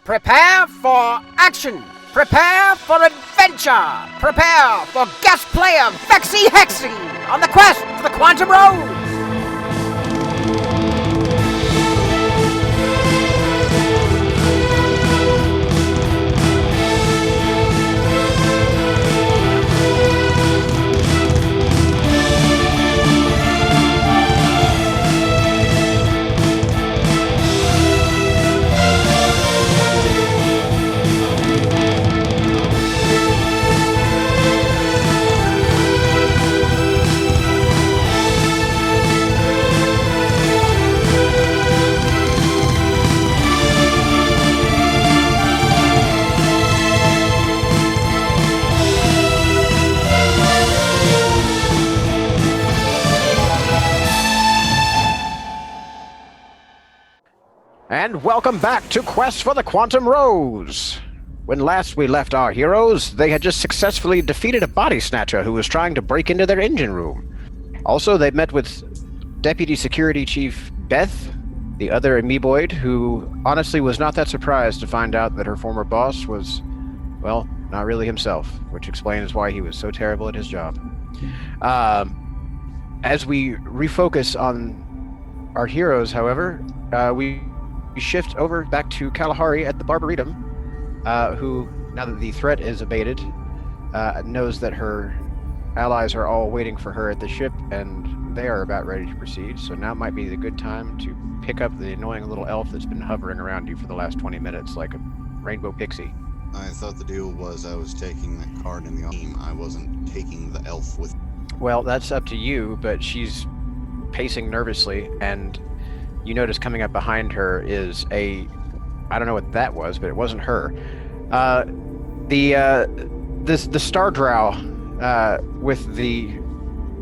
Prepare for action! Prepare for adventure! Prepare for guest player Vexy Hexy on the quest for the Quantum Road! And welcome back to Quest for the Quantum Rose! When last we left our heroes, they had just successfully defeated a body snatcher who was trying to break into their engine room. Also, they met with Deputy Security Chief Beth, the other amoeboid, who honestly was not that surprised to find out that her former boss was, well, not really himself, which explains why he was so terrible at his job. As we refocus on our heroes, however, we shift over back to Kalahari at the Barbaretum, who, now that the threat is abated, knows that her allies are all waiting for her at the ship, and they are about ready to proceed. So now might be the good time to pick up the annoying little elf that's been hovering around you for the last 20 minutes like a rainbow pixie. I thought the deal was I was taking that card in the team. I wasn't taking the elf with. Well, that's up to you, but she's pacing nervously, and you notice coming up behind her is I don't know what that was, but it wasn't her. The star drow with the,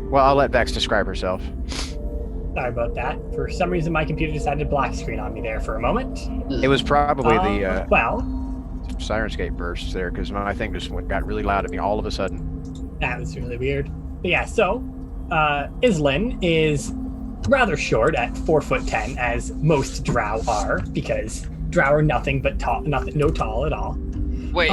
well, I'll let Vex describe herself. Sorry about that. For some reason, my computer decided to black screen on me there for a moment. It was probably the well, Sirenscape burst there, because my thing just got really loud at me all of a sudden. That was really weird. But yeah, so Islin is rather short at 4'10", as most drow are, because drow are nothing but tall, no tall at all. Wait,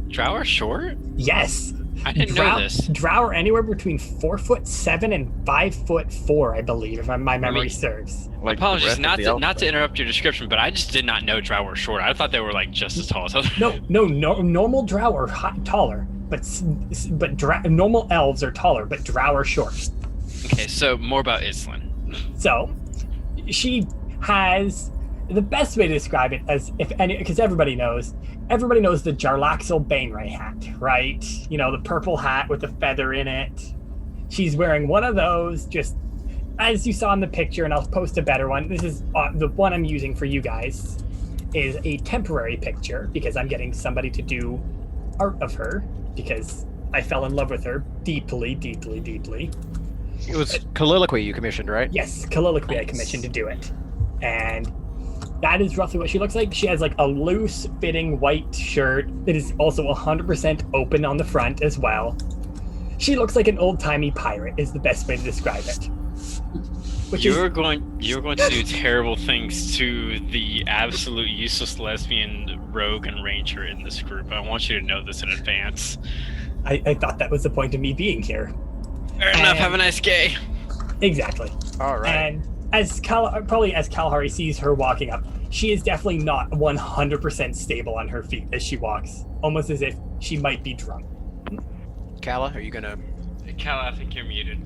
drow are short? Yes. I didn't know this. Drow are anywhere between 4'7" and 5'4", I believe, if my memory serves. Like apologies, not to interrupt your description, but I just did not know drow were short. I thought they were like just as tall as others. No, normal drow are taller, but normal elves are taller, but drow are short. Okay, so more about Islin. So, she has the best way to describe it as because everybody knows the Jarlaxle Baneray hat, right? You know, the purple hat with the feather in it. She's wearing one of those, just as you saw in the picture, and I'll post a better one. This is the one I'm using for you guys, is a temporary picture because I'm getting somebody to do art of her because I fell in love with her deeply, deeply, deeply. It was Colloquy you commissioned, right? Yes, Colloquy I commissioned to do it. And that is roughly what she looks like. She has like a loose fitting white shirt that is also 100% open on the front as well. She looks like an old-timey pirate is the best way to describe it. You're going to do terrible things to the absolute useless lesbian rogue and ranger in this group. I want you to know this in advance. I thought that was the point of me being here. Fair enough, have a nice day. Exactly. All right. And as Kalahari sees her walking up, she is definitely not 100% stable on her feet as she walks, almost as if she might be drunk. Kala, are you gonna... Kala, I think you're muted.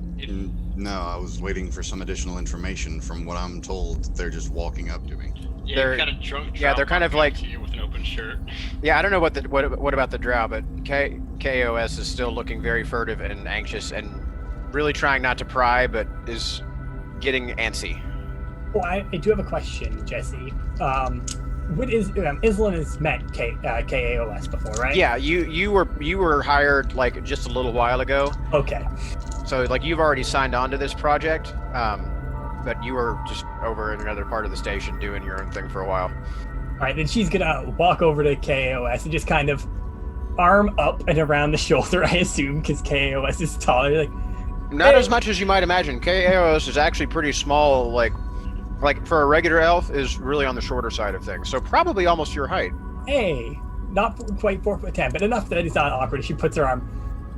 No, I was waiting for some additional information. From what I'm told, they're just walking up to me. Yeah, They're kind of drunk. Yeah, they're kind of like you with an open shirt. Yeah, I don't know what about the drow, but KOS is still looking very furtive and anxious and really trying not to pry, but is getting antsy. Oh, I do have a question, Jesse. What is Islin has met KAOS before, right? Yeah, you were hired like just a little while ago. Okay. So like you've already signed on to this project, but you were just over in another part of the station doing your own thing for a while. All right, then she's gonna walk over to KAOS and just kind of arm up and around the shoulder, I assume, because KAOS is taller. Like, not as much as you might imagine. KAOS is actually pretty small, like for a regular elf is really on the shorter side of things. So probably almost your height. hey, not quite 4'10", but enough that it's not awkward. She puts her arm,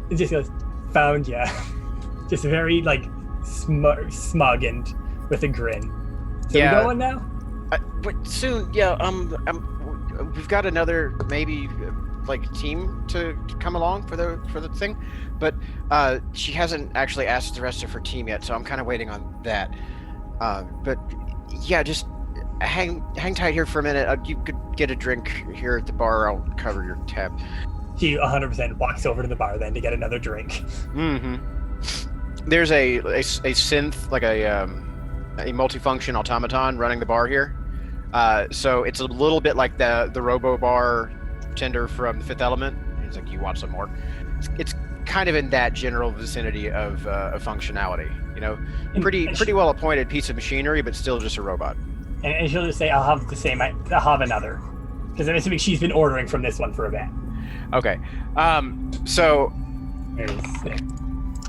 and just goes, found ya. Just very like smug and with a grin. So Yeah. we going now? But soon, yeah. We've got another maybe like team to come along for the thing, but she hasn't actually asked the rest of her team yet, so I'm kind of waiting on that. But yeah, just hang tight here for a minute. You could get a drink here at the bar. I'll cover your tab. She 100% walks over to the bar then to get another drink. Mm-hmm. There's a synth, like a multifunction automaton running the bar here. So it's a little bit like the Robo Bar tender from The Fifth Element. It's like, you want some more? It's kind of in that general vicinity of functionality. You know, pretty well appointed piece of machinery, but still just a robot. And she'll just say, I'll have the same, I'll have another. Because I'm assuming she's been ordering from this one for a bit. Okay. So...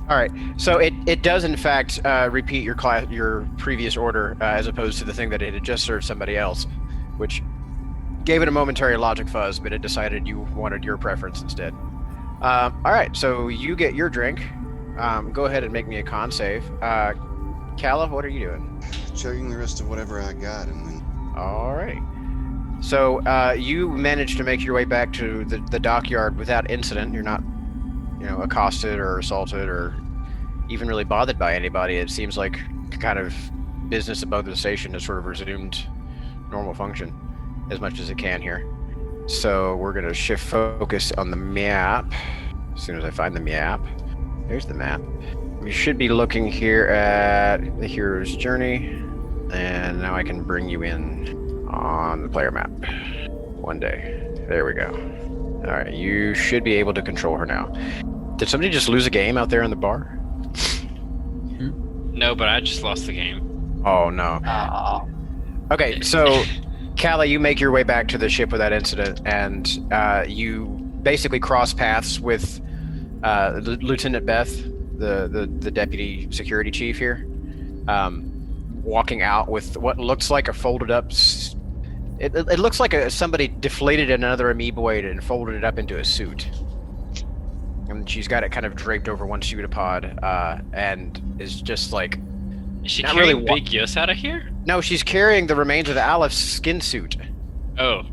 All right. So it does in fact repeat your previous order as opposed to the thing that it had just served somebody else, which gave it a momentary logic fuzz, but it decided you wanted your preference instead. All right. So you get your drink. Go ahead and make me a con save. Calla, what are you doing? Chugging the rest of whatever I got, and then All right. So you managed to make your way back to the dockyard without incident. You're not, accosted or assaulted or even really bothered by anybody. It seems like kind of business above the station has sort of resumed normal function as much as it can here. So we're going to shift focus on the map. As soon as I find the map. There's the map. We should be looking here at the hero's journey. And now I can bring you in on the player map. One day. There we go. All right, you should be able to control her now. Did somebody just lose a game out there in the bar? No, but I just lost the game. Oh, no. Okay, so, Calla, you make your way back to the ship without incident, and you basically cross paths with Lieutenant Beth, the deputy security chief here, walking out with what looks like a folded up... It looks like somebody deflated another amoeboid and folded it up into a suit. And she's got it kind of draped over one pseudopod, and is just like... Is she not carrying really Big Yus out of here? No, she's carrying the remains of the Aleph skin suit. Oh.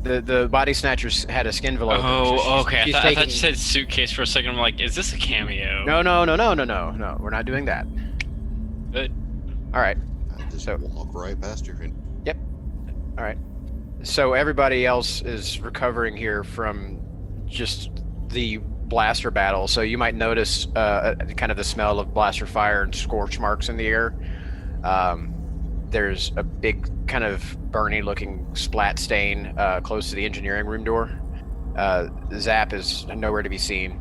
The body snatchers had a skin envelope. Oh, okay. She's I taking... thought you said suitcase for a second. I'm like, is this a cameo? No. We're not doing that. Good. All right. I just walk right past her. Yep. All right. So everybody else is recovering here from just the blaster battle. So you might notice kind of the smell of blaster fire and scorch marks in the air. There's a big kind of burny looking splat stain close to the engineering room door. Zap is nowhere to be seen.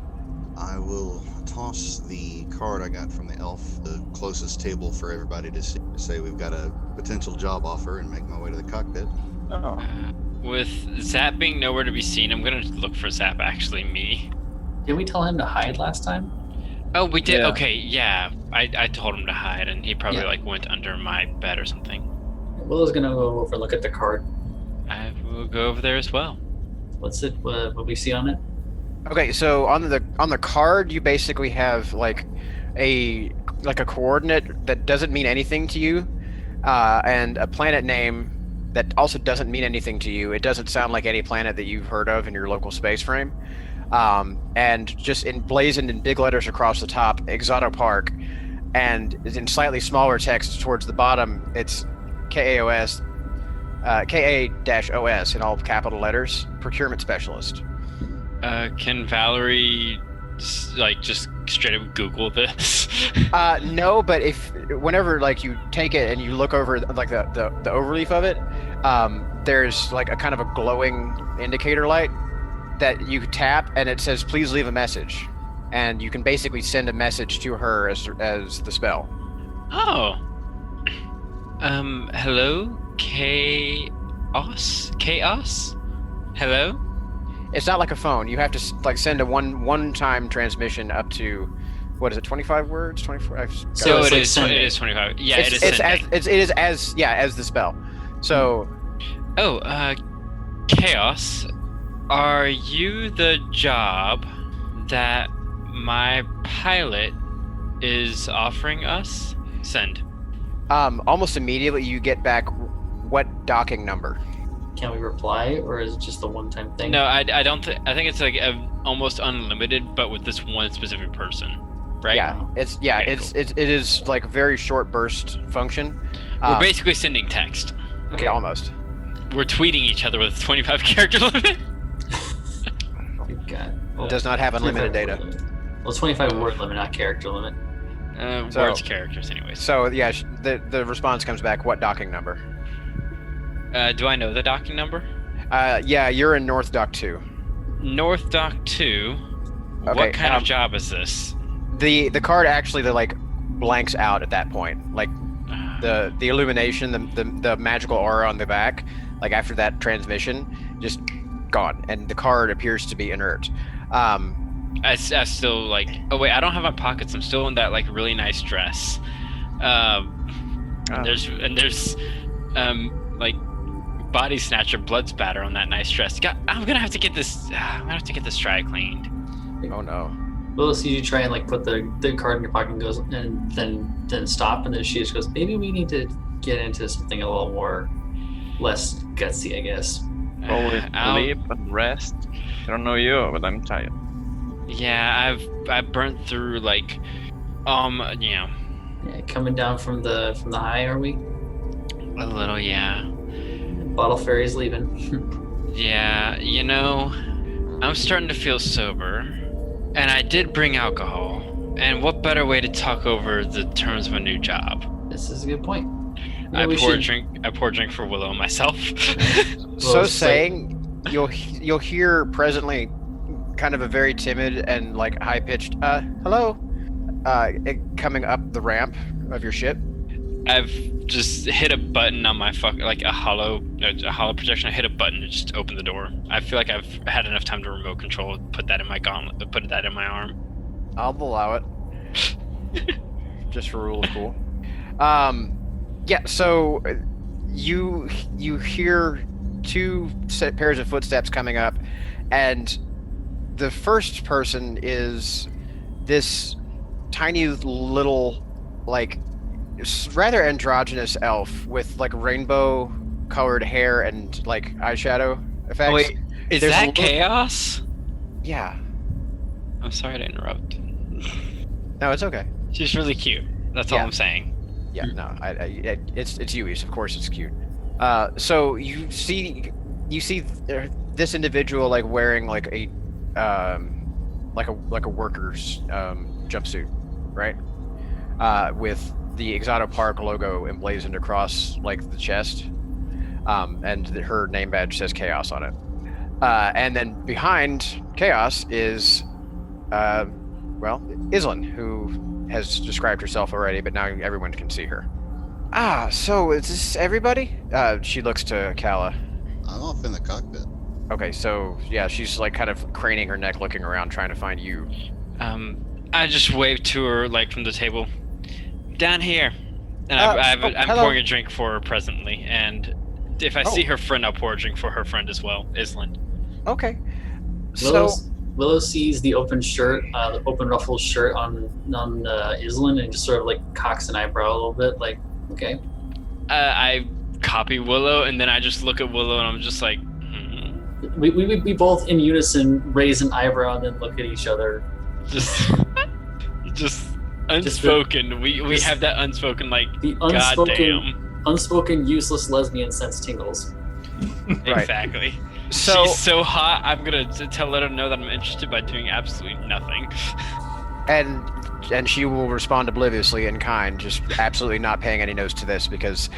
I will toss the card I got from the elf, the closest table for everybody to see, say we've got a potential job offer, and make my way to the cockpit. Oh. With Zap being nowhere to be seen, I'm gonna look for Zap. Actually, me. Did we tell him to hide last time? Oh, we did. Yeah. Okay, yeah. I told him to hide, and he probably Yeah. went under my bed or something. Willow's gonna go over and look at the card. I will go over there as well. What's it? What we see on it? Okay, so on the card you basically have like a coordinate that doesn't mean anything to you, and a planet name that also doesn't mean anything to you. It doesn't sound like any planet that you've heard of in your local space frame. And just emblazoned in big letters across the top, Exoto Park, and in slightly smaller text towards the bottom, it's KA-OS in all capital letters, procurement specialist. Can Valerie just straight up Google this? No, but whenever you take it and you look over like the overleaf of it, there's like a kind of a glowing indicator light that you tap, and it says please leave a message, and you can basically send a message to her as the spell. Oh. Hello, Chaos? Hello? It's not like a phone. You have to send a one-time transmission up to, what is it, 25 words? 24? So it's it like is. sending. It is 25. Yeah, It's it is sending. as the spell. So. Chaos, are you the job that my pilot is offering us? Send. Almost immediately you get back what docking number? Can we reply, or is it just a one-time thing? No, I don't. I think it's like almost unlimited, but with this one specific person, right? Yeah, Okay, it is like a very short burst function. We're basically sending text. Okay. Yeah, almost. We're tweeting each other with a 25 character limit. We've got. It does not have unlimited 25 data. word limit. Well, 25 word limit, not character limit. So- Words, characters, anyways. So yeah, the response comes back. What docking number? Do I know the docking number? Yeah, you're in North Dock 2. North Dock 2. Okay, What kind of job is this? The card actually like blanks out at that point. Like the illumination, the magical aura on the back, like after that transmission, just gone, and the card appears to be inert. I still like. Oh wait, I don't have my pockets. I'm still in that like really nice dress. There's like body snatcher blood spatter on that nice dress. God, I'm gonna have to get this. I'm gonna have to get this dry cleaned. Oh no. We'll see you try and like put the card in your pocket and goes, and then stop, and then she just goes, maybe we need to get into something a little more less gutsy, I guess. Always I'll- sleep and rest. I don't know you, but I'm tired. Yeah, I've burnt through like, yeah, Yeah, coming down from the high, are we? a little, yeah. Bottle fairy's leaving. Yeah, you know, I'm starting to feel sober, and I did bring alcohol. And what better way to talk over the terms of a new job? This is a good point. I we pour a should- drink for Willow and myself. So it's like- saying, you'll hear presently, kind of a very timid and like high pitched hello, coming up the ramp of your ship. I've just hit a button on my like a hollow projection. I hit a button and just opened the door. I feel like I've had enough time to remote control, put that in my gauntlet, put that in my arm. I'll allow it. Just for rule of cool. Yeah, so you hear two pairs of footsteps coming up, and the first person is this tiny little, like, rather androgynous elf with like rainbow colored hair and like eyeshadow effects. Oh, wait, is There's a that little- chaos? Yeah. I'm sorry to interrupt. No, it's okay. She's really cute. That's all Yeah. I'm saying. Yeah, no, it's Yui's. Of course, it's cute. So you see this individual like wearing like a worker's jumpsuit, right? With the Exoto Park logo emblazoned across like the chest, and her name badge says Chaos on it. And then behind Chaos is, Islin, who has described herself already, but now everyone can see her. So is this everybody? She looks to Kala. I'm off in the cockpit. Okay, so yeah, she's like kind of craning her neck, looking around, trying to find you. I just waved to her like from the table. Down here. And I'm hello. pouring a drink for her presently, and if I see Oh. her friend, I'll pour a drink for her friend as well, Island. Okay. Willow sees the open shirt, the open ruffled shirt on Island, and just sort of like cocks an eyebrow a little bit, like, okay. I copy Willow, and then I just look at Willow, and I'm just like, We both in unison raise an eyebrow and then look at each other. just unspoken. We have that unspoken like, The goddamn. unspoken useless lesbian sense tingles. Right. Exactly. So She's so hot. I'm gonna let her know that I'm interested by doing absolutely nothing. and she will respond obliviously in kind, just absolutely not paying any notice to this, because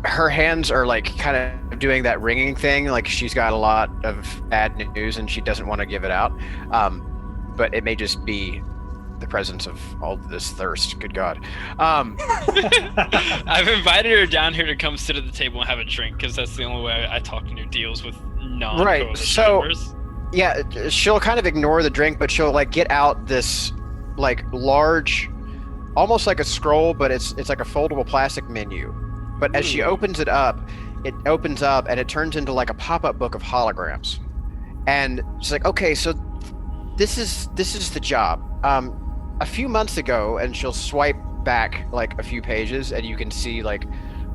her hands are like kind of doing that ringing thing, like she's got a lot of bad news and she doesn't want to give it out. But it may just be the presence of all this thirst. Good God. I've invited her down here to come sit at the table and have a drink, because that's the only way I talk new deals with non-coalition Right, so- members. Yeah, she'll kind of ignore the drink, but she'll like get out this like large, almost like a scroll, but it's like a foldable plastic menu. But as she opens it up, it opens up and it turns into like a pop-up book of holograms. And she's like, okay, so this is the job. A few months ago, and she'll swipe back like a few pages, and you can see like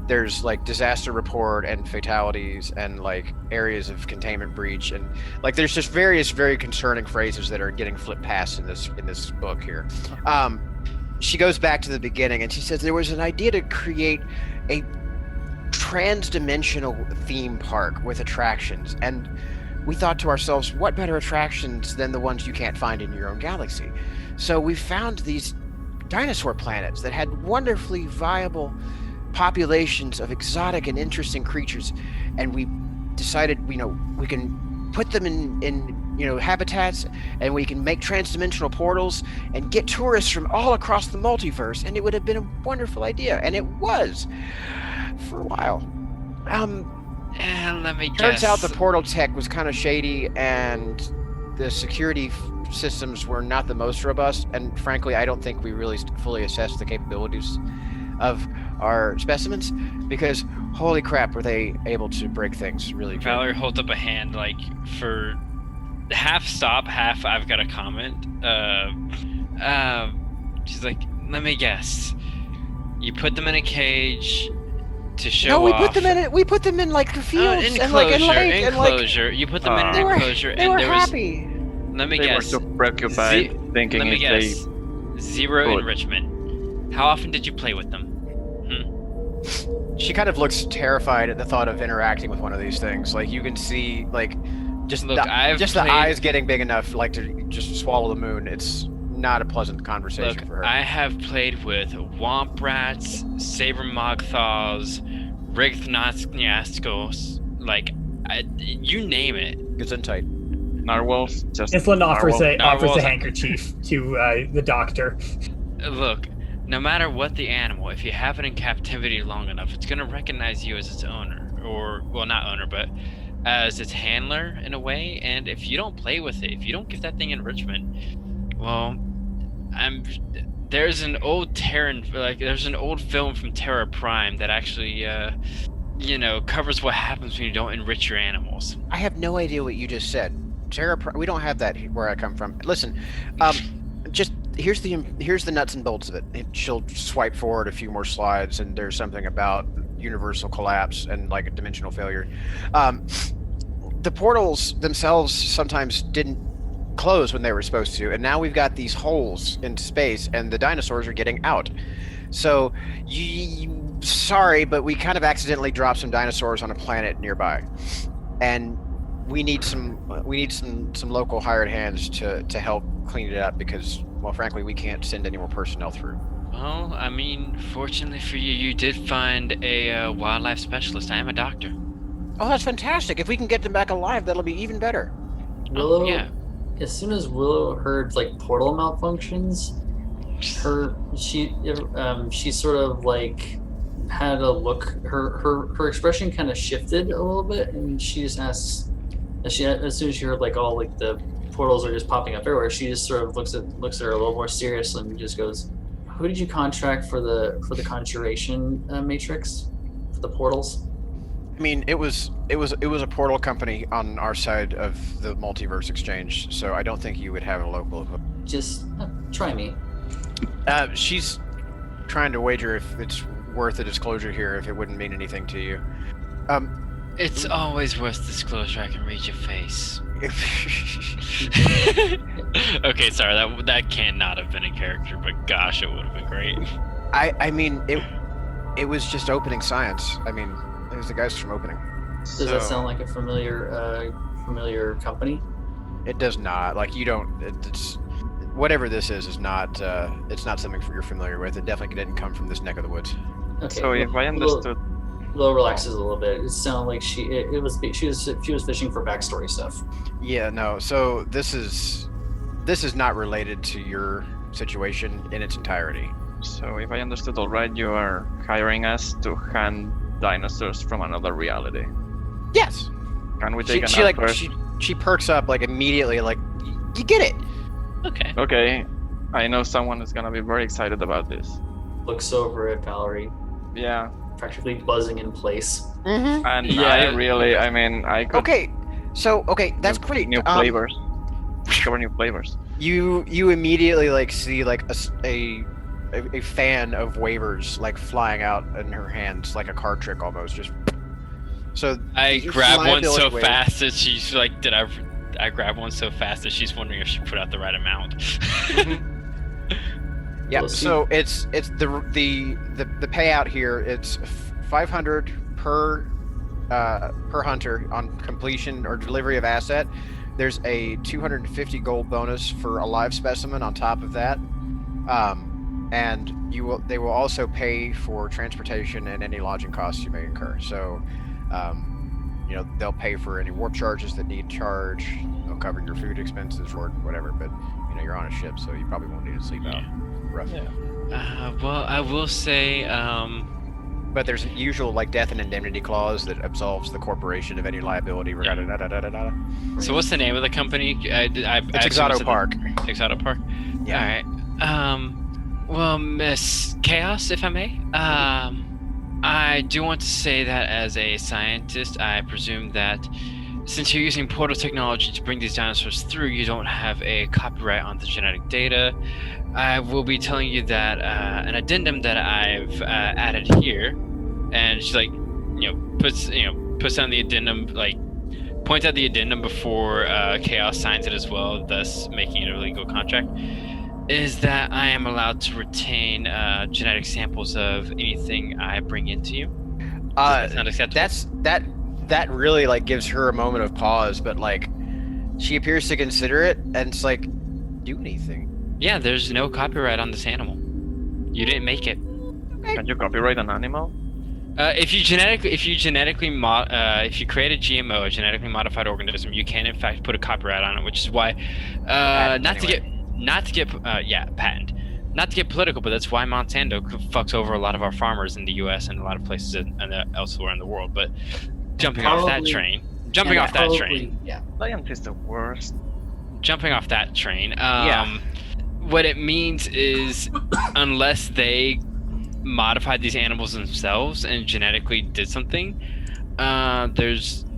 there's like disaster report and fatalities and like areas of containment breach, and like there's just various very concerning phrases that are getting flipped past in this book here. She goes back to the beginning and she says there was an idea to create a trans-dimensional theme park with attractions, and we thought to ourselves, what better attractions than the ones you can't find in your own galaxy? So we found these dinosaur planets that had wonderfully viable populations of exotic and interesting creatures, and we decided, we can put them in habitats, and we can make trans-dimensional portals and get tourists from all across the multiverse, and it would have been a wonderful idea, and it was for a while. Let me guess. Turns out the portal tech was kind of shady, and the security systems were not the most robust, and frankly, I don't think we really fully assessed the capabilities of our specimens, because holy crap, were they able to break things really good. Valerie holds up a hand, like, for half stop, half I've got a comment. She's like, let me guess. You put them in a cage to show No, we off. we put them in like fields enclosure, and like in lake, and like enclosure. You put them in they an were, enclosure, they and were there was. happy. Let me They were guess. so preoccupied thinking Let me if guess. they Zero could. enrichment. How often did you play with them? She kind of looks terrified at the thought of interacting with one of these things. Like you can see, like just Look, I've the played- eyes getting big enough, like to just swallow the moon. It's not a pleasant conversation Look, for her. I have played with Womp Rats, Saber Mogthaws, Rigthnoskniaskos, like, you name it. Gesundheit. narwhals just Islin offers narwhal. a offers Narwhals. a handkerchief to the doctor. Look, no matter what the animal, if you have it in captivity long enough, it's going to recognize you as its owner. Or, well, not owner, but as its handler in a way. And if you don't play with it, if you don't give that thing enrichment, well, there's an old there's an old film from Terra Prime that actually, covers what happens when you don't enrich your animals. I have no idea what you just said. We don't have that where I come from. Listen, just here's the nuts and bolts of it. She'll swipe forward a few more slides, and there's something about universal collapse and like a dimensional failure. The portals themselves sometimes didn't close when they were supposed to, and now we've got these holes in space, and the dinosaurs are getting out. So, sorry, but we kind of accidentally dropped some dinosaurs on a planet nearby, and we need some local hired hands to help clean it up, because, well, frankly, we can't send any more personnel through. Well, I mean, fortunately for you, you did find a wildlife specialist. I am a doctor. Oh, that's fantastic! If we can get them back alive, that'll be even better. Willow, yeah. as soon as Willow heard like portal malfunctions, she sort of like had a look. Her expression kind of shifted a little bit, and she just asks, as soon as she heard like all like the portals are just popping up everywhere, she just sort of looks at her a little more seriously and just goes, "Who did you contract for the conjuration matrix for the portals?" I mean, it was a portal company on our side of the multiverse exchange, so I don't think you would have a local. Just try me. She's trying to wager if it's worth a disclosure here, if it wouldn't mean anything to you. It's always worth disclosure. I can read your face. Okay, sorry, that cannot have been a character, but gosh, it would have been great. I mean, it was just opening science. I mean, it was the guys from opening. Does that sound like a familiar company? It does not. Like, you don't. It's whatever this is not. It's not something you're familiar with. It definitely didn't come from this neck of the woods. Okay. So if I understood, Willow relaxes a little bit. It sounded like she was fishing for backstory stuff. Yeah, no. So this is not related to your situation in its entirety. so if I understood all right, you are hiring us to hand dinosaurs from another reality. Yes. Can we take She an like first? she perks up like immediately, like you get it. Okay. Okay, I know someone is gonna be very excited about this. Looks over at Valerie. Yeah, practically buzzing in place. Mm-hmm. And Yeah. I could Okay, that's great. new flavors. Discover new flavors. You immediately like see like a fan of waivers like flying out in her hands, like a card trick almost. Just so I you grab one liability so waiver. fast that she's like, I grab one so fast that she's wondering if she put out the right amount. Yeah, Well, so it's the payout here. It's 500 per hunter on completion or delivery of asset. There's a 250 gold bonus for a live specimen on top of that, and they will also pay for transportation and any lodging costs you may incur. So, they'll pay for any warp charges that need charge. They'll cover your food expenses or whatever. But you're on a ship, so you probably won't need to sleep out. Rough. Well, I will say, But there's an usual like death and indemnity clause that absolves the corporation of any liability. so what's the name of the company? It's assume Exoto Park. Exoto Park. Yeah. All right. Well, Miss Chaos, if I may, I do want to say that as a scientist, I presume that since you're using portal technology to bring these dinosaurs through, you don't have a copyright on the genetic data. I will be telling you that an addendum that I've added here, and she's like, puts down the addendum, like points out the addendum before Chaos signs it as well, thus making it a legal contract, is that I am allowed to retain genetic samples of anything I bring into you. Does that sound acceptable? That really like gives her a moment of pause, but like she appears to consider it, and it's like, do anything. Yeah, there's no copyright on this animal. You didn't make it. Can you copyright an animal? If you create a GMO, a genetically modified organism, you can in fact put a copyright on it, which is why, Patent, not to get patent. Not to get political, but that's why Monsanto fucks over a lot of our farmers in the U.S. and a lot of places elsewhere in the world. But jumping off that train. Yeah. Science is the worst. Jumping off that train. What it means is, unless they modified these animals themselves and genetically did something,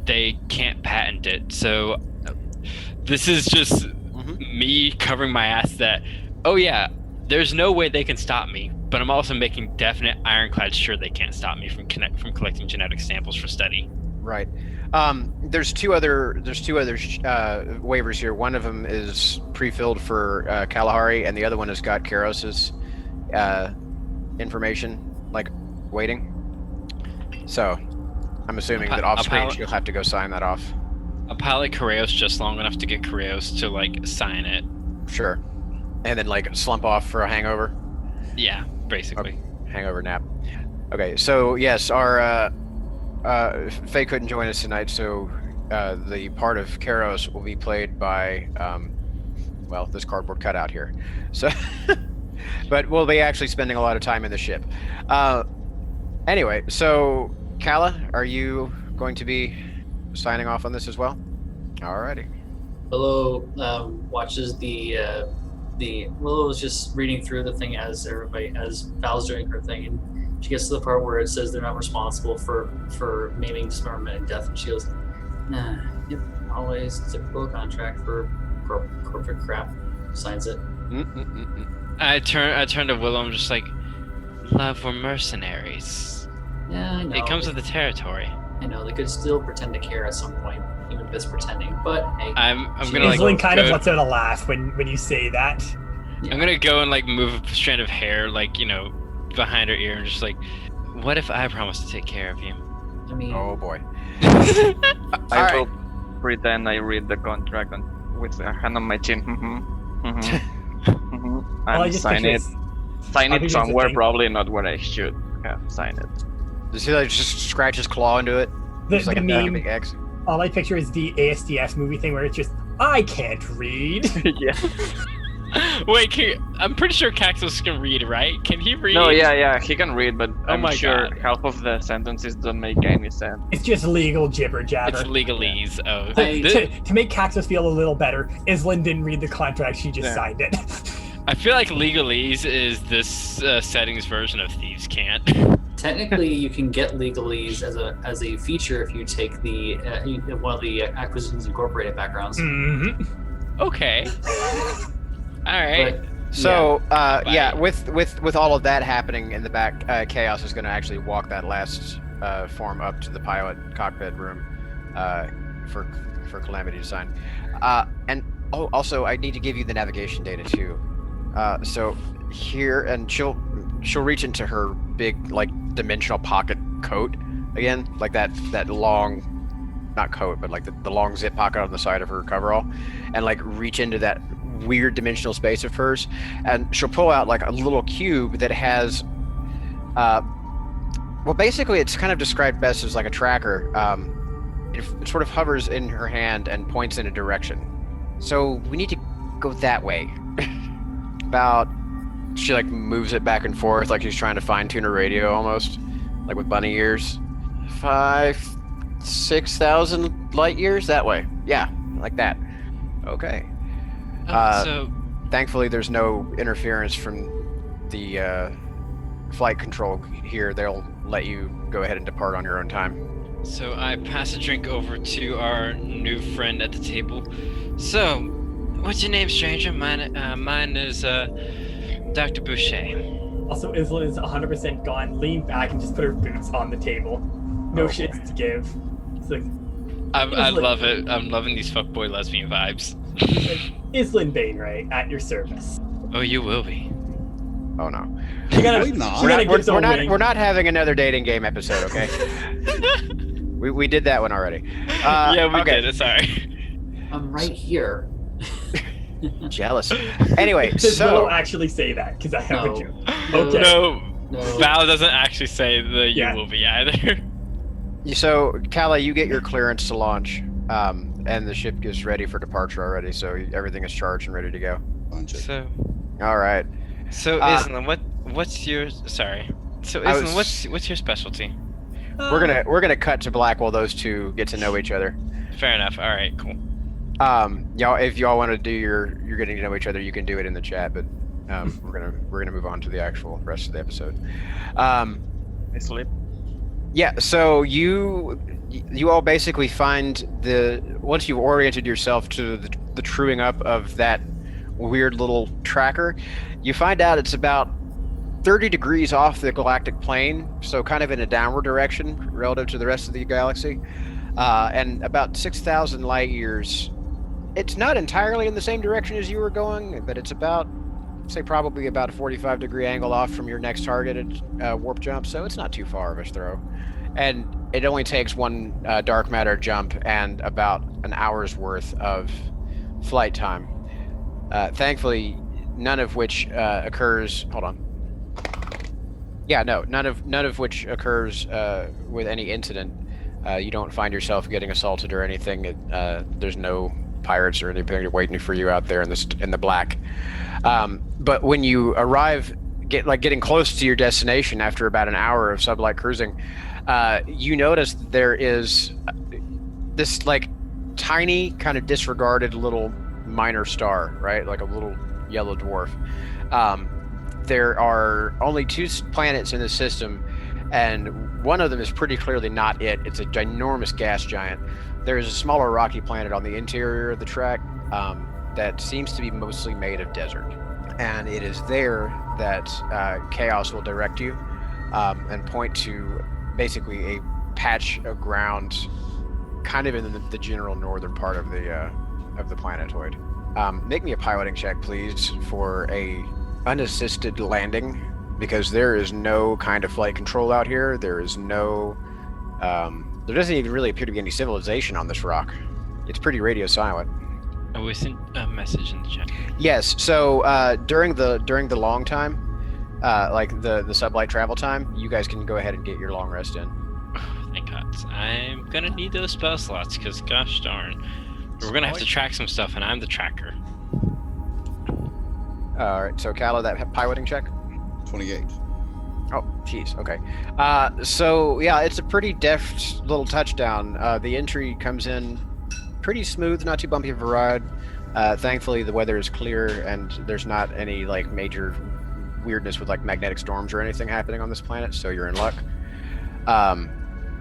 they can't patent it. So this is just me covering my ass that, oh yeah, there's no way they can stop me, but I'm also making definite ironclad sure they can't stop me from collecting genetic samples for study. Right. There's two other waivers here. One of them is pre-filled for Kalahari, and the other one has got Karos's information, like waiting. So I'm assuming that off screen she'll have to go sign that off. I'll pilot Kareos just long enough to get Kareos to like sign it. Sure. And then like slump off for a hangover. Yeah, basically. Okay. Hangover nap. Okay, so yes, our Faye couldn't join us tonight, so the part of Karos will be played by this cardboard cutout here. So but we'll be actually spending a lot of time in the ship. Anyway, so Kala, are you going to be signing off on this as well? Alrighty. Willow watches Willow is just reading through the thing as Val's doing her thing, and she gets to the part where it says they're not responsible for maiming, dismemberment, and death, and she goes, "Nah, yep, always typical contract for corporate crap." Signs it. I turn to Willow. I'm just like, love, we're mercenaries. Yeah, I know. It comes with the territory. I know they could still pretend to care at some point, even if it's pretending. But hey, I'm gonna like. Islin kind of go- lets out a laugh when you say that. yeah. I'm gonna go and like move a strand of hair, like behind her ear, and just like, what if I promise to take care of you? I mean, Oh boy. I will pretend I read the contract with a hand on my chin. All I And just sign picture it. is- Sign I it think it's somewhere, a thing. probably not where I should have signed it. Does he like just scratch his claw into it? the Just like a meme. big X. All I picture is the ASDF movie thing where it's just, I can't read. Yeah. Wait, I'm pretty sure Caxos can read, right? Can he read? No, yeah, he can read, but Oh I'm my sure God. half of the sentences don't make any sense. It's just legal jibber jabber. It's legalese. Oh, To make Caxos feel a little better, Islin didn't read the contract, she just Yeah. signed it. I feel like legalese is this setting's version of thieves' can't. Technically, you can get legalese as a feature if you take the one of the Acquisitions Incorporated backgrounds. Mm-hmm. Okay. All right. But So, Yeah. with all of that happening in the back, Chaos is going to actually walk that last form up to the pilot cockpit room for Calamity to sign. And also, I need to give you the navigation data too. So here, and she'll reach into her big like dimensional pocket coat again, like that long, not coat, but like the long zip pocket on the side of her coverall, and like reach into that weird dimensional space of hers, and she'll pull out like a little cube that has well, basically it's kind of described best as like a tracker. It sort of hovers in her hand and points in a direction, so we need to go that way. She like moves it back and forth like she's trying to fine-tune her radio, almost like with bunny ears. 6,000 light years that way. Yeah, like that. Okay. So Thankfully, there's no interference from the flight control here. They'll let you go ahead and depart on your own time. So I pass a drink over to our new friend at the table. So, what's your name, stranger? Mine is Dr. Boucher. Also, Isla is 100% gone. Lean back and just put her boots on the table. No shits to give. It's like, I love it. I'm loving these fuckboy lesbian vibes. Islin Bainray at your service. Oh, you will be. Oh no. She gotta, Wait, no. she gotta give some wing. We're not having another dating game episode, okay? we did that one already. Yeah, we okay. did. Sorry. I'm right here. Jealous. Anyway, Does so Willow actually say that? Because I have No. a joke. No. Okay. No, No. Val doesn't actually say the you Yeah. will be either. So, Kala, you get your clearance to launch, and the ship is ready for departure already. So everything is charged and ready to go. Bunch of So, All right. Isla, what's your sorry? So, I Isla, was- what's your specialty? We're gonna cut to black while those two get to know each other. Fair enough. All right, cool. Y'all, if y'all want to do you're getting to know each other, you can do it in the chat. But we're gonna move on to the actual rest of the episode. Sleep. Yeah, so you all basically find once you've oriented yourself to the truing up of that weird little tracker, you find out it's about 30 degrees off the galactic plane, so kind of in a downward direction relative to the rest of the galaxy, and about 6,000 light years. It's not entirely in the same direction as you were going, but it's probably about a 45 degree angle off from your next targeted warp jump, so it's not too far of a throw. And it only takes one dark matter jump and about an hour's worth of flight time. Thankfully, none of which occurs. Hold on. Yeah, no, none of which occurs with any incident. You don't find yourself getting assaulted or anything. There's no pirates or anything waiting for you out there in the black. But when you arrive, getting close to your destination after about an hour of sublight cruising, you notice there is this like tiny kind of disregarded little minor star, right? Like a little yellow dwarf. There are only 2 planets in the system, and one of them is pretty clearly not it. It's a ginormous gas giant. There is a smaller rocky planet on the interior of the track that seems to be mostly made of desert. And it is there that Chaos will direct you and point to basically a patch of ground kind of in the general northern part of the planetoid. Make me a piloting check, please, for a unassisted landing, because there is no kind of flight control out here. There is no there doesn't even really appear to be any civilization on this rock. It's pretty radio silent. Oh, we sent a message in the chat. Yes, so during the long time, like the sublight travel time, you guys can go ahead and get your long rest in. Thank God. I'm gonna need those spell slots because, gosh darn, we're gonna have to track some stuff, and I'm the tracker. All right, so Kala, that piloting check. 28. Oh, jeez. Okay. So yeah, it's a pretty deft little touchdown. The entry comes in pretty smooth, not too bumpy of a ride. Thankfully, the weather is clear and there's not any like major weirdness with like magnetic storms or anything happening on this planet, so you're in luck.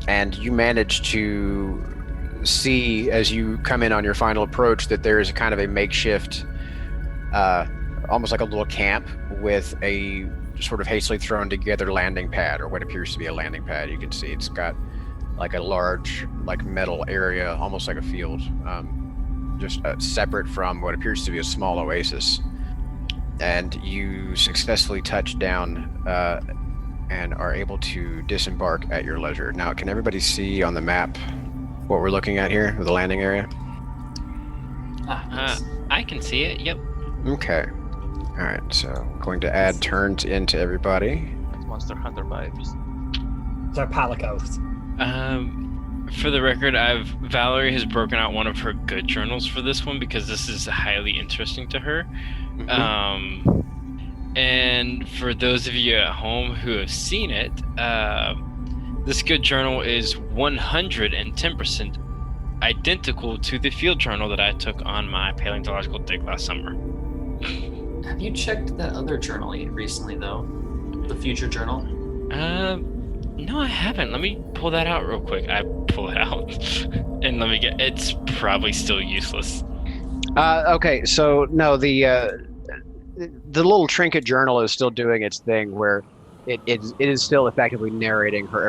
And you manage to see as you come in on your final approach that there is a kind of a makeshift, almost like a little camp with a sort of hastily thrown together landing pad, or what appears to be a landing pad. You can see it's got like a large, like metal area, almost like a field, just separate from what appears to be a small oasis. And you successfully touch down and are able to disembark at your leisure. Now, can everybody see on the map what we're looking at here, the landing area? I can see it. Yep. Okay. All right, so I'm going to add turns into everybody. Monster Hunter vibes. These are palicos. For the record, Valerie has broken out one of her good journals for this one because this is highly interesting to her. And for those of you at home who have seen it, this good journal is 110% identical to the field journal that I took on my paleontological dig last summer. Have you checked that other journal recently, though? The future journal? No, I haven't. Let me pull that out real quick. I pull it out, and let me get. It's probably still useless. Okay, so no, the little trinket journal is still doing its thing, where it is still effectively narrating her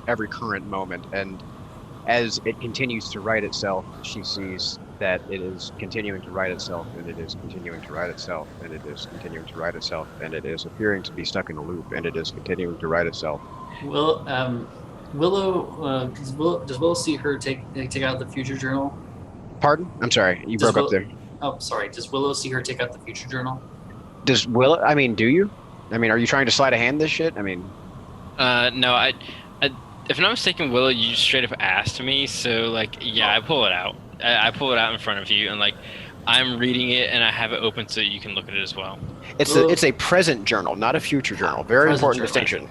every current moment, and as it continues to write itself, she sees that it is continuing to write itself, and it is continuing to write itself, and it is continuing to write itself, and it is appearing to be stuck in a loop, and it is continuing to write itself. Well, Willow, does Willow see her take out the future journal? Pardon? I'm sorry, you broke up there. Oh, sorry. Does Willow see her take out the future journal? Does Willow? I mean, do you? I mean, are you trying to sleight of hand this shit? I mean, no, I if I'm not mistaken, Willow, you straight up asked me, so like, yeah, I pull it out. I pull it out in front of you, and like, I'm reading it, and I have it open so you can look at it as well. It's a present journal, not a future journal. Very important journal. distinction.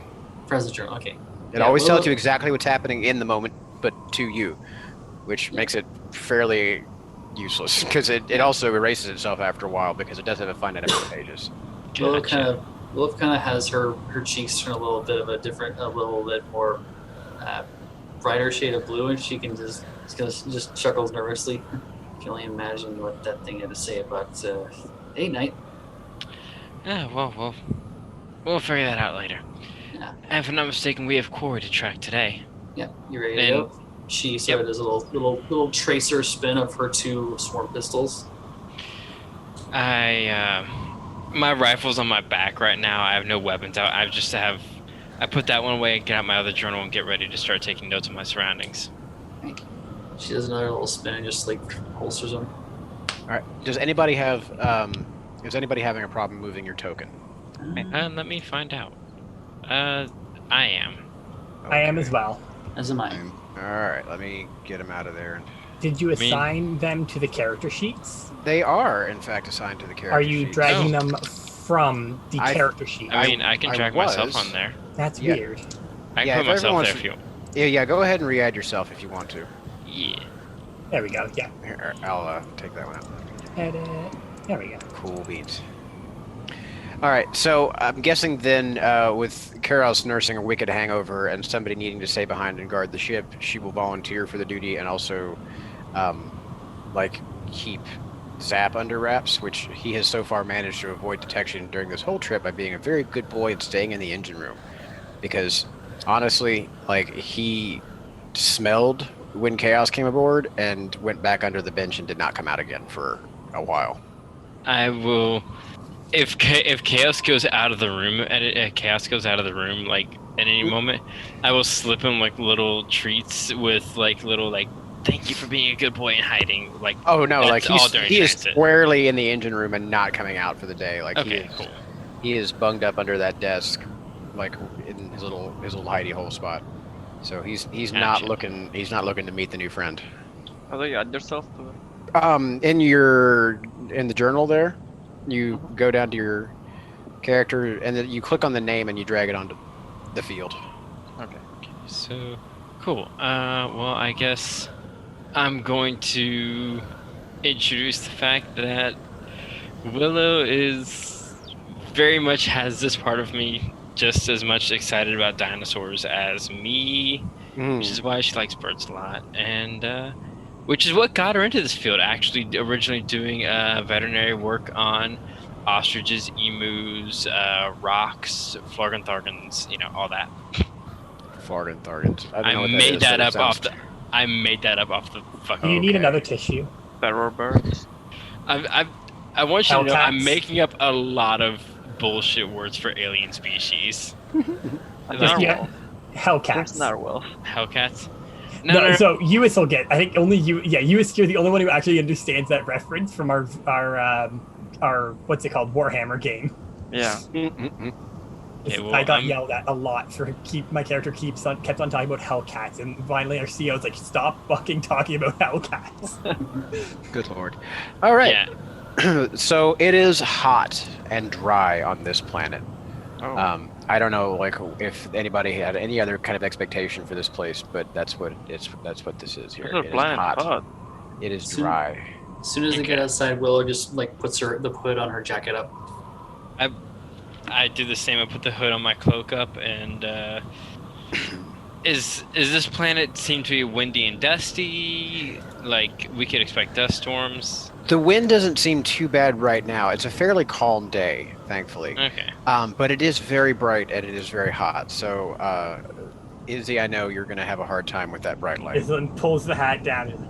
Present journal. Okay. It always tells you exactly what's happening in the moment, but to you, which makes it fairly useless because it also erases itself after a while because it does have a finite number of pages. Willow kind of has her cheeks turn a little bit more brighter shade of blue, and she can just chuckles nervously. I can only imagine what that thing had to say about hey, Knight. Yeah, well, we'll figure that out later. Yeah. And if I'm not mistaken, we have quarry to track today. Yeah, you ready to go? She sort of does a little tracer spin of her two swarm pistols. My rifle's on my back right now. I have no weapons out. I put that one away, get out my other journal, and get ready to start taking notes of my surroundings. Right. She does another little spin and just like holsters them. All right. Does anybody have? Is anybody having a problem moving your token? Let me find out. I am. Okay. I am as well. As am I. All right. Let me get them out of there. Did you assign them to the character sheets? They are, in fact, assigned to the character Are you sheets. dragging them from the character sheet? I mean, I can drag myself on there. That's weird. I can put myself there if you want. Yeah. Go ahead and re-add yourself if you want to. Yeah. There we go. Yeah. Here, I'll take that one out. Edit. There we go. Cool beans. All right, so I'm guessing then with Karos nursing a wicked hangover and somebody needing to stay behind and guard the ship, she will volunteer for the duty and also keep Zap under wraps, which he has so far managed to avoid detection during this whole trip by being a very good boy and staying in the engine room. Because honestly, he smelled when Chaos came aboard and went back under the bench and did not come out again for a while. I will. If Chaos goes out of the room at any moment, I will slip him little treats with little thank you for being a good boy and hiding Oh no, he is transit. squarely in the engine room and not coming out for the day. Cool. He is bunged up under that desk, in his little hidey hole spot. So he's not looking to meet the new friend. How do you add yourself to it? In the journal there, you go down to your character and then you click on the name and you drag it onto the field. Okay. So cool. Well, I guess I'm going to introduce the fact that Willow is very much has this part of me just as much excited about dinosaurs as me, which is why she likes birds a lot, and which is what got her into this field. Actually, originally doing veterinary work on ostriches, emus, rocks, Florganthargans, all that. Florganthargans. I made that up off the. I made that up off the fucking. Do you need another tissue? Terror birds. I want you to know I'm Hellcats. making up a lot of bullshit words for alien species. Yeah. Hellcats. There's narwhal. Hellcats. No, so Uis will get. I think only you. Yeah, Uis, you're the only one who actually understands that reference from our what's it called, Warhammer game. Yeah. Okay, well, I got yelled at a lot for my character kept on talking about Hellcats, and finally our CEO was like, "Stop fucking talking about Hellcats." Good lord. All right. Yeah. So it is hot and dry on this planet. Oh. I don't know, like, if anybody had any other kind of expectation for this place, but that's what this is here. What's It the is planet hot. hot? It is Soon- dry. As soon as they get Okay. outside, Willow just like puts the hood on her jacket up. I do the same. I put the hood on my cloak up, and is this planet seem to be windy and dusty? Like we could expect dust storms. The wind doesn't seem too bad right now. It's a fairly calm day, thankfully. Okay. But it is very bright and it is very hot. So, Izzy, I know you're going to have a hard time with that bright light. Island pulls the hat down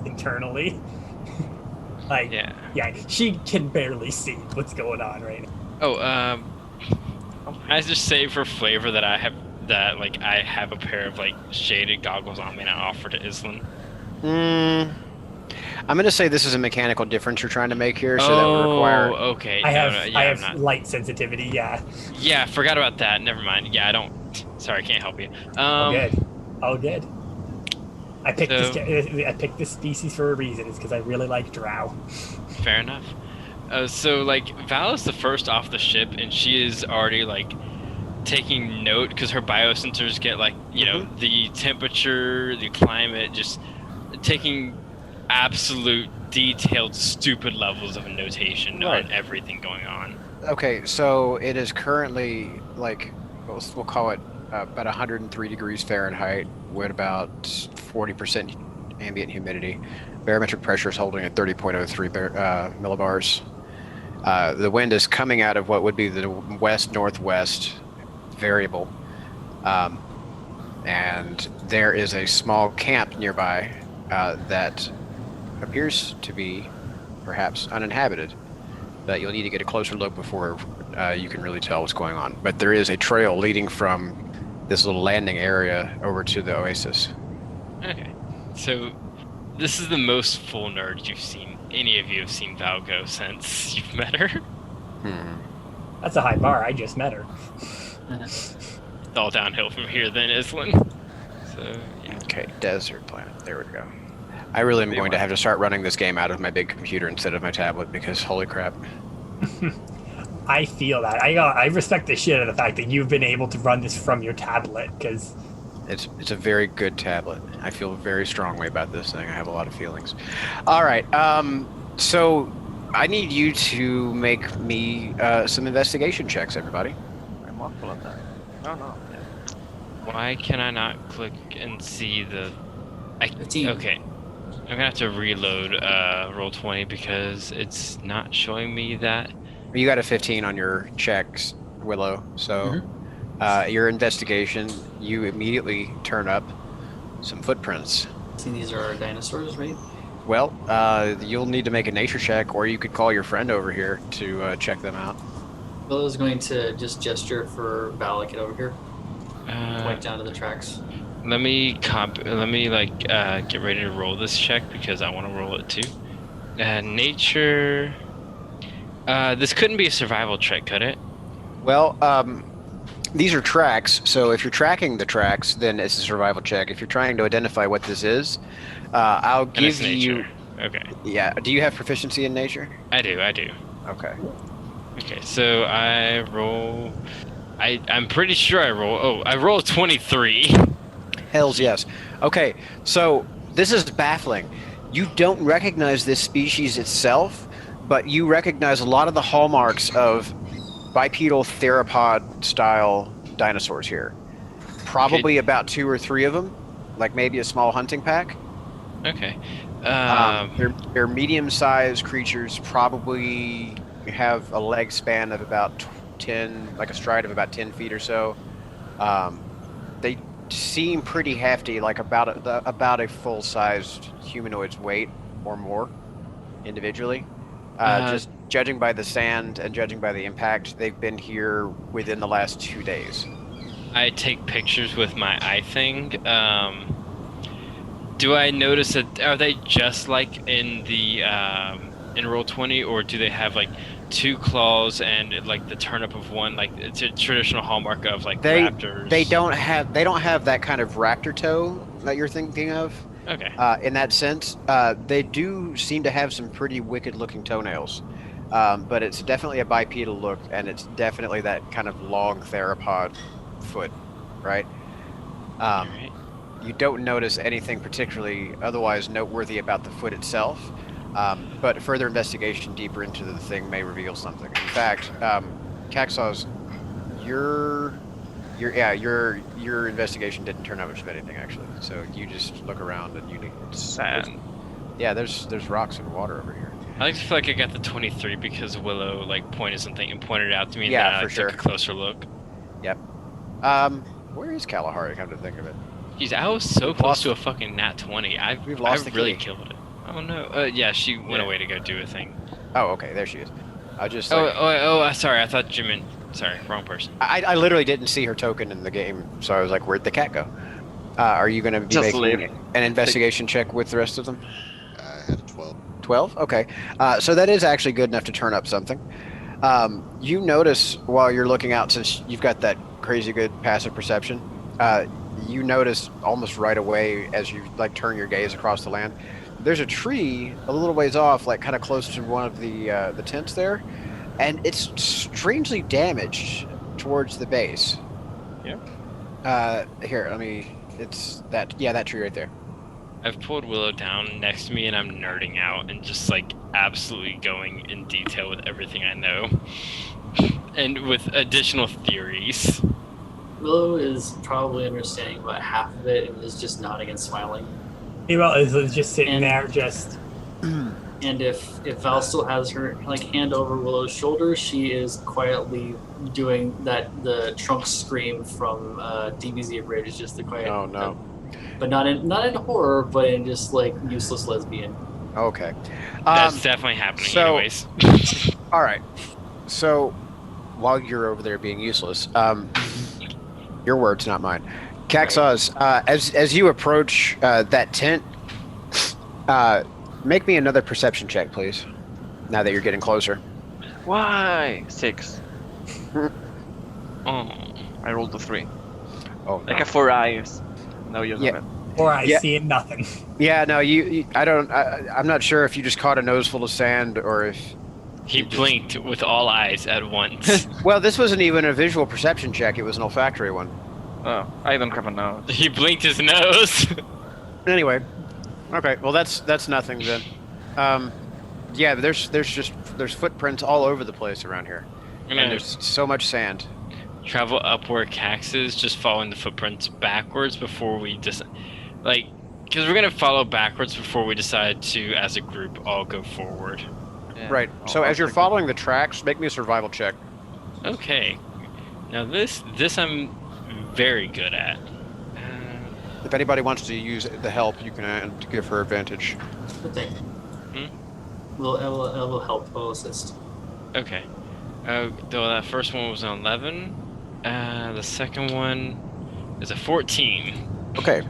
internally. Like, Yeah. she can barely see what's going on right now. Oh, I just say for flavor that I have a pair of like shaded goggles on me, and I offer to Island. I'm going to say this is a mechanical difference you're trying to make here, so that would require. Okay. I No, have no, yeah, I'm not. light sensitivity. Yeah, Yeah, I forgot about that. Never mind. Yeah, I don't. Sorry, I can't help you. all good. I picked So- I picked this species for a reason. It's because I really like drow. Fair enough. So like Val is the first off the ship, and she is already like taking note because her biosensors get like the temperature, the climate, just taking absolute detailed stupid levels of notation Right. on everything going on. Okay, so it is currently like we'll call it about 103 degrees Fahrenheit with about 40% ambient humidity. Barometric pressure is holding at 30.03 millibars. The wind is coming out of what would be the west-northwest variable, and there is a small camp nearby that appears to be perhaps uninhabited. But you'll need to get a closer look before you can really tell what's going on. But there is a trail leading from this little landing area over to the oasis. Okay, so this is the most full nerd you've seen. Any of you have seen Val go since you've met her. That's a high bar. I just met her. It's all downhill from here then, Island. So yeah. Okay, desert planet. There we go. I really am going to have to start running this game out of my big computer instead of my tablet because holy crap. I feel that. I respect the shit out of the fact that you've been able to run this from your tablet because It's a very good tablet. I feel very strongly about this thing. I have a lot of feelings. All right. So I need you to make me some investigation checks, everybody. I'm awful at that. No. Why can I not click and see the? 15. Okay, I'm gonna have to reload roll 20 because it's not showing me that. You got a 15 on your checks, Willow. So your investigation, you immediately turn up some footprints. See, these are our dinosaurs, right? Well, you'll need to make a nature check, or you could call your friend over here to check them out. Willow's going to just gesture for Val to get over here. Point down to the tracks. Let me get ready to roll this check because I want to roll it too. Nature. This couldn't be a survival check, could it? Well, these are tracks, so if you're tracking the tracks, then it's a survival check. If you're trying to identify what this is, I'll And it's give you... nature. Okay. Yeah, do you have proficiency in nature? I do. Okay. Okay, so I roll. I'm pretty sure I roll. Oh, I roll 23. Hells yes. Okay, so this is baffling. You don't recognize this species itself, but you recognize a lot of the hallmarks of bipedal theropod style dinosaurs here. Probably about 2 or 3 of them, like maybe a small hunting pack. Okay. They're medium-sized creatures. Probably have a leg span of about 10, like a stride of about 10 feet or so. They seem pretty hefty, like about a full-sized humanoid's weight or more individually. Just judging by the sand and judging by the impact, they've been here within the last 2 days. I take pictures with my eye thing. Do I notice that? Are they just like in the in Roll20, or do they have like 2 claws and like the turnip of one? Like it's a traditional hallmark of like raptors. They don't have that kind of raptor toe that you're thinking of. Okay. In that sense, they do seem to have some pretty wicked-looking toenails, but it's definitely a bipedal look, and it's definitely that kind of long theropod foot, right? All right. You don't notice anything particularly otherwise noteworthy about the foot itself, but further investigation deeper into the thing may reveal something. In fact, Caxos, your investigation didn't turn out much of anything actually. So you just look around and Sand. Yeah, there's rocks and water over here. I like to feel like I got the 23 because Willow like pointed something and pointed it out to me. Yeah, and then for I sure. took a closer look. Yep. Where is Kalahari? Come to think of it. Jeez, I was so We've close lost- to a fucking nat 20. I really key. killed it. Oh no. Yeah, she went away to go do a thing. Oh, okay, there she is. I just. Sorry. I thought Jimin. Sorry, wrong person. I literally didn't see her token in the game, so I was like, "Where'd the cat go?" Are you going to be Just making leave. an investigation check with the rest of them? I had a 12. 12? Okay. So that is actually good enough to turn up something. You notice while you're looking out, since you've got that crazy good passive perception, you notice almost right away as you like turn your gaze across the land, there's a tree a little ways off, like kind of close to one of the tents there, and it's strangely damaged towards the base. Yeah. Here, let me. It's that. Yeah, that tree right there. I've pulled Willow down next to me and I'm nerding out and just like absolutely going in detail with everything I know and with additional theories. Willow is probably understanding about half of it and is just nodding and smiling. Meanwhile, is just sitting And- there, just And if Val still has her like hand over Willow's shoulder, she is quietly doing the trunk scream from DBZ Bridge, just the quiet. Oh no. But not in horror, but in just like useless lesbian. Okay. That's definitely happening so- anyways. All right. So, while you're over there being useless, your words, not mine. Caxos, as you approach that tent, make me another perception check, please. Now that you're getting closer. Why? 6. Oh. I rolled a 3. Oh, Like a 4 eyes. No use Yeah. of it. or I Yeah. see it nothing. yeah. No, you I don't. I'm not sure if you just caught a nose full of sand or if. He blinked with all eyes at once. Well, this wasn't even a visual perception check. It was an olfactory one. Oh, I don't have a nose. He blinked his nose. Anyway, okay. Well, that's nothing then. Yeah, there's footprints all over the place around here, I'm and gonna there's so much sand. travel up where Cax is, just following the footprints backwards before we just because we're gonna follow backwards before we decide to, as a group, all go forward. Yeah. Right. So I'll as you're take it. following the tracks, make me a survival check. Okay. Now this I'm very good at. If anybody wants to use the help, you can give her advantage. Good thing. Hmm? I will help. I will assist. Okay. Though that first one was an 11. The second one is a 14. Okay.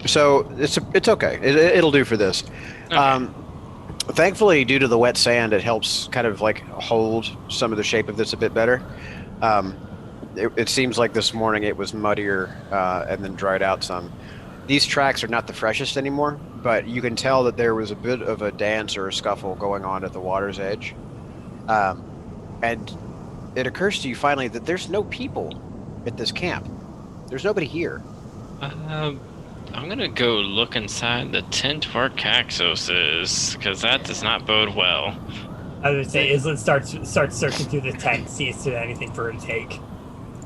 So it's okay. It'll do for this. Okay. Thankfully, due to the wet sand, it helps kind of like hold some of the shape of this a bit better. It seems like this morning it was muddier and then dried out some. These tracks are not the freshest anymore, but you can tell that there was a bit of a dance or a scuffle going on at the water's edge. And it occurs to you finally that there's no people at this camp. There's nobody here. I'm gonna go look inside the tent where Caxos is, because that does not bode well. I would say Isla starts searching through the tent, see if there's anything for her to take.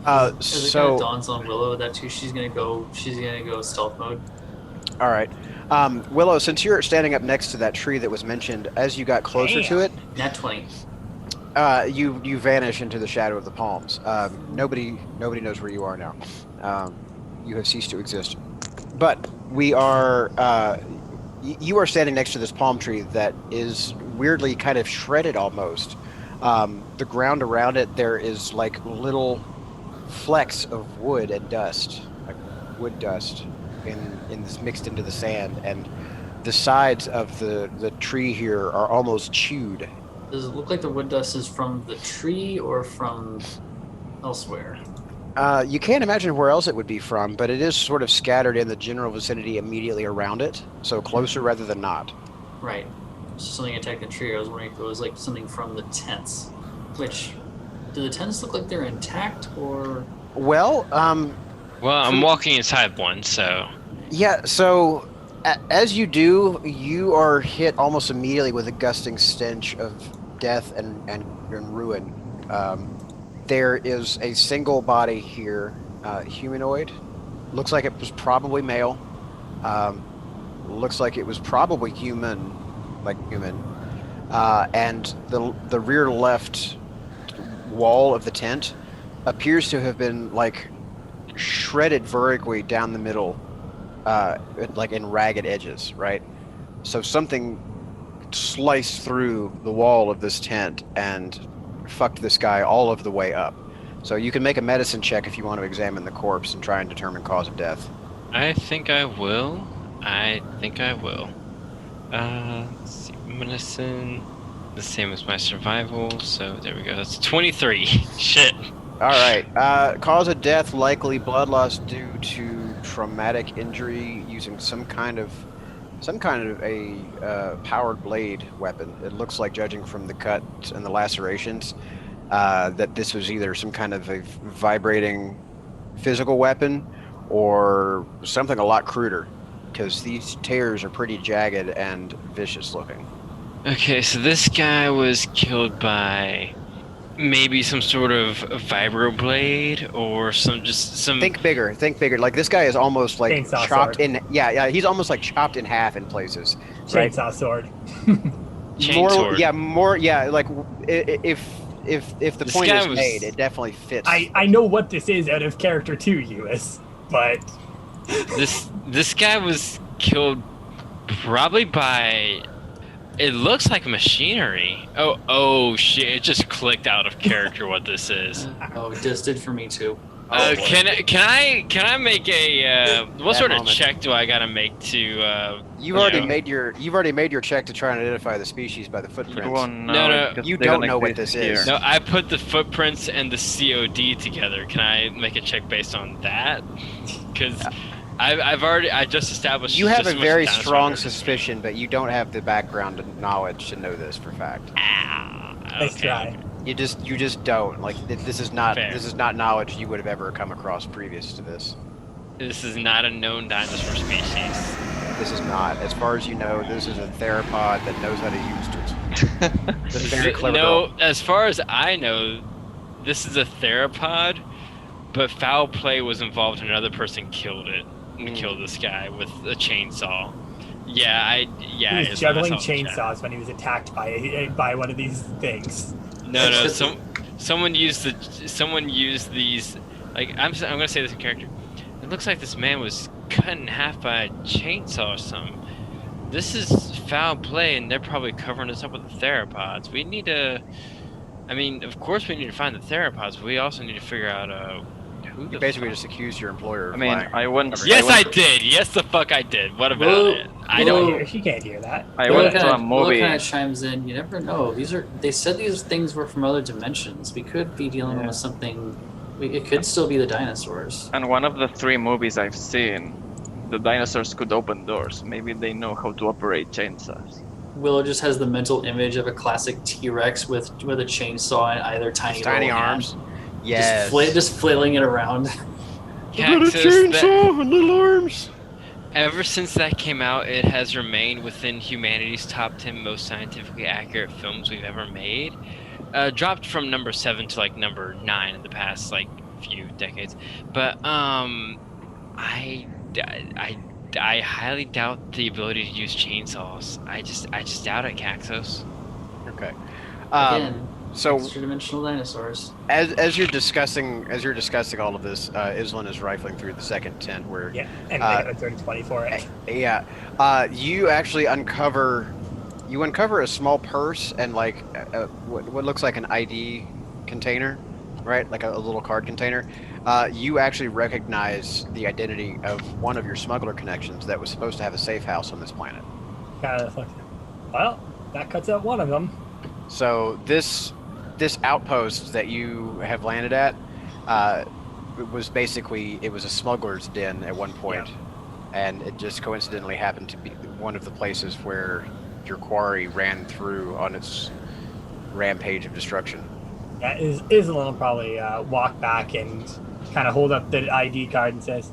As it kind So of dawns on Willow that too, she's gonna go stealth mode. all right, Willow, since you're standing up next to that tree that was mentioned, as you got closer to it, Nat 20. you vanish into the shadow of the palms. Nobody knows where you are now. You have ceased to exist. But we are. You are standing next to this palm tree that is weirdly kind of shredded almost. The ground around it, there is like little flecks of wood and dust, like wood dust, in this mixed into the sand, and the sides of the tree here are almost chewed. Does it look like the wood dust is from the tree or from elsewhere? You can't imagine where else it would be from, but it is sort of scattered in the general vicinity immediately around it, so closer rather than not. Right. So something attacked the tree. I was wondering if it was like something from the tents. Which, do the tents look like they're intact or? Well, Well, I'm walking inside one, so yeah, so as you do, you are hit almost immediately with a gusting stench of death and ruin. There is a single body here, humanoid. Looks like it was probably male. Looks like it was probably human, like human. And the rear left wall of the tent appears to have been like shredded vertically down the middle, like in ragged edges, right? So something sliced through the wall of this tent and fucked this guy all of the way up. So you can make a medicine check if you want to examine the corpse and try and determine cause of death. I think I will. Let's see, medicine, the same as my survival, so there we go. That's 23. Shit. All right. Cause of death likely blood loss due to traumatic injury using some kind of a powered blade weapon. It looks like, judging from the cuts and the lacerations, that this was either some kind of a vibrating physical weapon or something a lot cruder, because these tears are pretty jagged and vicious looking. Okay, so this guy was killed by maybe some sort of vibroblade or some. Think bigger. Like, this guy is almost like Chainsaw chopped sword. in. Yeah. He's almost like chopped in half in places. Right? Chainsaw sword. Chain sword. Like if the This point guy is was- made, it definitely fits. I know what this is out of character too, US, but This guy was killed probably by. It looks like machinery. Oh shit! It just clicked out of character what this is. Oh, it just did for me too. Can I make a what That sort of moment. check do I gotta make to? You've already made your check to try and identify the species by the You footprints. won't know. No, because you they don't know what exist this is. here. No, I put the footprints and the COD together. Can I make a check based on that? Because I just established. You have just a much very dinosaur strong nerds. suspicion, but you don't have the background and knowledge to know this for fact. nice Okay. try. You just don't. Like, this is not Fair. knowledge you would have ever come across previous to this. This is not a known dinosaur species. This is not. As far as you know, this is a theropod that knows how to use it. This is very clever. No, girl. as far as I know, this is a theropod, but foul play was involved and another person killed it. Killed this guy with a chainsaw. Yeah, He it's was not juggling a chat. chainsaws when he was attacked by one of these things. No, someone used these. Like, I'm gonna say this in character. It looks like this man was cut in half by a chainsaw or something. This is foul play, and they're probably covering us up with the theropods. We need to. I mean, of course we need to find the theropods, but we also need to figure out who You the basically fuck- just accused your employer of I mean, lying. I went. Yes, I went, did. Yes, the fuck I did. What about Whoa. it? I She Whoa. don't. can't hear- She can't hear that. I Willow went to a movie. kind of chimes in. You never know. They said these things were from other dimensions. We could be dealing with something. It could still be the dinosaurs. And one of the 3 movies I've seen, the dinosaurs could open doors. Maybe they know how to operate chainsaws. Willow just has the mental image of a classic T-Rex with a chainsaw and either tiny Tiny little arms. hand, Yes. just flailing it around. Cactus, that- and little arms. Ever since that came out, it has remained within humanity's top 10 most scientifically accurate films we've ever made. Dropped from number 7 to like number 9 in the past like few decades. But I highly doubt the ability to use chainsaws. I just doubt it, Caxos. Okay. Again, So extra-dimensional dinosaurs. as you're discussing all of this, Islan is rifling through the second tent where Yeah, and they got a 30-20 for it. you actually uncover a small purse and like what looks like an ID container, right? Like a little card container. You actually recognize the identity of one of your smuggler connections that was supposed to have a safe house on this planet. Well, that cuts out one of them. So this outpost that you have landed at it was a smuggler's den at one point, and it just coincidentally happened to be one of the places where your quarry ran through on its rampage of destruction. Yeah, Isla will probably walk back and kind of hold up the ID card and says,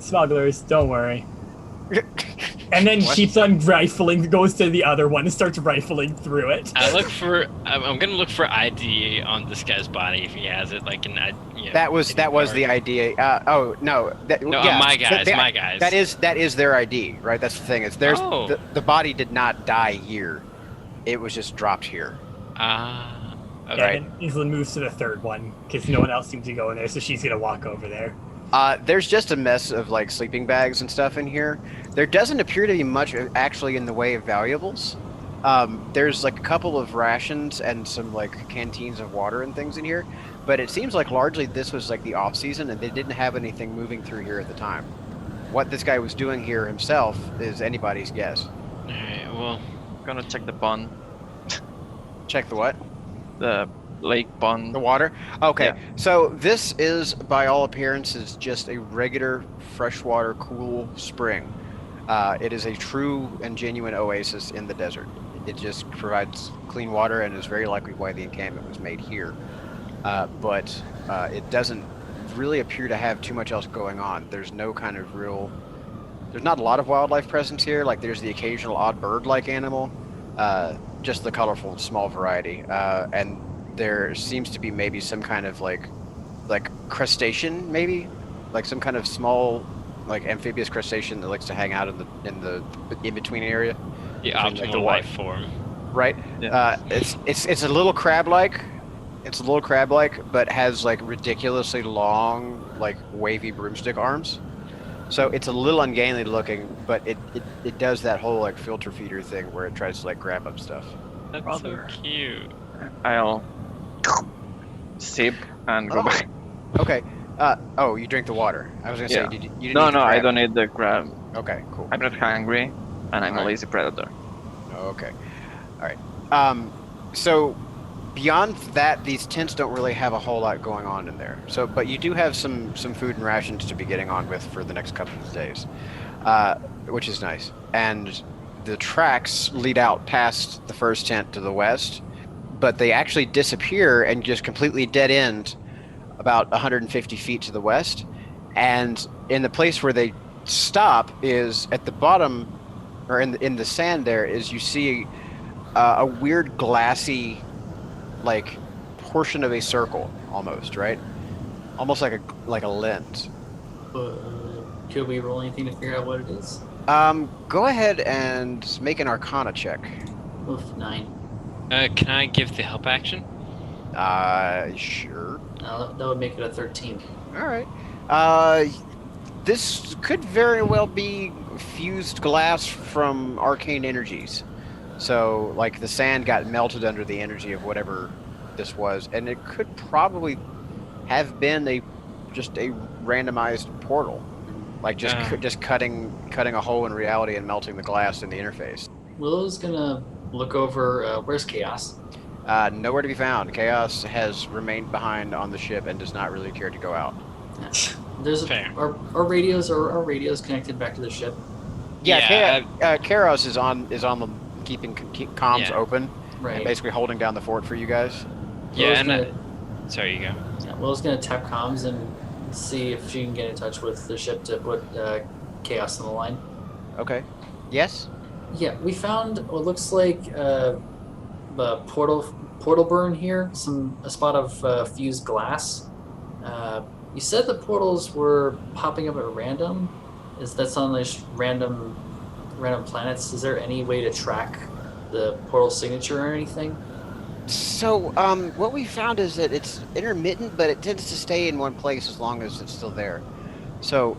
"Smugglers, don't worry." And then keeps on rifling, goes to the other one and starts rifling through it. I'm gonna look for ID on this guy's body if he has it. Like That was the idea. My guys. That is their ID, right? That's the thing. It's theirs. Oh. The body did not die here. It was just dropped here. Okay. Yeah, and Isla moves to the third one because no one else seems to go in there, so she's gonna walk over there. There's just a mess of like sleeping bags and stuff in here. There doesn't appear to be much actually in the way of valuables. There's like a couple of rations and some like canteens of water and things in here, but it seems like largely this was like the off season and they didn't have anything moving through here at the time. What this guy was doing here himself is anybody's guess. Alright, well, Gonna check the pond, Check the what? the lake pond. The water? Okay, Yeah. so this is, by all appearances, just a regular freshwater cool spring. It is a true and genuine oasis in the desert. It just provides clean water and is very likely why the encampment was made here. But it doesn't really appear to have too much else going on. There's no kind of there's not a lot of wildlife presence here. Like there's the occasional odd bird-like animal, just the colorful small variety. And there seems to be maybe some kind of like crustacean, maybe like some kind of small like amphibious crustacean that likes to hang out in the in-between area. the Between, optimal like, the life form. Right. Yeah. It's a little crab-like. It's a little crab-like, but has like ridiculously long, like wavy broomstick arms. So it's a little ungainly looking, but it does that whole like filter feeder thing where it tries to like grab up stuff. That's Brother. so cute. I'll sip and go Oh. back. Okay. You drink the water. I was gonna say, Yeah. you didn't No, eat the I crab. don't need the crab. Okay, cool. I'm not hungry, and I'm a Alright. lazy predator. Okay. All right. So beyond that, these tents don't really have a whole lot going on in there. So, but you do have some food and rations to be getting on with for the next couple of days, which is nice. And the tracks lead out past the first tent to the west, but they actually disappear and just completely dead end about 150 feet to the west. And in the place where they stop is at the bottom, or in the sand there, is you see a weird glassy like portion of a circle almost, right? Almost like a lens. Could we roll anything to figure out what it is? Go ahead and make an Arcana check. Oof, 9. Can I give the help action? Sure. That would make it a 13. All right. This could very well be fused glass from arcane energies. So, like, the sand got melted under the energy of whatever this was, and it could probably have been just a randomized portal, like just cutting a hole in reality and melting the glass in the interface. Willow's gonna look over. Where's Chaos? Nowhere to be found. Chaos has remained behind on the ship and does not really care to go out. There's Fair. our radios connected back to the ship. Yeah, Chaos is on the keeping comms Yeah. open, Right. and basically holding down the fort for you guys. Yeah, Willow's and gonna, sorry, you go. yeah, Willow's gonna tap comms and see if she can get in touch with the ship to put Chaos on the line. Okay. Yes? Yeah, we found what looks like a portal burn here. A spot of fused glass. You said the portals were popping up at random. That's on this random planets? Is there any way to track the portal signature or anything? So, what we found is that it's intermittent, but it tends to stay in one place as long as it's still there. So,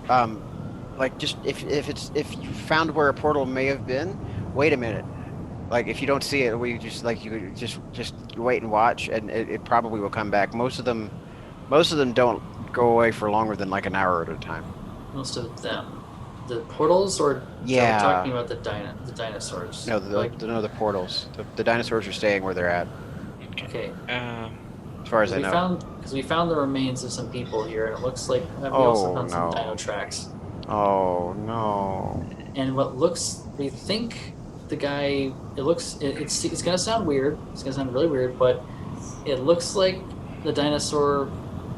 like, just if you found where a portal may have been, wait a minute. Like, if you don't see it, we just like you just wait and watch, and it probably will come back. Most of them don't go away for longer than like an hour at a time. Most of them, the portals, or Yeah. are we talking about the dinosaurs? No, the portals. The dinosaurs are staying where they're at, Okay. as far as I know. Because we found the remains of some people here, and it looks like we also found some no. dino tracks. Oh no. And we think the guy. It's gonna sound weird. It's gonna sound really weird, but it looks like the dinosaur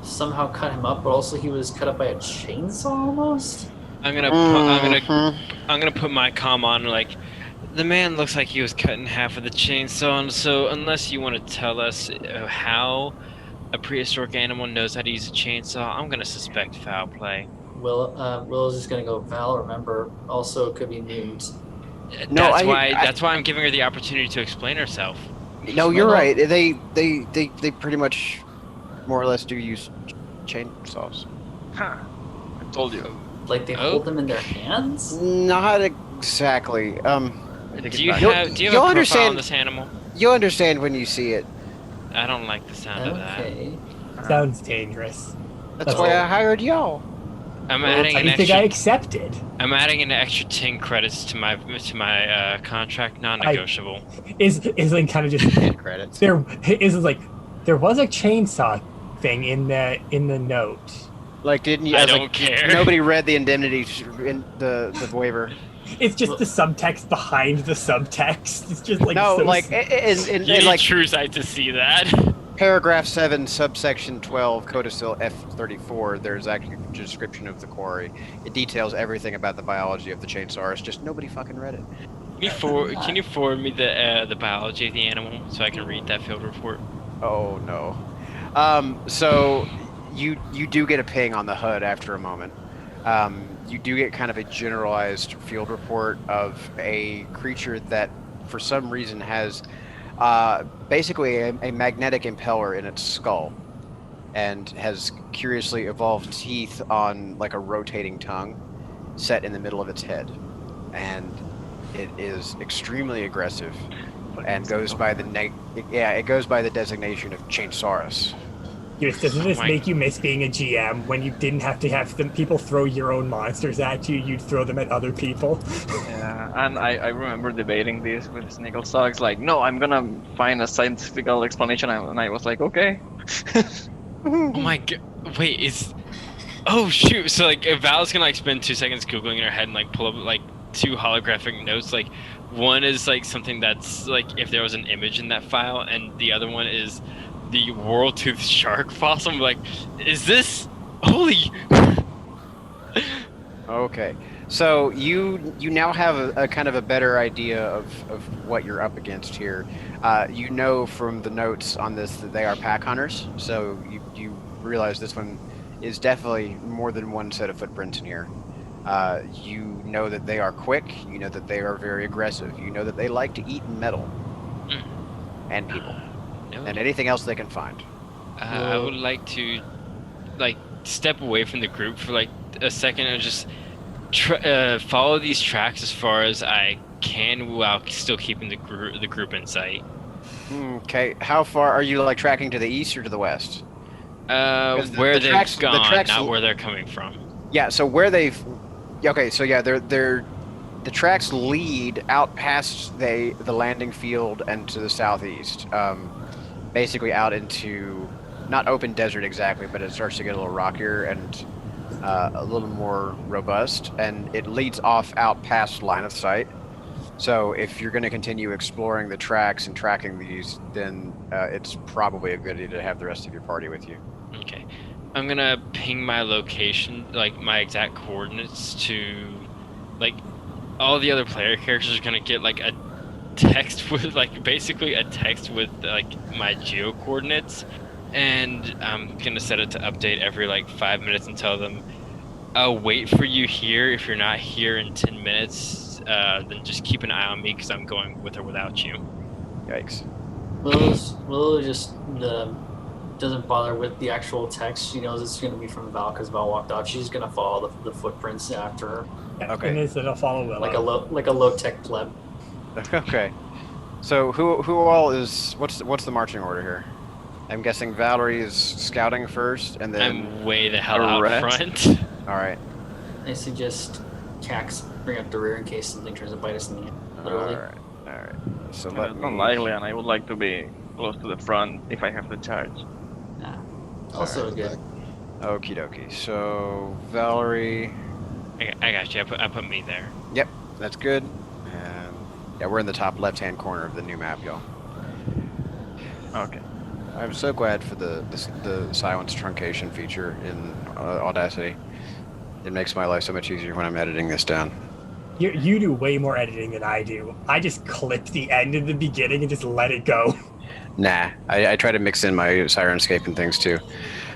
somehow cut him up, but also he was cut up by a chainsaw almost. I'm gonna put my comm on. Like, the man looks like he was cut in half with a chainsaw. And so unless you want to tell us how a prehistoric animal knows how to use a chainsaw, I'm gonna suspect foul play. Will's just gonna go. Val, remember, also it could be mutants. No, That's why I'm giving her the opportunity to explain herself. No, you're right. They pretty much more or less do use chainsaws. Huh. I told you. Like they hold them in their hands? Not exactly. Do you You'll- have a you'll profile understand- on this animal? You'll understand when you see it. I don't like the sound of that. Okay. Sounds dangerous. That's why I hired y'all. I'm adding an Anything I extra. accepted. I'm adding an extra 10 credits to my contract, non-negotiable. Isn't kind of just Credits. there was a chainsaw thing in the note. Like, didn't you? I was don't like, care. Nobody read the indemnity in the waiver. It's just the subtext behind the subtext. It's just like No, so like in You need like True Sight to see that. paragraph 7, subsection 12, codicil F34. There's actually a description of the quarry. It details everything about the biology of the chainsaw. It's just nobody fucking read it. Can you forward me the biology of the animal so I can read that field report? Oh no. So you do get a ping on the HUD after a moment. You do get kind of a generalized field report of a creature that, for some reason, has basically a magnetic impeller in its skull, and has curiously evolved teeth on like a rotating tongue set in the middle of its head, and it is extremely aggressive and goes by the designation of Chainsaurus. Yes, doesn't this my- make you miss being a GM when you didn't have to have them people throw your own monsters at you? You'd throw them at other people. Yeah, and I remember debating this with Snigglesaw. It's like, no, I'm gonna find a scientific explanation, and I was like, okay. Oh my god! Wait, oh shoot! So like, if Val's gonna like spend 2 seconds googling in her head and like pull up like 2 holographic notes, like one is like something that's like if there was an image in that file, and the other one is the world-toothed shark fossil. I'm like, is this holy? Okay, so you now have a kind of a better idea of what you're up against here. You know from the notes on this that they are pack hunters, so you realize this one is definitely more than one set of footprints in here. You know that they are quick, you know that they are very aggressive, you know that they like to eat metal and people. No. And anything else they can find. I would like to like step away from the group for like a second and just follow these tracks as far as I can while still keeping the group in sight. Okay, how far are you like tracking to the east or to the west? Where they've gone, tracks- not where they're coming from. Yeah, so where they've okay, so yeah, they're the tracks lead out past the landing field and to the southeast. Basically out into not open desert exactly, but it starts to get a little rockier and a little more robust, and it leads off out past line of sight. So if you're going to continue exploring the tracks and tracking these, then it's probably a good idea to have the rest of your party with you. Okay, I'm gonna ping my location, like my exact coordinates, to like all the other player characters are gonna get like a text with like basically a text with like my geo coordinates, and I'm gonna set it to update every like 5 minutes and tell them, I'll wait for you here. If you're not here in 10 minutes, then just keep an eye on me because I'm going with or without you. Yikes. Willow just doesn't bother with the actual text. She knows it's going to be from Val because Val walked out. She's going to follow the footprints after her, Okay. And it'll follow Willow. like a low tech pleb. Okay. So who all is what's the marching order here? I'm guessing Valerie is scouting first, and then. I'm way the hell out Correct. front. All right. I suggest Cax bring up the rear in case something tries to bite us in the head. All Literally. right. All right. So It's let me. unlikely, and I would like to be close to the front if I have the charge. Nah. All Also right, good. back. Okie dokie. So Valerie, I got you. I put me there. that's good. And yeah, we're in the top left-hand corner of the new map, y'all. Okay. I'm so glad for the silence truncation feature in Audacity. It makes my life so much easier when I'm editing this down. You do way more editing than I do. I just clip the end in the beginning and just let it go. Nah, I try to mix in my Sirenscape and things too.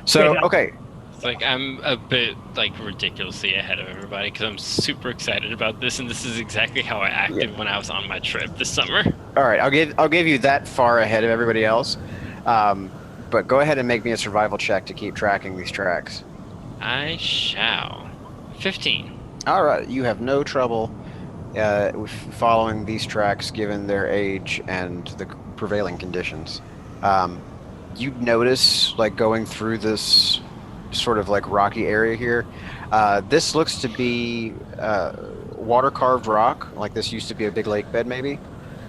So, Yeah. okay. It's like I'm a bit like ridiculously ahead of everybody because I'm super excited about this, and this is exactly how I acted when I was on my trip this summer. All right, I'll give you that far ahead of everybody else. But go ahead and make me a survival check to keep tracking these tracks. I shall. 15. All right, you have no trouble with following these tracks given their age and the prevailing conditions. You notice, like, going through this sort of like rocky area here, this looks to be water carved rock. Like this used to be a big lake bed, maybe.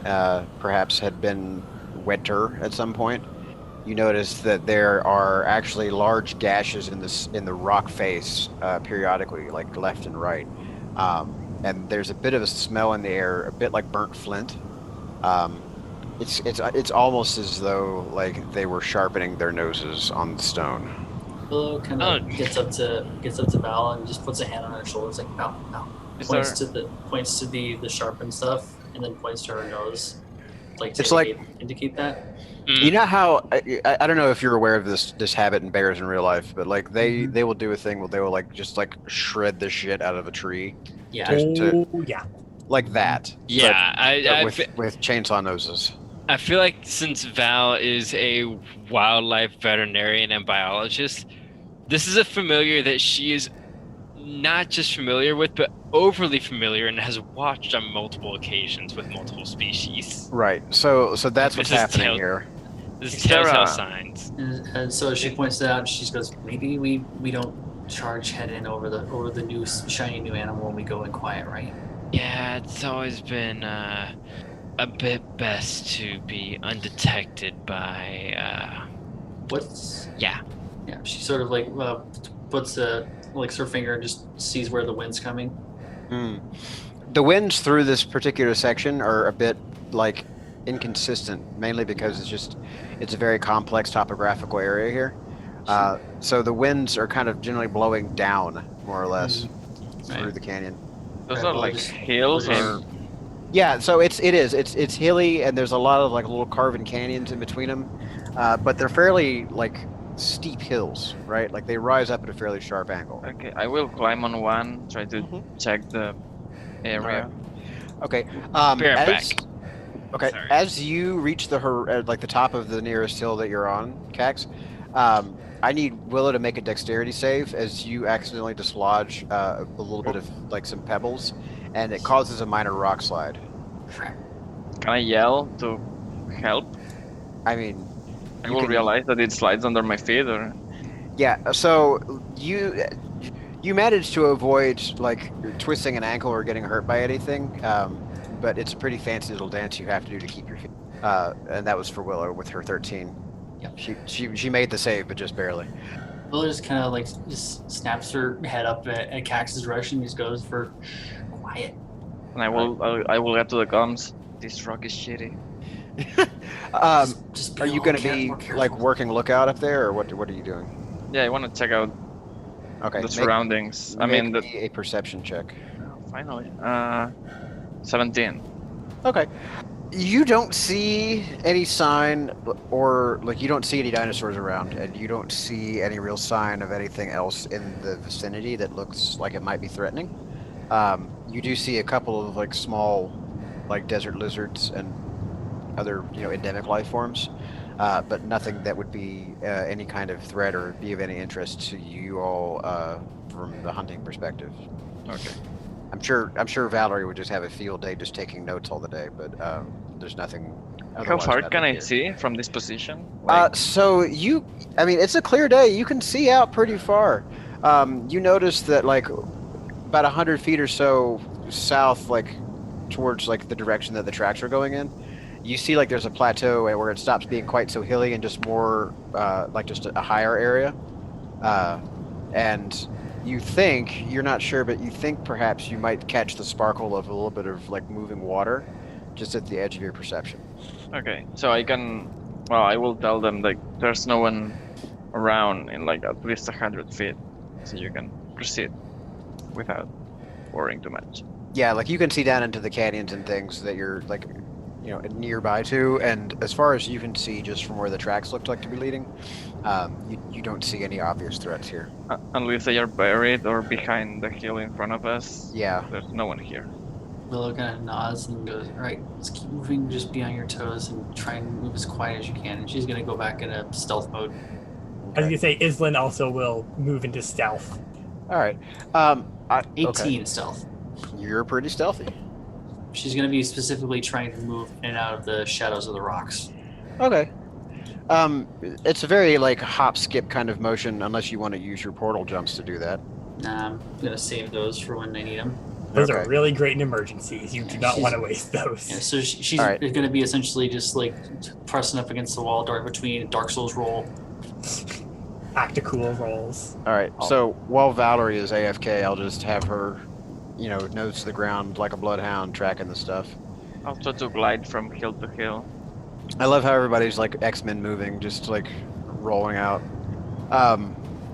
Perhaps had been wetter at some point. You notice that there are actually large gashes in the rock face periodically, like left and right, and there's a bit of a smell in the air, a bit like burnt flint. It's almost as though like they were sharpening their noses on the stone. Willow kind Oh. of gets up to Val and just puts a hand on her shoulder. It's like Val. Is Points there- to the sharpened stuff and then points to her nose, like to It's like- indicate that. You know how I don't know if you're aware of this habit in bears in real life, but like they will do a thing where they will like just like shred the shit out of a tree, Yeah. Just to- Oh, yeah. like that. Yeah, but with chainsaw noses. I feel like since Val is a wildlife veterinarian and biologist, this is a familiar that she is not just familiar with, but overly familiar and has watched on multiple occasions with multiple species. Right. So that's what's This is happening tell- here. This is Is there telltale a- signs. And so she points it out and she goes, maybe we don't charge head in over the new shiny new animal when we go in quiet, right? Yeah, it's always been a bit best to be undetected by. What's Yeah. Yeah, she sort of like puts licks her finger and just sees where the wind's coming. Hmm. The winds through this particular section are a bit like inconsistent, mainly because it's a very complex topographical area here. So the winds are kind of generally blowing down, more or less, through Right. the canyon. Those Right, are well, like just- hills or Yeah, so it's hilly, and there's a lot of like little carven canyons in between them, but they're fairly like steep hills, right? Like they rise up at a fairly sharp angle. okay. I will climb on one, try to check the area. Okay. Bear as, back. Okay. Sorry. As you reach like the top of the nearest hill that you're on, Cax, I need Willow to make a dexterity save as you accidentally dislodge a little bit of like some pebbles, and it causes a minor rock slide. Can I yell to help? I mean, I You will can- realize that it slides under my feet, or yeah. So you managed to avoid like twisting an ankle or getting hurt by anything, but it's a pretty fancy little dance you have to do to keep your feet. And that was for Willow with her 13. Yep. She made the save, but just barely. Willow just kind of like just snaps her head up at Cax's direction. Just goes for quiet. and I will get to the guns. This rock is shitty. Just be Are you a going to little be more careful. like working lookout up there, or what are you doing? Yeah, I want to check out Okay. the surroundings. I mean, me a perception check. finally. 17. Okay. You don't see any sign, or like you don't see any dinosaurs around, and you don't see any real sign of anything else in the vicinity that looks like it might be threatening. You do see a couple of like small, like desert lizards and other endemic life forms, but nothing that would be any kind of threat or be of any interest to you all from the hunting perspective. Okay. I'm sure Valerie would just have a field day just taking notes all the day, but there's nothing. How far otherwise can I here. see from this position? So I mean, it's a clear day. You can see out pretty far. You notice that like about 100 feet or so south, like towards like the direction that the tracks are going in, you see like there's a plateau where it stops being quite so hilly and just more like just a higher area. And you think, you're not sure, but you think perhaps you might catch the sparkle of a little bit of like moving water just at the edge of your perception. Okay, so I will tell them like there's no one around in like at least 100 feet, so you can proceed without worrying too much. Yeah, like you can see down into the canyons and things that you're like, nearby to, and as far as you can see just from where the tracks looked like to be leading, you don't see any obvious threats here. Unless they are buried or behind the hill in front of us. Yeah. There's no one here. Willow kind of nods and goes, all right, let's keep moving, just be on your toes and try and move as quiet as you can. And she's going to go back into stealth mode. I was gonna say Islin also will move into stealth. All right. 18 okay. stealth. You're pretty stealthy. She's going to be specifically trying to move in and out of the shadows of the rocks. Okay. It's a very like hop skip kind of motion, unless you want to use your portal jumps to do that. Nah, I'm going to save those for when I need them. Those are Okay. really great in emergencies. You do not She's- want to waste those. Yeah, so she's All right. going to be essentially just like pressing up against the wall, dark between Dark Souls roll. Act of cool rolls. All right. So while Valerie is AFK, I'll just have her, nose to the ground like a bloodhound, tracking the stuff. I'll try to glide from hill to hill. I love how everybody's like X-Men moving, just like rolling out.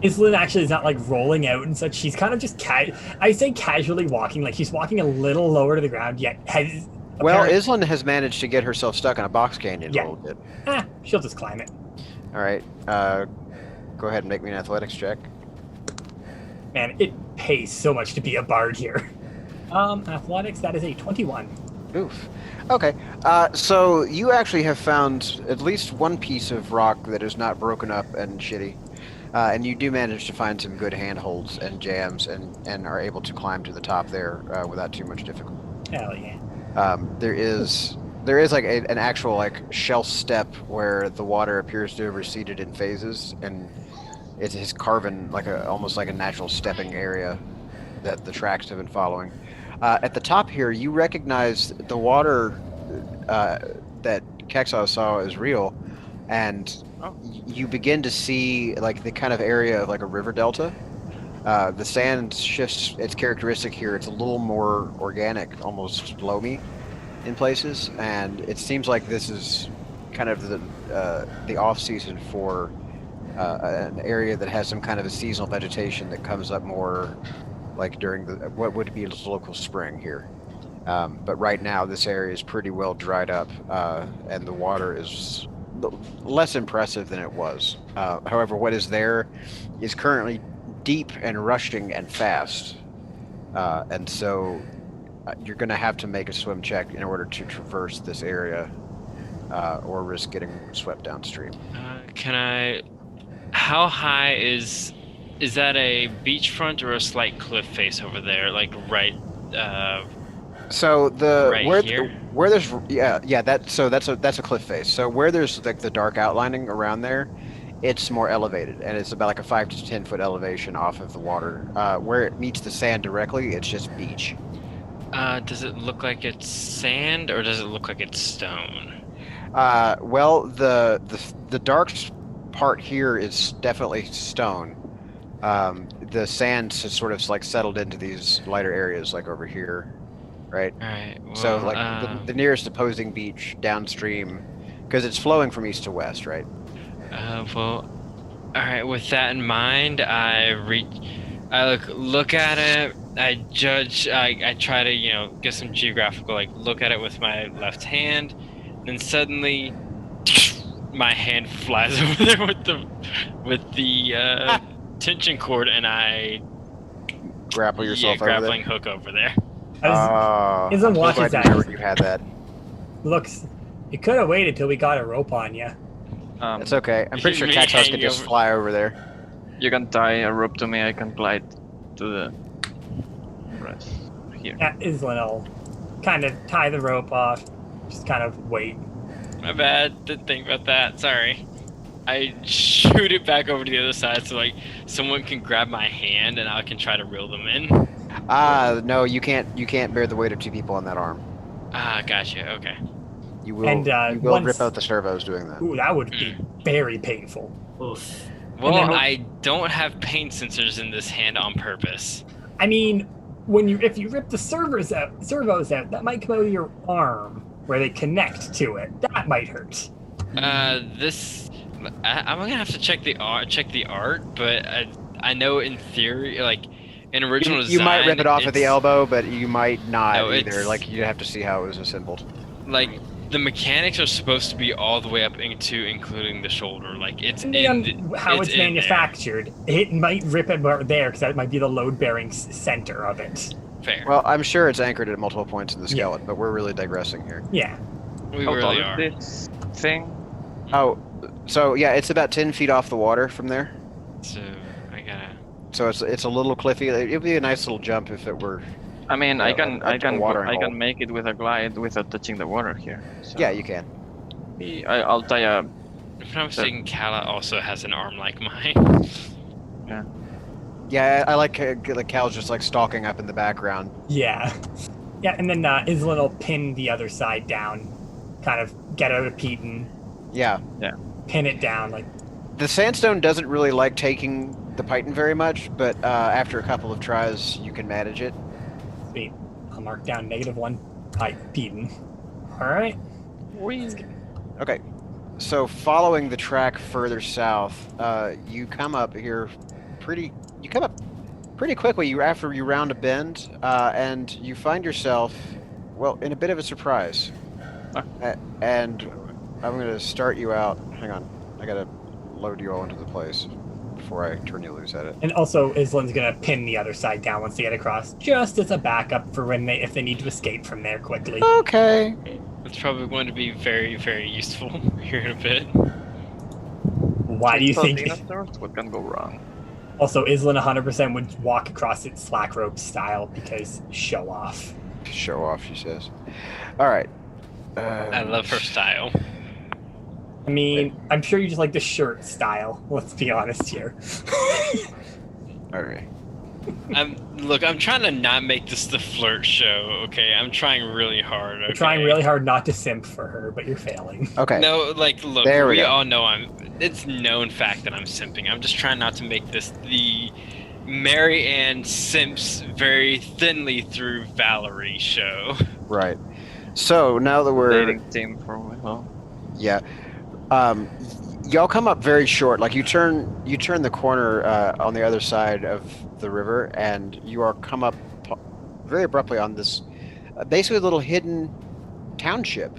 Islin actually is not like rolling out and such. She's kind of just I say casually walking, like she's walking a little lower to the ground, yet has. Well, Islin has managed to get herself stuck in a box canyon Yeah. a little bit. She'll just climb it. All right. Go ahead and make me an athletics check. Man, it pays so much to be a bard here. Athletics, that is a 21. Oof. Okay. So you actually have found at least one piece of rock that is not broken up and shitty. And you do manage to find some good handholds and jams and are able to climb to the top there without too much difficulty. Hell yeah. There is like an actual like shelf step where the water appears to have receded in phases, and it's carving like almost like a natural stepping area that the tracks have been following. At the top here, you recognize the water that Kexaw saw is real, and you begin to see like the kind of area of like a river delta. The sand shifts its characteristic here. It's a little more organic, almost loamy in places, and it seems like this is kind of the off season for an area that has some kind of a seasonal vegetation that comes up more like during what would be the local spring here. But right now this area is pretty well dried up, and the water is less impressive than it was. However, what is there is currently deep and rushing and fast, and so you're going to have to make a swim check in order to traverse this area, or risk getting swept downstream. How high is that, a beachfront or a slight cliff face over there? Like right. So Right here? where there's that's a cliff face. So where there's like the dark outlining around there, it's more elevated, and it's about like a 5 to 10 foot elevation off of the water. Where it meets the sand directly, it's just beach. Does it look like it's sand or does it look like it's stone? Well, the dark part here is definitely stone. The sand has sort of like settled into these lighter areas, like over here, right? All right. Well, So like the nearest opposing beach downstream, because it's flowing from east to west, right? Well, all right. With that in mind, I look at it, I judge. I try to get some geographical look at it with my left hand, then suddenly my hand flies over there with the tension cord, and I Grapple yourself over grappling there. hook over there. Isn't I'm so watches glad to that. hear when you had that. Looks, you could have waited till we got a rope on you. It's okay. I'm pretty sure Me Taxos could hanging just over- fly over there. You can tie a rope to me. I can glide to the rest here. Yeah, Islin will kind of tie the rope off, just kind of wait. My bad. Didn't think about that. Sorry. I shoot it back over to the other side so someone can grab my hand and I can try to reel them in. No, you can't. You can't bear the weight of 2 people on that arm. Gotcha. Okay. You will. And, you will once- rip out the servos doing that. Ooh, that would be very painful. Oof. Well, then- I don't have pain sensors in this hand on purpose. I mean, if you rip the servos out, that might come out of your arm where they connect to it. That might hurt. I'm gonna have to check the art, but I know in theory, in original You might rip design, it off at the it's- elbow, but you might not No, either. it's- Like you have to see how it was assembled. The mechanics are supposed to be all the way up into including the shoulder. It's Depending on how it's in there. manufactured, it might rip it there because that might be the load-bearing center of it. Fair. Well, I'm sure it's anchored at multiple points in the skeleton, but we're really digressing here. Yeah. we How tall really is are. this thing? Oh, so yeah, it's about 10 feet off the water from there. So I gotta. So it's a little cliffy. It'd be a nice little jump if it were. I mean, Yeah, I can up to the watering hole. make it with a glide without touching the water here. So Yeah, you can. I'll tie a. If I'm mistaken, Kala also has an arm like mine. Yeah, I like Cal's just like stalking up in the background. Yeah. Yeah, and then Islin will pin the other side down, kind of get out of Peyton, Yeah. pin it down. Like, The sandstone doesn't really like taking the python very much, but after a couple of tries, you can manage it. sweet. I'll mark down -1 Peyton. All right. Okay. So following the track further south, you come up here pretty quickly after you round a bend, and you find yourself, well, in a bit of a surprise. And I'm going to start you out. Hang on. I got to load you all into the place before I turn you loose at it. And also, Islin's gonna pin the other side down once they get across, just as a backup for if they need to escape from there quickly. Okay. It's probably going to be very, very useful here in a bit. Why do you So think? dinosaurs? What can go wrong? Also, Islin 100% would walk across it slack rope style because show off. Show off, she says. All right. I love her style. I mean, I'm sure you just like the shirt style. Let's be honest here. All right. I'm trying to not make this the flirt show, okay? I'm trying really hard. Okay? You're trying really hard not to simp for her, but you're failing. Okay. No, look, There we we go. all know it's known fact that I'm simping. I'm just trying not to make this the Mary Ann simps very thinly through Valerie show. Right. So now that we're Dating team for a while. yeah, y'all come up very short. Like you turn the corner on the other side of the river, and you are come up very abruptly on this basically a little hidden township,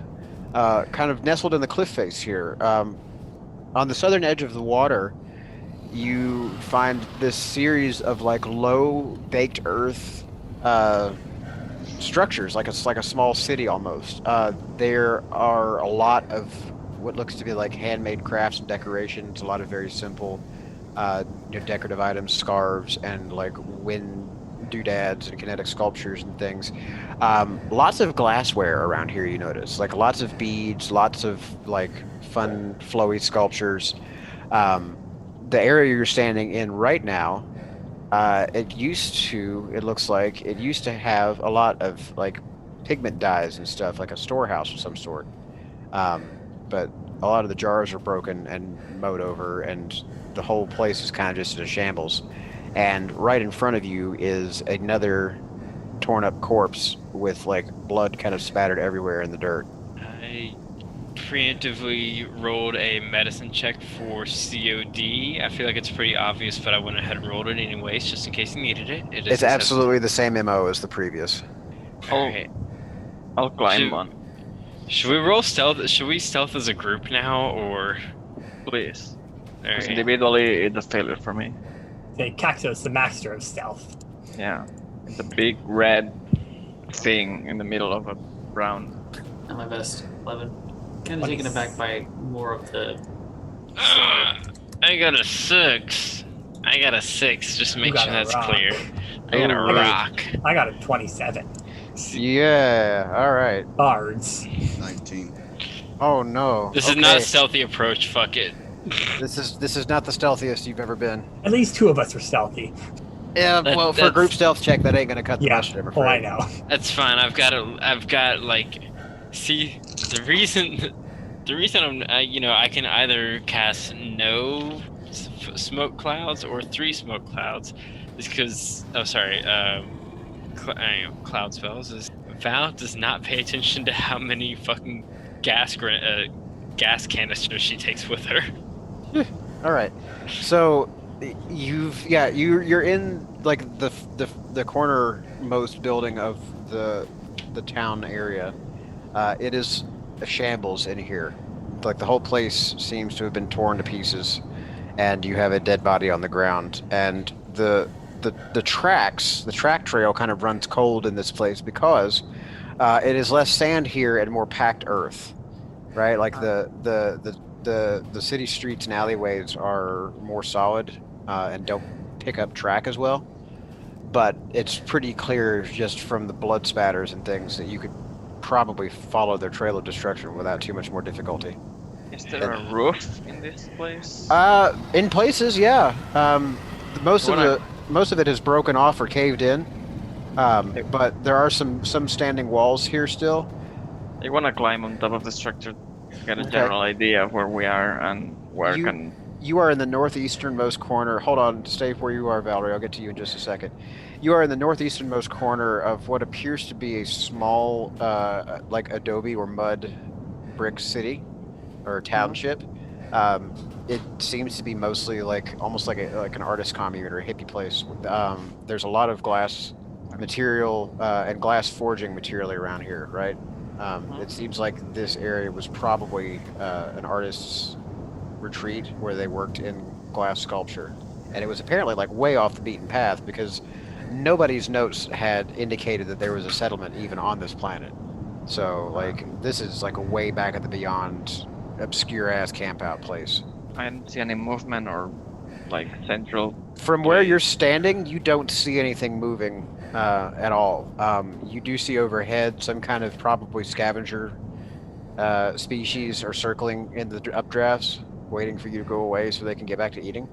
kind of nestled in the cliff face here. On the southern edge of the water, you find this series of like low baked earth structures, like it's like a small city almost. There are a lot of what looks to be like handmade crafts and decorations, a lot of very simple decorative items, scarves, and like wind doodads and kinetic sculptures and things. Lots of glassware around here, you notice, like lots of beads, lots of like fun flowy sculptures. The area you're standing in right now, it looks like it used to have a lot of like pigment dyes and stuff, like a storehouse of some sort. But a lot of the jars are broken and mowed over, and the whole place is kind of just in a shambles. And right in front of you is another torn up corpse with like blood kind of spattered everywhere in the dirt. I preemptively rolled a medicine check for COD. I feel like it's pretty obvious, but I went ahead and rolled it anyways, just in case you needed it. It is It's absolutely the same MO as the previous. Alright. I'll climb on. Should we roll stealth? Should we stealth as a group now, or? Please. Because Alright. individually, it's a failure for me. Say Caxos, the master of stealth. Yeah. It's a big red thing in the middle of a brown. At my best, 11. Kind of taken aback by more of the. I got a 6. I got a 6. Just make got sure a that's rock. clear. I got a Ooh. rock. I got a 27. Yeah, alright. Bards. 19. Oh no. This is not a stealthy approach. Fuck it. This is not the stealthiest you've ever been. At least 2 of us were stealthy. Yeah, well, for a group stealth check, that ain't gonna cut the Yeah. mustard, I'm Oh, I afraid. know. That's fine. I've got like, see, the reason I'm, I can either cast no smoke clouds or 3 smoke clouds is because, cloud spells is Val does not pay attention to how many fucking gas canisters she takes with her. All right. So you're in like the cornermost building of the town area. It is a shambles in here. Like the whole place seems to have been torn to pieces, and you have a dead body on the ground. And the track trail kind of runs cold in this place because it is less sand here and more packed earth, right? Like the city streets and alleyways are more solid and don't pick up track as well. But it's pretty clear just from the blood spatters and things that you could probably follow their trail of destruction without too much more difficulty. Is there a roof in this place? In places, yeah. Most of it is broken off or caved in, but there are some standing walls here still. I want to climb on top of the structure to get a Okay. general idea of where we are and where You are in the northeasternmost corner. Hold on, stay where you are, Valerie. I'll get to you in just a second. You are in the northeasternmost corner of what appears to be a small, like adobe or mud brick city or township. It seems to be mostly almost like an artist commune or a hippie place. There's a lot of glass material and glass forging material around here, right? It seems like this area was probably an artist's retreat where they worked in glass sculpture, and it was apparently like way off the beaten path because nobody's notes had indicated that there was a settlement even on this planet. So this is like a way back at the beyond obscure ass camp out place. I didn't see any movement or central. From where you're standing, you don't see anything moving at all. You do see overhead some kind of probably scavenger species are circling in the updrafts, waiting for you to go away so they can get back to eating.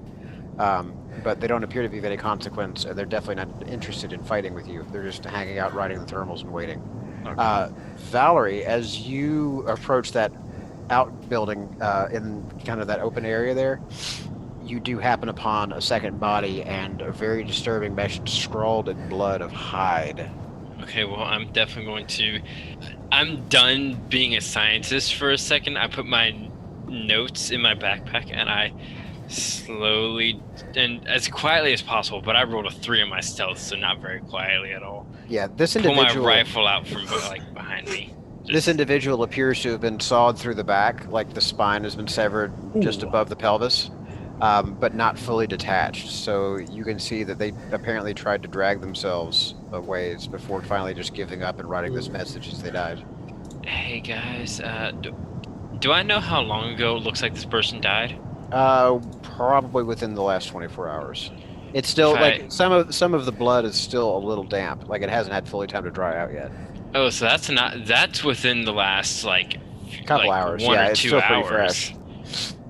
But they don't appear to be of any consequence, and they're definitely not interested in fighting with you. They're just hanging out, riding the thermals, and waiting. Okay. Valerie, as you approach that outbuilding in kind of that open area there, you do happen upon a second body and a very disturbing mesh scrawled in blood of hide. Okay, well, I'm definitely going to. I'm done being a scientist for a second. I put my notes in my backpack and I slowly and as quietly as possible, but I rolled a 3 on my stealth, so not very quietly at all. Yeah, this Pull individual. my rifle out from behind me. This individual appears to have been sawed through the back, like the spine has been severed just Ooh. above the pelvis, but not fully detached. So you can see that they apparently tried to drag themselves a ways before finally just giving up and writing this message as they died. Hey guys, do I know how long ago it looks like this person died? Probably within the last 24 hours. It's still Okay. some of the blood is still a little damp, like it hasn't had fully time to dry out yet. Oh, so that's within the last Couple hours, 1 yeah, or it's 2 still pretty hours. fresh.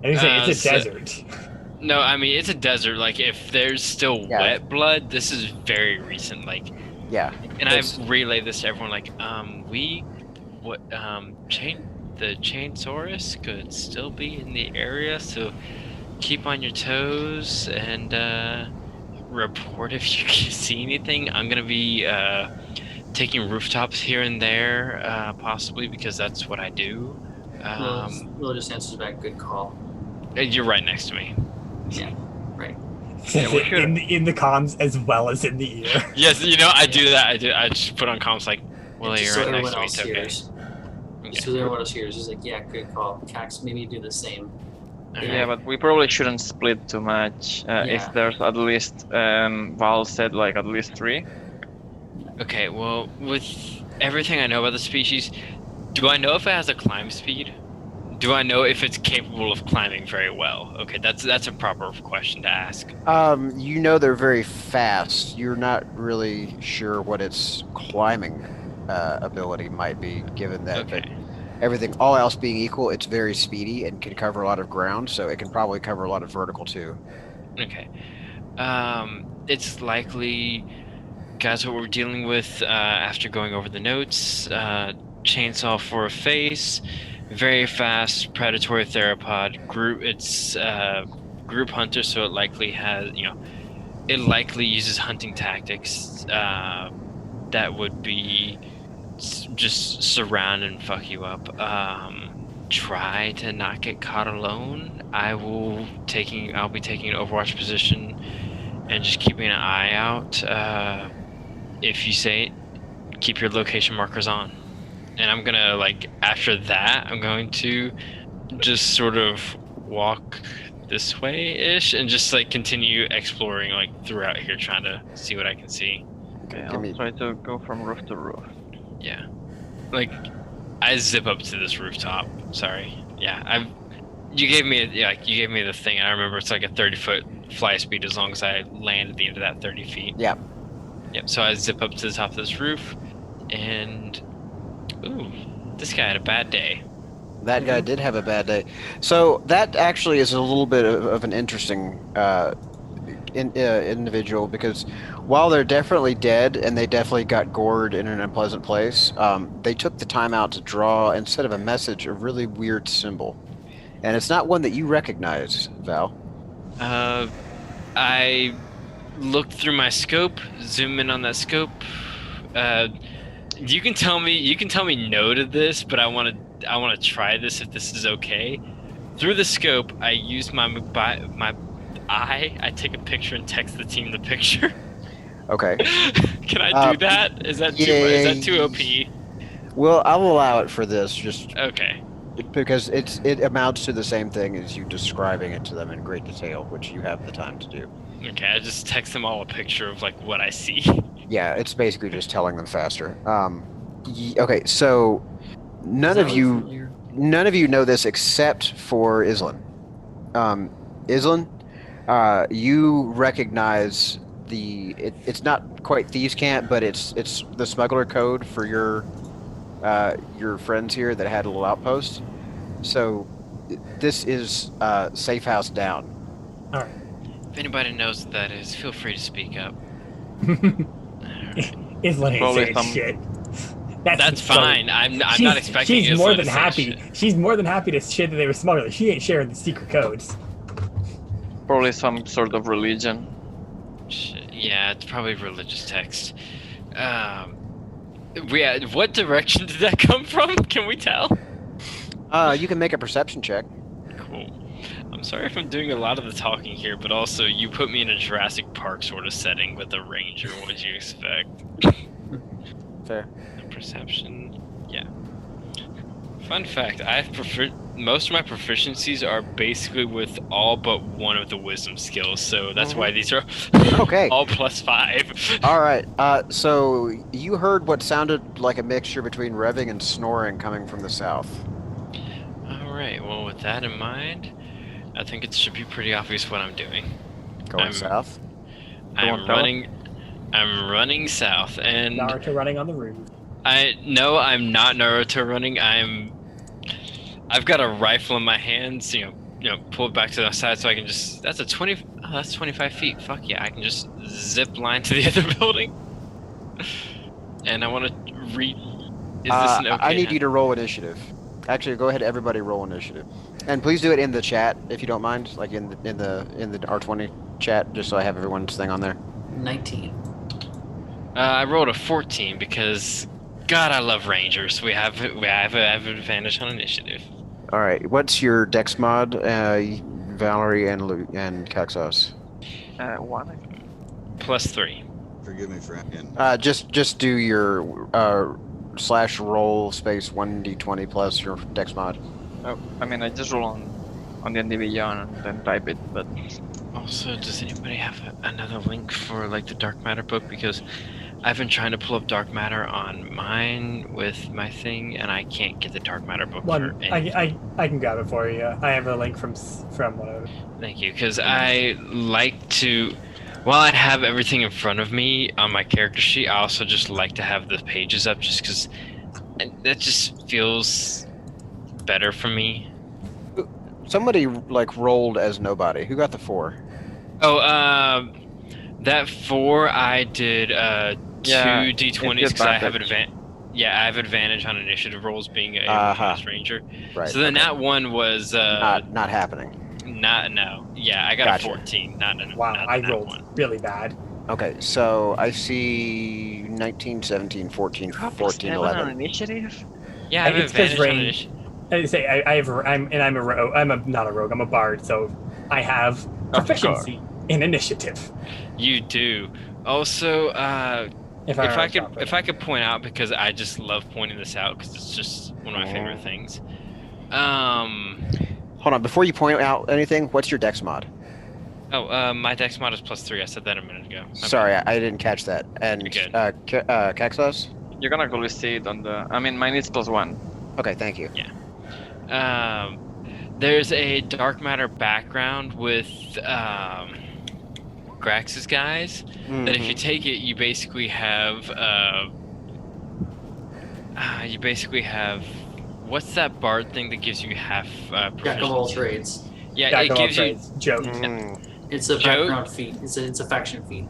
And you say it's a So- desert. No, I mean it's a desert. Like if there's still Yeah. wet blood, this is very recent. Yeah. And It's- I've relayed this to everyone. The Chainsaurus could still be in the area, so keep on your toes and report if you can see anything. I'm gonna be taking rooftops here and there, possibly because that's what I do. Will just answers back, good call. You're right next to me. Yeah, right. Yeah, we should- in the comms as well as in the ear. Yes, I do that. I just put on comms like, well, Just you're so right everyone next to me. else It's okay. hears. Just so everyone else hears. He's like, yeah, good call. Cax, maybe do the same. Okay. Yeah, but we probably shouldn't split too much. Yeah. If there's at least, Val said like at least 3. Okay, well, with everything I know about the species, do I know if it has a climb speed? Do I know if it's capable of climbing very well? Okay, that's a proper question to ask. You know they're very fast. You're not really sure what its climbing ability might be, given that Okay. everything, all else being equal, it's very speedy and can cover a lot of ground, so it can probably cover a lot of vertical too. Okay. It's likely, guys, what we're dealing with after going over the notes. Chainsaw for a face, very fast predatory theropod group. It's group hunter, so it likely has, it likely uses hunting tactics that would be just surround and fuck you up. Try to not get caught alone. I'll be taking an overwatch position and just keeping an eye out. If you say it, keep your location markers on. And I'm gonna, after that, I'm going to just sort of walk this way-ish and just, continue exploring, throughout here, trying to see what I can see. Okay, Give I'll me- try to go from roof to roof. Yeah. I zip up to this rooftop. Sorry. Yeah, you gave me the thing, and I remember it's like a 30-foot fly speed as long as I land at the end of that 30 feet. Yeah. Yep, so I zip up to the top of this roof, and... Ooh, this guy had a bad day. That guy did have a bad day. So that actually is a little bit of an interesting individual, because while they're definitely dead and they definitely got gored in an unpleasant place, they took the time out to draw, instead of a message, a really weird symbol. And it's not one that you recognize, Val. I looked through my scope, zoom in on that scope. You can tell me no to this, but I want to try this if this is okay. Through the scope, I use my eye. I take a picture and text the team the picture. Okay. Can I do that? Is that too OP? Well, I'll allow it for this, just Okay. because it amounts to the same thing as you describing it to them in great detail, which you have the time to do. Okay, I just text them all a picture of what I see. Yeah, it's basically just telling them faster. Okay, so none of you know this except for Islan. Islan, you recognize it's not quite thieves' camp, but it's the smuggler code for your friends here that had a little outpost. So this is safe house down. All right. If anybody knows what that is, feel free to speak up. Isla ain't Probably saying some- shit. That's fine. I'm not expecting She's Isla more to than say happy. shit. She's more than happy to shit that they were smugglers. She ain't sharing the secret codes. Probably some sort of religion. Shit, yeah, it's probably religious text. What direction did that come from? Can we tell? You can make a perception check. Cool. I'm sorry if I'm doing a lot of the talking here, but also you put me in a Jurassic Park sort of setting with a ranger. What would you expect? Fair. Perception, yeah. Fun fact: most of my proficiencies are basically with all but one of the wisdom skills, so that's why these are Okay. all +5. All right. So you heard what sounded like a mixture between revving and snoring coming from the south. All right. Well, with that in mind, I think it should be pretty obvious what I'm doing. Going south. I'm running south, and Naruto running on the roof. I'm not Naruto running. I've got a rifle in my hands. Pull it back to the side so I can just. That's 25 feet. Fuck yeah! I can just zip line to the other building. And I want to read. Is this an okay? I need you to roll initiative. Actually, go ahead. Everybody roll initiative, and please do it in the chat if you don't mind, like in the R20 chat, just so I have everyone's thing on there. 19. I rolled a 14 because, God, I love Rangers. We have an advantage on initiative. All right. What's your dex mod, Valerie and Kaxos? 1. +3. Forgive me for asking. Just do your /roll space 1d20 plus your dex mod. Oh, I mean, I just roll on the NDBeyond and then type it, but Also, does anybody have another link for like the dark matter book? Because I've been trying to pull up dark matter on mine with my thing, and I can't get the dark matter book for anything. I can grab it for you. I have a link from whatever. Thank you, because I like to, while I have everything in front of me on my character sheet, I also just like to have the pages up, just because that just feels better for me. Somebody like rolled as nobody. Who got the 4? Oh, that 4 I did Yeah, 2 it's d20s because I have advantage. I have advantage on initiative rolls being a wilderness ranger. Right. So then okay. that one was not happening. no. Yeah, I got Gotcha. a 14. Wow, not I that rolled one. really bad. Okay, so I see 19, 17, 14, 14, 11. on initiative? Yeah, I have It's 'cause advantage on range- initiative. I say I'm a rogue. Not a rogue. I'm a bard, so I have proficiency in initiative. You do. Also, If if I could point out, because I just love pointing this out because it's just one of my favorite things. Hold on, before you point out anything, what's your dex mod? My dex mod is +3. I said that a minute ago. My Sorry, I didn't catch that. And You're good. Kaxos? You're gonna go see it on the. I mean, mine is +1. Okay, thank you. There's a dark matter background with Grax's guys. That if you take it, you basically have what's that bard thing that gives you half Jack of all proficiency? trades. Yeah, Jack it of all gives you trades, joke. It's a Jote? background feat. It's a faction feat.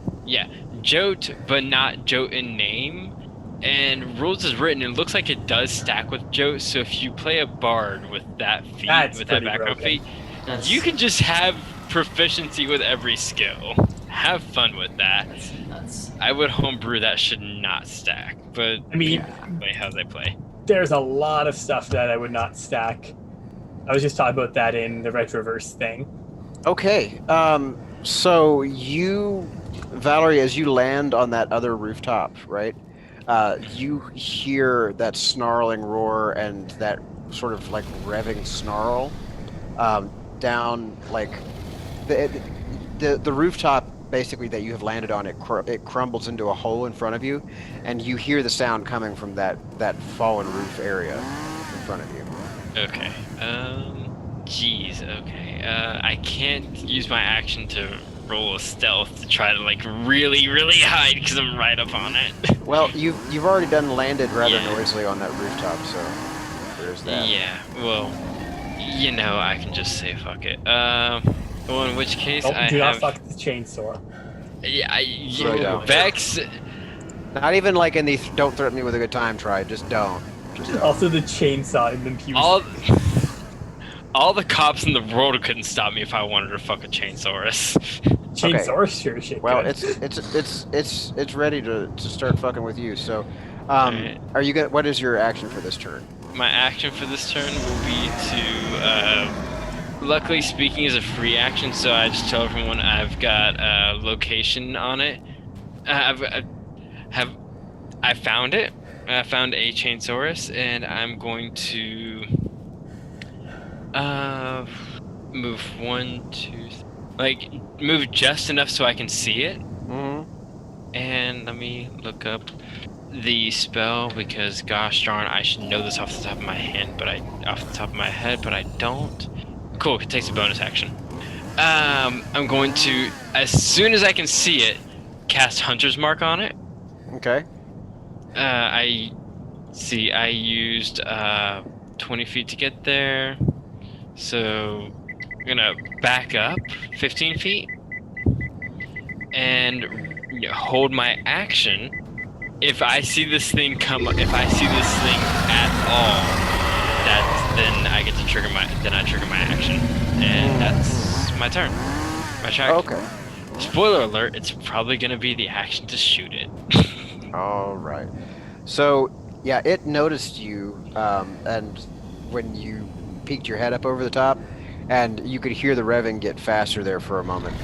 Jote, but not Jote in name. And rules is written, it looks like it does stack with Jote, so if you play a bard with that feat, That's with that pretty background broken. feat, That's, you can just have proficiency with every skill. Have fun with that. That's nuts. I would homebrew that should not stack, but I mean, play how they play. there's a lot of stuff that I would not stack. I was just talking about that in the Retroverse thing. Okay, so you, Valerie, as you land on that other rooftop, right? You hear that snarling roar and that sort of like revving snarl down like the rooftop basically that you have landed on. It crumbles into a hole in front of you, and you hear the sound coming from that fallen roof area in front of you. Okay. Jeez. Okay. I can't use my action to roll a stealth to try to like really hide because I'm right up on it. Well, you've already landed rather Yeah. noisily on that rooftop, so there's that. Yeah. Well, I can just say fuck it. Well, in which case I Do not have. fuck the chainsaw. Yeah. Really don't. Vex. Not even like in the don't threaten me with a good time try. Just don't. Just don't. Also, the chainsaw in the pews. All the cops in the world couldn't stop me if I wanted to fuck a chainsaurus. Chainsaw sure shit. Well, good. it's ready to start fucking with you. So, Alright. are you what is your action for this turn? My action for this turn will be to, luckily speaking is a free action, so I just tell everyone I've got a location on it. I found it. I found a chainsaurus, and I'm going to move 1, 2, like move just enough so I can see it. Mm-hmm. And let me look up the spell because gosh darn, I should know this off the top of my head, but I don't. Cool, it takes a bonus action. I'm going to, as soon as I can see it, cast Hunter's Mark on it. Okay. I used 20 feet to get there, so I'm gonna back up 15 feet and hold my action. If I see this thing at all, then I get to trigger my action, and that's my turn. My track. Okay. Spoiler alert: it's probably gonna be the action to shoot it. All right. So, yeah, it noticed you, and when you peeked your head up over the top, and you could hear the revving get faster there for a moment.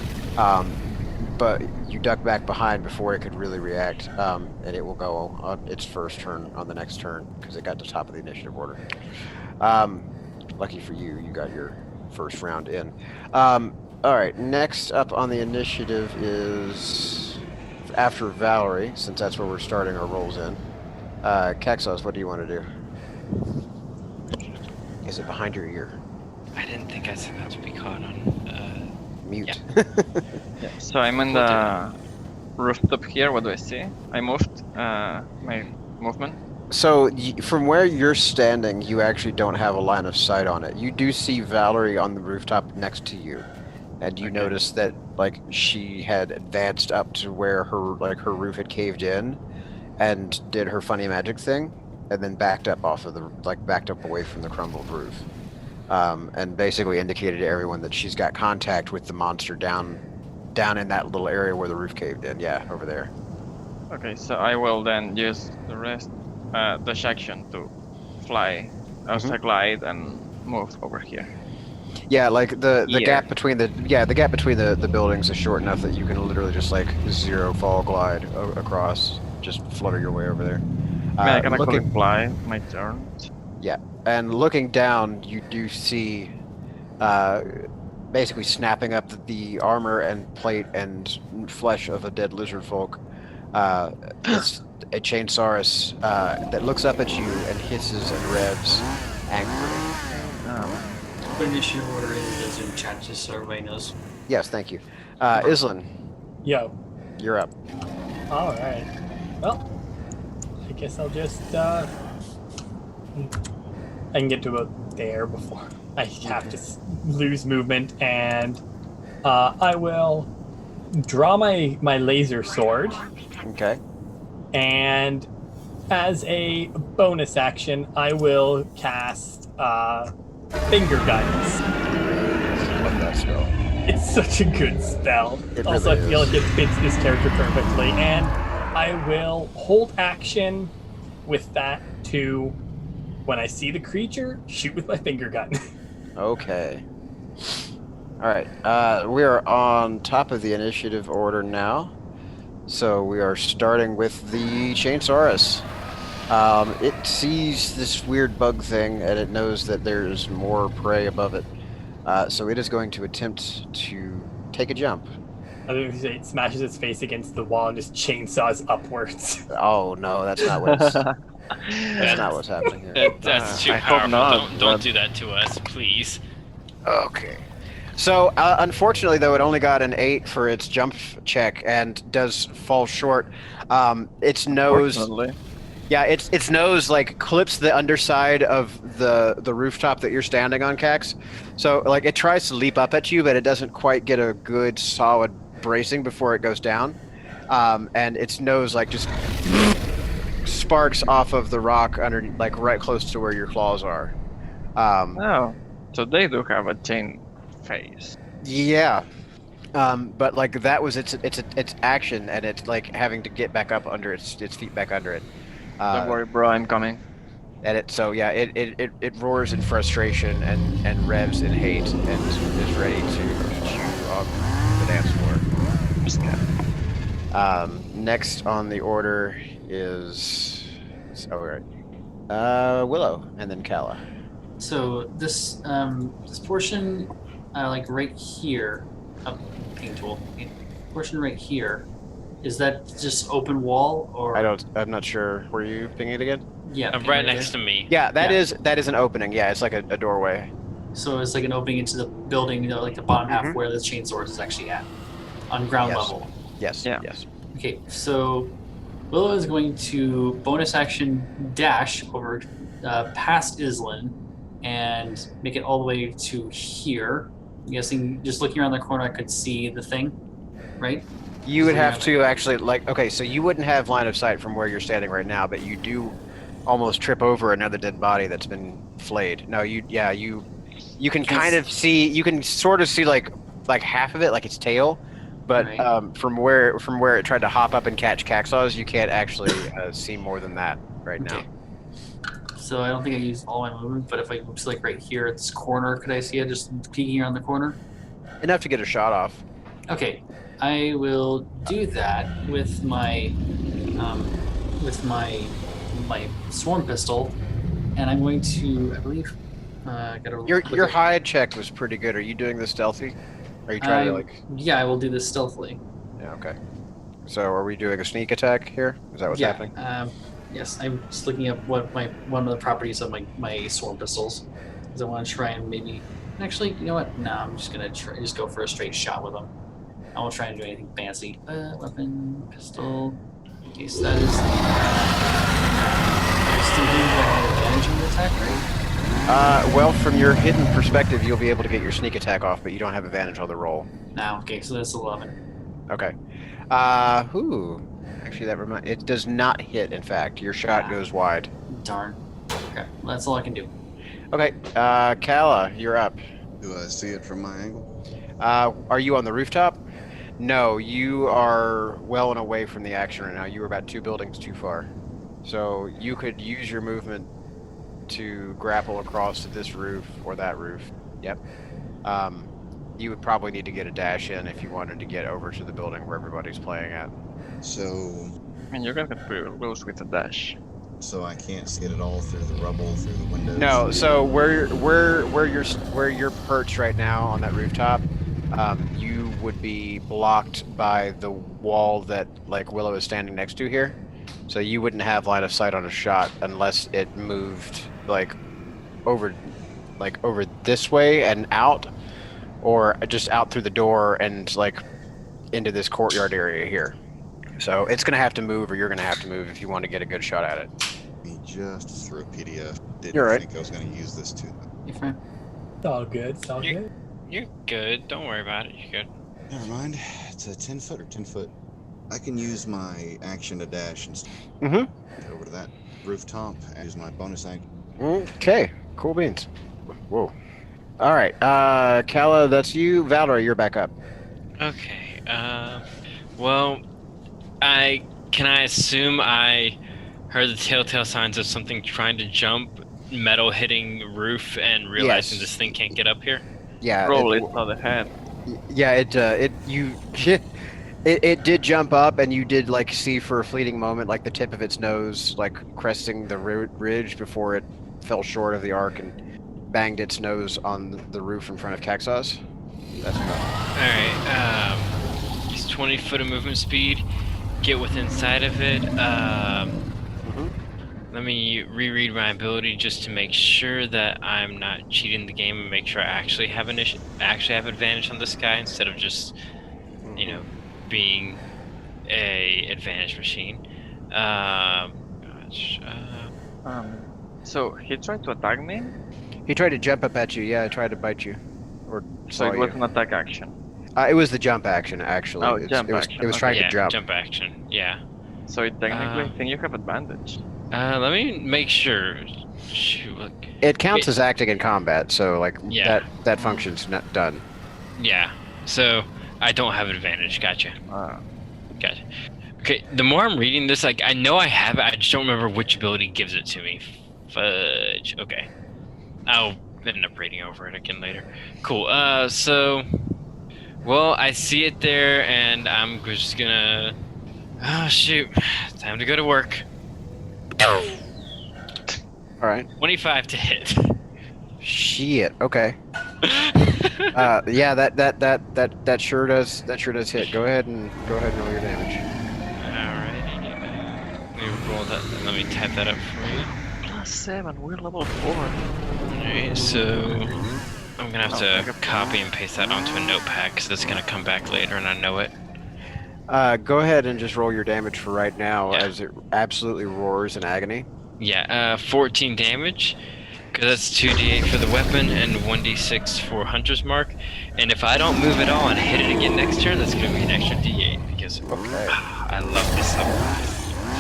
But you duck back behind before it could really react, and it will go on its first turn on the next turn because it got to the top of the initiative order. Lucky for you, you got your first round in. All right, next up on the initiative is after Valerie, since that's where we're starting our rolls in. Kexos, what do you want to do? Is it behind your ear? I didn't think I was about to be caught on. Mute. Yeah, so I'm on the rooftop here. What do I see? I moved my movement. So from where you're standing, you actually don't have a line of sight on it. You do see Valerie on the rooftop next to you, and you notice that like she had advanced up to where her roof had caved in, and did her funny magic thing, and then backed up off of the backed up away from the crumbled roof, and basically indicated to everyone that she's got contact with the monster down in that little area where the roof caved in. Yeah, over there. Okay, so I will then use the rest, dash action to fly, glide and move over here. Yeah, like the Yeah. gap between the the buildings is short enough that you can literally just like zero fall glide across, just flutter your way over there. I can looking, actually fly my turn. and looking down, you do see, basically snapping up the armor and plate and flesh of a dead lizard folk. It's a Chainsaurus that looks up at you and hisses and revs angrily. Put initiative order in the Zoom chat just so everybody knows. Yes, thank you. Islin, Yo. you're up. All right. Well, I guess I'll just I can get to about there before I have to lose movement, and I will draw my laser sword, Okay. and as a bonus action, I will cast finger guns. Love that spell. It's such a good spell. It Also, really I feel is. like it fits this character perfectly. And I will hold action with that to, when I see the creature, shoot with my finger gun. Okay. All right. We are on top of the initiative order now. So we are starting with the Chainsaurus. It sees this weird bug thing, and it knows that there's more prey above it. So it is going to attempt to take a jump. I was gonna say it smashes its face against the wall and just chainsaws upwards. Oh no, that's not what's happening here. That's too I hope powerful. not, Don't but- do that to us, please. Okay. So, unfortunately, though, it only got an 8 for its jump check and does fall short. Its nose, Fortunately. yeah, its nose like clips the underside of the rooftop that you're standing on, Cax. So, like, it tries to leap up at you, but it doesn't quite get a good solid bracing before it goes down. And its nose like just sparks off of the rock under, like, right close to where your claws are. Oh, so they do have a chain face. Yeah, but like that was its action, and it's like having to get back up under its feet back under it. Don't worry, bro, I'm coming. And it roars in frustration and revs in hate and is ready to meet you on the dance floor. Just kidding. Next on the order is Willow, and then Kala. So this this portion, like right here, paint tool, portion right here, is that just open wall or? I'm not sure. Were you pinging it again? Yeah. I'm paint right there. next to me. Yeah, that Yeah. is an opening. Yeah, it's like a doorway. So it's like an opening into the building, you know, like the bottom half Mhm. where the chainsaws is actually at, on ground Yes. level. Yes. Yeah. Yes. Okay, so Willow is going to bonus action dash over past Islin and make it all the way to here. I'm guessing just looking around the corner, I could see the thing, right? You would So have yeah. to actually okay, so you wouldn't have line of sight from where you're standing right now, but you do almost trip over another dead body that's been flayed. No, you can kind of see, you can sort of see like half of it, like its tail, but Right. from where it tried to hop up and catch Caxaws, you can't actually see more than that right now. Okay. so I don't think I used all my movement. But if I move to like right here at this corner, could I see it just peeking around the corner? Enough to get a shot off. Okay, I will do that with my my swarm pistol, and I'm going to, I believe, gotta Your look your at- hide check was pretty good. Are you doing this stealthy? Are you trying to like? Yeah, I will do this stealthily. Yeah. Okay. So are we doing a sneak attack here? Is that what's Yeah. happening? Yes, I'm just looking up what one of the properties of my swarm pistols, because I want to try and maybe. Actually, you know what? No, I'm just gonna just go for a straight shot with them. I won't try and do anything fancy. Weapon, pistol. Okay, so that is. Still doing advantage on the attack, right? Well, from your hidden perspective, you'll be able to get your sneak attack off, but you don't have advantage on the roll. No, okay, so that's 11. Okay. Actually, it does not hit. In fact, your shot goes wide. Darn. Okay, well, that's all I can do. Okay. Kala, you're up. Do I see it from my angle? Are you on the rooftop? No, you are well and away from the action right now. You were about 2 buildings too far. So you could use your movement to grapple across to this roof or that roof. Yep. You would probably need to get a dash in if you wanted to get over to the building where everybody's playing at. So, I mean, you're gonna get pretty close with a dash. so I can't see it at all through the rubble, through the windows. No, so where you're perched right now on that rooftop, you would be blocked by the wall that like Willow is standing next to here. So you wouldn't have line of sight on a shot unless it moved like over this way and out, or just out through the door and like into this courtyard area here. So it's gonna have to move, or you're gonna have to move if you want to get a good shot at it. Me just through a PDF. Didn't You're right. think I was going to use this too. You're fine. It's all good. It's all good. You're good. Don't worry about it. You're good. Never mind. It's a 10 foot or 10 foot. I can use my action to dash and Mm-hmm. over to that rooftop and use my bonus action. Okay. Cool beans. Whoa. All right. Kala, that's you. Valerie, you're back up. Okay. Well, can I assume I heard the telltale signs of something trying to jump, metal hitting roof, and realizing Yes. this thing can't get up here? Yeah. Roll it on the head. Yeah. It did jump up, and you did like see for a fleeting moment like the tip of its nose like cresting the ridge before it fell short of the arc and banged its nose on the roof in front of Caxos. That's enough. Alright, it's 20 foot of movement speed. Get within sight of it. Let me reread my ability just to make sure that I'm not cheating the game and make sure I actually have advantage on this guy instead of just, being a advantage machine. So he tried to attack me, He tried to jump up at you. Yeah, he tried to bite you, or so saw it you. was an attack action. It was the jump action actually. Oh, It action. was Okay. trying Yeah, to jump. action. Yeah. So it technically, I think you have advantage. Let me make sure. Shoot, look. It counts as acting in combat, so like Yeah. that function's not done. Yeah. So I don't have advantage. Gotcha. Ah. Gotcha. Okay. The more I'm reading this, like I know I have it, I just don't remember which ability gives it to me. Fudge. Okay. I'll end up reading over it again later. Cool. Well, I see it there, and I'm just gonna. Oh shoot! Time to go to work. All right. 25 to hit. Shit. Okay. Yeah. That sure does hit. Go ahead and roll your damage. Alright. Let me roll that. Let me type that up for you. +7, we're level 4. Alright, so I'm gonna have to copy and paste that onto a notepad because that's gonna come back later, and I know it. Go ahead and just roll your damage for right now, Yeah. as it absolutely roars in agony. Yeah, 14 damage, because that's 2d8 for the weapon and 1d6 for Hunter's Mark. And if I don't move at all and hit it again next turn, that's gonna be an extra d8 because Okay. I love this stuff.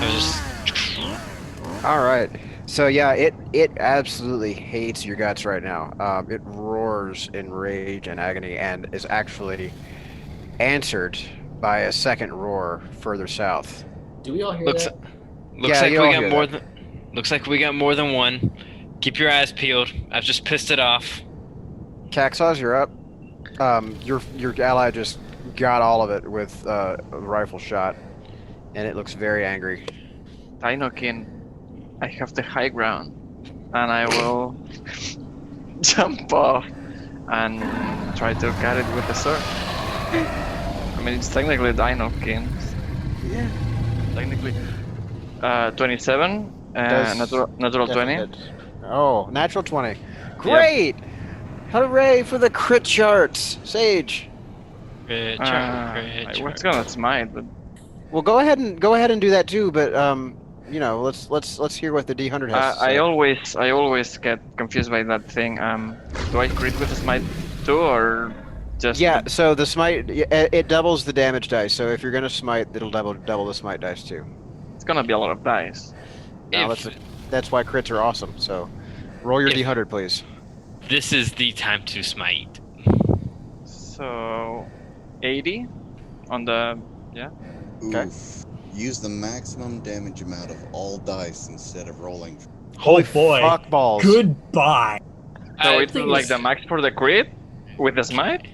So just All right. So yeah, it absolutely hates your guts right now. It roars in rage and agony, and is actually answered by a second roar further south. Do we all hear looks that? looks Yeah, like you we all got hear more that. than Looks like we got more than one. Keep your eyes peeled. I've just pissed it off. Caxos, you're up. Your ally just got all of it with a rifle shot, and it looks very angry. Dinokin, I have the high ground, and I will jump off and try to cut it with the sword. I mean, it's technically Dinokin. Yeah. Technically. 27, Does natural 20. hit. Oh, natural 20. Great! Hooray for the crit charts, Sage. Crit chart, I crit was chart. gonna smite, but Well, go ahead and do that too. But you know, let's hear what the D100 has to say. I always get confused by that thing. Do I crit with a smite too, or just? Yeah. So the smite it doubles the damage dice. So if you're gonna smite, it'll double the smite dice too. It's gonna be a lot of dice. No, If that's why crits are awesome. So roll your If- D100, please. this is the time to smite. So, 80 on the Okay. Oof. Use the maximum damage amount of all dice instead of rolling. Oh boy. Fuck balls. Goodbye. So I it's think like it's- the max for the crit with the smite.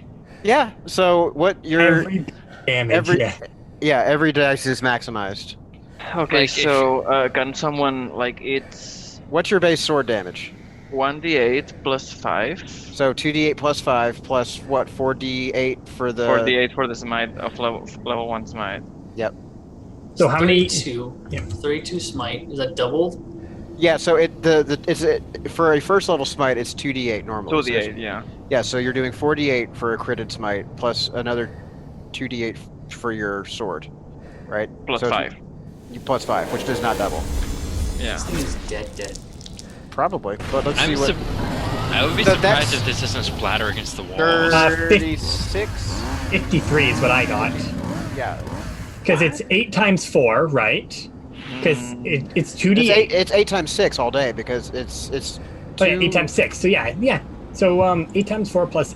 Yeah. So what your Every damage. every- yeah. every dice is maximized. Okay, Like, if- so can someone like it's What's your base sword damage? 1d8 plus 5, So 2d8 plus 5 plus what? 4d8 for the. 4d8 for the smite of level 1 smite. So how many? 32. Yeah. 32 smite. Is that doubled? Yeah. So for a first level smite, it's 2d8 normally. So 2d8, yeah. yeah. So you're doing 4d8 for a critted smite plus another 2d8 for your sword, right? Plus So 5. You plus 5, which does not double. Yeah. This thing is dead. Probably, but let's I'm see what. I would be So surprised that's- if this doesn't splatter against the wall. 36. 53 is what I got. Yeah. Because it's 8 times 4, right? Because Mm, it's 2d8. It's 8 times 6 all day because it's Oh, yeah, 8 two- times 6. So yeah. So 8 times 4 plus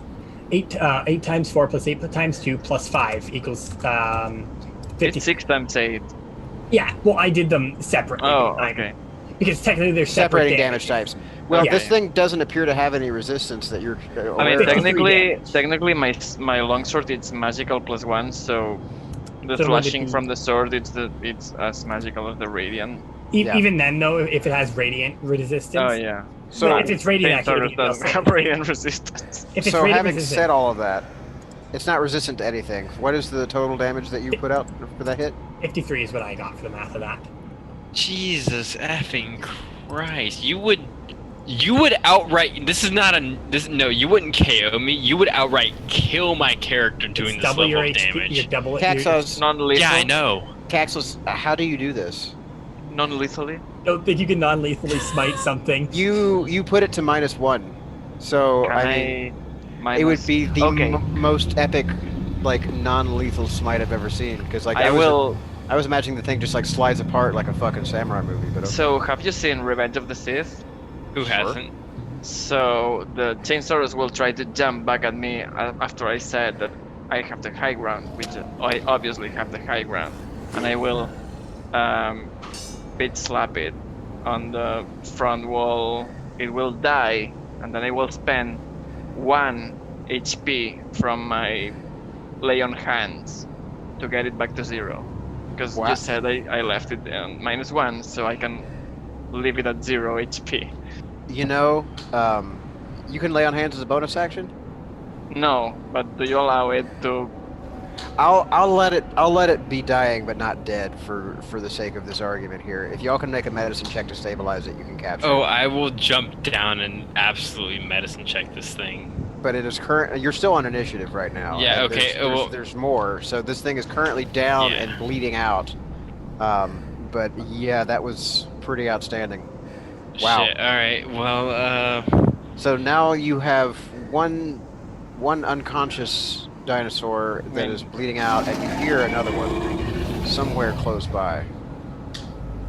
8. 8 times 4 plus 8 times 2 plus 5 equals 50. it's 6 times 8. Yeah. Well, I did them separately. Oh, okay. Because technically they're separate separating damage damage. types. Well, Yeah, this yeah. thing doesn't appear to have any resistance that you're. I aware mean, of. 53 technically, my longsword it's magical plus 1, so the So it would flashing be- from the sword it's as magical as the radiant. Yeah. Even then, though, if it has radiant resistance. Oh yeah. So, if it's radiant, Same activity, sword doesn't it'll have radiant resistance. If it's so radiant having resistant, said all of that, it's not resistant to anything. What is the total damage that you put out for that hit? 53 is what I got for the math of that. Jesus effing Christ! You would outright. This is not a. No, you wouldn't KO me. You would outright kill my character doing It's this double level your of HP. damage. You double it. Caxos, Non-lethal. Yeah, I know. Caxos, how do you do this? Non-lethally. Don't think you can non-lethally smite something. You put it to -1, so Can I mean, minus... it would be the Okay. most epic, like non-lethal smite I've ever seen. Because like I will. I was imagining the thing just like slides apart like a fucking samurai movie. But okay. So, have you seen Revenge of the Sith? Who Sure. hasn't? So the chainsaws will try to jump back at me after I said that I have the high ground, which I obviously have the high ground, and I will bitch slap it on the front wall. It will die, and then I will spend 1 HP from my lay on hands to get it back to 0. Because Wow. you said I left it on -1, so I can leave it at 0 HP. You know, you can lay on hands as a bonus action. No, but do you allow it to? I'll let it be dying but not dead for the sake of this argument here. If y'all can make a medicine check to stabilize it, you can capture Oh, it. I will jump down and absolutely medicine check this thing. But it is current. You're still on initiative right now. Yeah, and okay, There's more. So this thing is currently down Yeah. and bleeding out. But yeah, that was pretty outstanding. Wow. Shit. All right. Well, So now you have one unconscious dinosaur that is bleeding out, and you hear another one somewhere close by.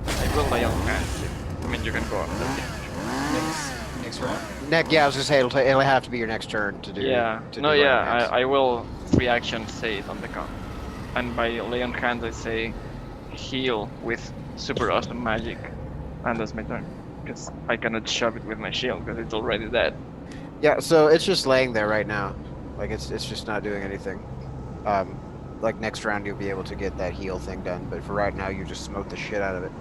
I will lay on hands. I mean, you can go after me. Next round. Yeah, I was gonna say it'll have to be your next turn to do. Yeah. to No, do lay on yeah. hands. I will free action say it on the count, and by lay on hands I say heal with super awesome magic, And that's my turn. Because I cannot shove it with my shield because it's already dead. Yeah, so it's just laying there right now. Like, it's just not doing anything. Like, next round you'll be able to get that heal thing done, but for right now you just smote the shit out of it.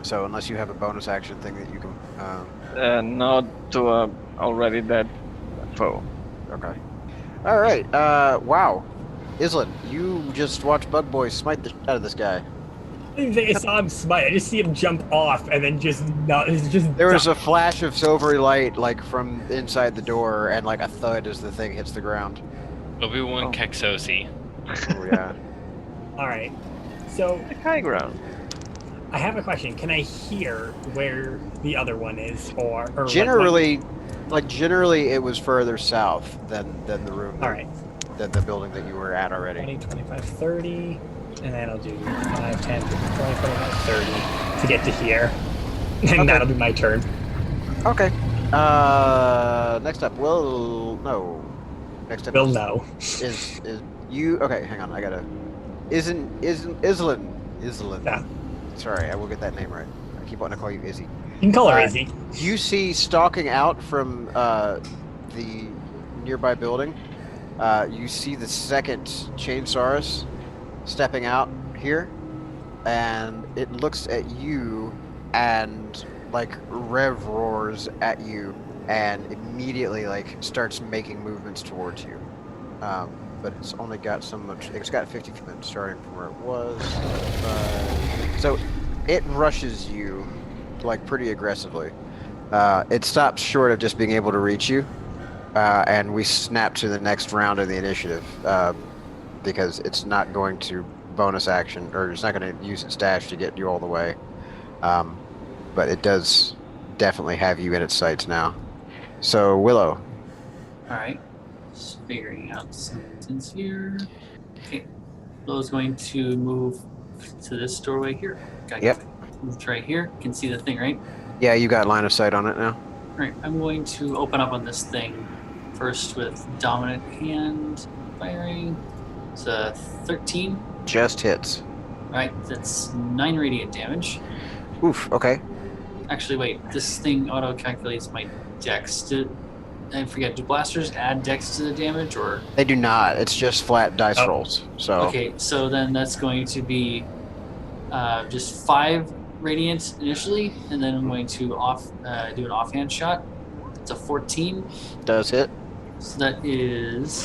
So unless you have a bonus action thing that you can... Not to a already dead foe. Okay. Alright, wow. Islan, you just watched Bug Boy smite the shit out of this guy. I didn't think I saw him smite. I just see him jump off and then just not. It's just There was a flash of silvery light, like, from inside the door, and, like, a thud as the thing hits the ground. Obi-Wan Oh. Kexosi. Oh, yeah. All right. So The high ground. I have a question. Can I hear where the other one is, or Generally, generally it was further south than the room. All right. Than the building that you were at already. 20, 25, 30, and then I'll do 5, 10, 15, 20, 25, 30 to get to here. And Okay. that'll be my turn. Okay. Next up, Next up Will know. is you. Okay, hang on. I gotta. Islan. Yeah. Sorry, I will get that name right. I keep wanting to call you Izzy. You can call her Izzy. You see stalking out from the nearby building. You see the second Chainsaurus stepping out here, and it looks at you and like rev roars at you and immediately like starts making movements towards you. But it's only got so much. It's got 50 feet starting from where it was. So it rushes you like pretty aggressively. It stops short of just being able to reach you. And we snap to the next round of the initiative because it's not going to bonus action, or it's not going to use its dash to get you all the way. But it does definitely have you in its sights now. So, Willow. All right. Just figuring out sentence here. Okay. Willow's going to move to this doorway here. Yep. Move right here. You can see the thing, right? Yeah, you got line of sight on it now. All right. I'm going to open up on this thing first with dominant hand firing. It's a 13. Just hits. All right. That's 9 radiant damage. Oof, okay. Actually, wait. This thing auto calculates my dex. I forget. Do blasters add dex to the damage, or? They do not. It's just flat dice rolls. So Okay, so then that's going to be just 5 radiant initially, and then I'm going to do an offhand shot. It's a 14. does hit. So that is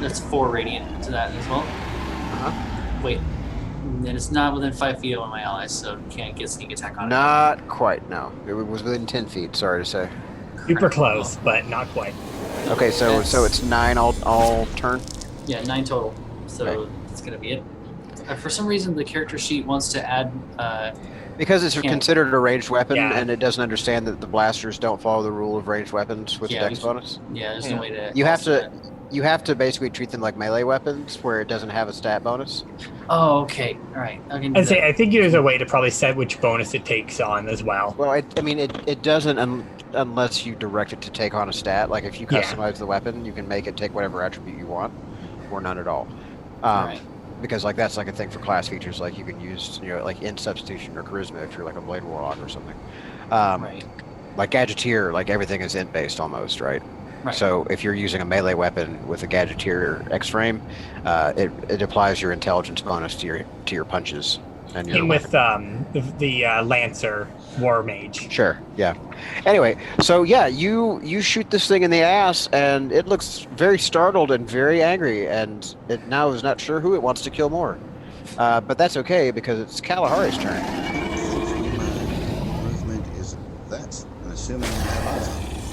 that's 4 radiant to that as well. Uh-huh. Wait, and it's not within 5 feet of one of my allies, so can't get sneak attack on it. Not quite, no. It was within 10 feet, sorry to say. Super close, but not quite. Okay, so it's 9 all turn? Yeah, 9 total. So Okay. that's gonna be it. For some reason, the character sheet wants to add. Because it's Can't- considered a ranged weapon, Yeah. and it doesn't understand that the blasters don't follow the rule of ranged weapons with Yeah, the dex bonus. Yeah, there's no way to. You have alter to- that. You have to basically treat them like melee weapons, where it doesn't have a stat bonus. Oh, okay. All right. I can do I'd say that. I think there's a way to probably set which bonus it takes on as well. Well, it doesn't unless you direct it to take on a stat. Like if you Yeah. customize the weapon, you can make it take whatever attribute you want, or none at all. All right. Because like that's like a thing for class features. Like you can use like int substitution or charisma if you're like a blade warlock or something. Right. Like gadgeteer, like everything is int based almost, right? Right. So if you're using a melee weapon with a gadgeteer X frame, it applies your intelligence bonus to your punches and your Same weapon. with the Lancer War Mage. Sure, yeah. Anyway, so yeah, you shoot this thing in the ass, and it looks very startled and very angry, and it now is not sure who it wants to kill more. But that's okay because it's Kalahari's turn. My movement is that. I'm assuming I have it.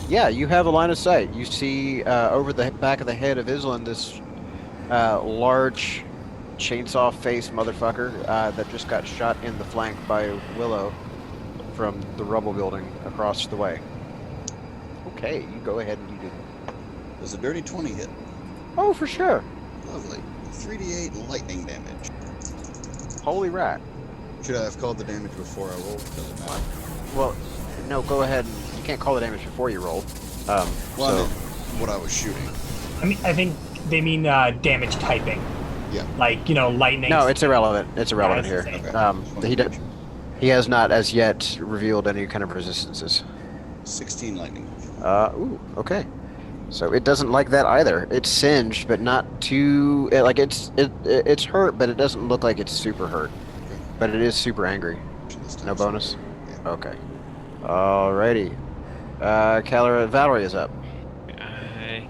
Yeah, you have a line of sight. You see over the back of the head of Islan this large chainsaw face motherfucker that just got shot in the flank by Willow from the rubble building across the way. Okay, you go ahead and you do. Does a dirty 20 hit? Oh, for sure. Lovely. 3d8 lightning damage. Holy rat. Should I have called the damage before I rolled? Does it matter? Well, no, go ahead. You can't call the damage before you roll. Well, I So meant what I was shooting. I think they mean damage typing. Yeah. Like, you know, lightning. No, it's irrelevant. It's Yeah, irrelevant I was here. gonna say. He has not as yet revealed any kind of resistances. 16 lightning. Ooh, okay. So it doesn't like that either. It's singed, but not too. It's hurt, but it doesn't look like it's super hurt. But it is super angry. No bonus. Yeah. Okay. Alrighty. Valerie is up. I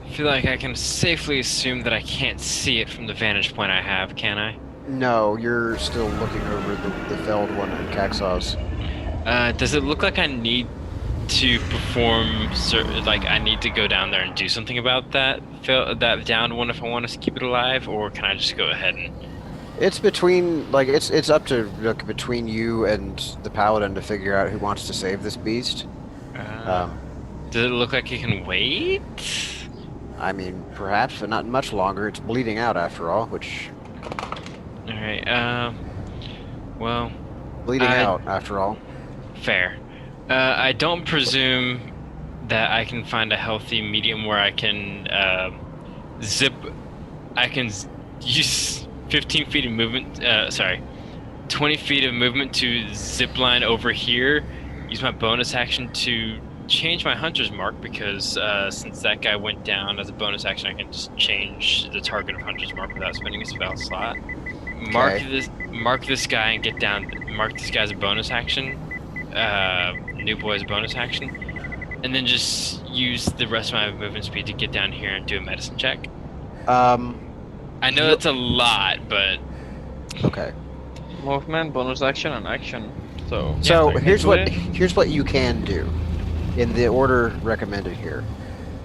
feel like I can safely assume that I can't see it from the vantage point I have, can I? No, you're still looking over the felled one in Caxaw's. Does it look like I need to perform, like I need to go down there and do something about that downed one if I want to keep it alive, or can I just go ahead and... It's between, like, it's up to, look, between you and the paladin to figure out who wants to save this beast. Does it look like it can wait? I mean, perhaps, but not much longer. It's bleeding out after all, which... Alright, well... Bleeding out after all. Fair. I don't presume that I can find a healthy medium where I can use 15 feet of movement, 20 feet of movement to zip line over here, use my bonus action to change my hunter's mark, because since that guy went down as a bonus action, I can just change the target of hunter's mark without spending a spell slot. Mark this guy and get down. Mark this guy as a bonus action. New boy's bonus action, and then just use the rest of my movement speed to get down here and do a medicine check. I know that's a lot, but Okay. Movement, bonus action, and action. So here's what you can do, in the order recommended here.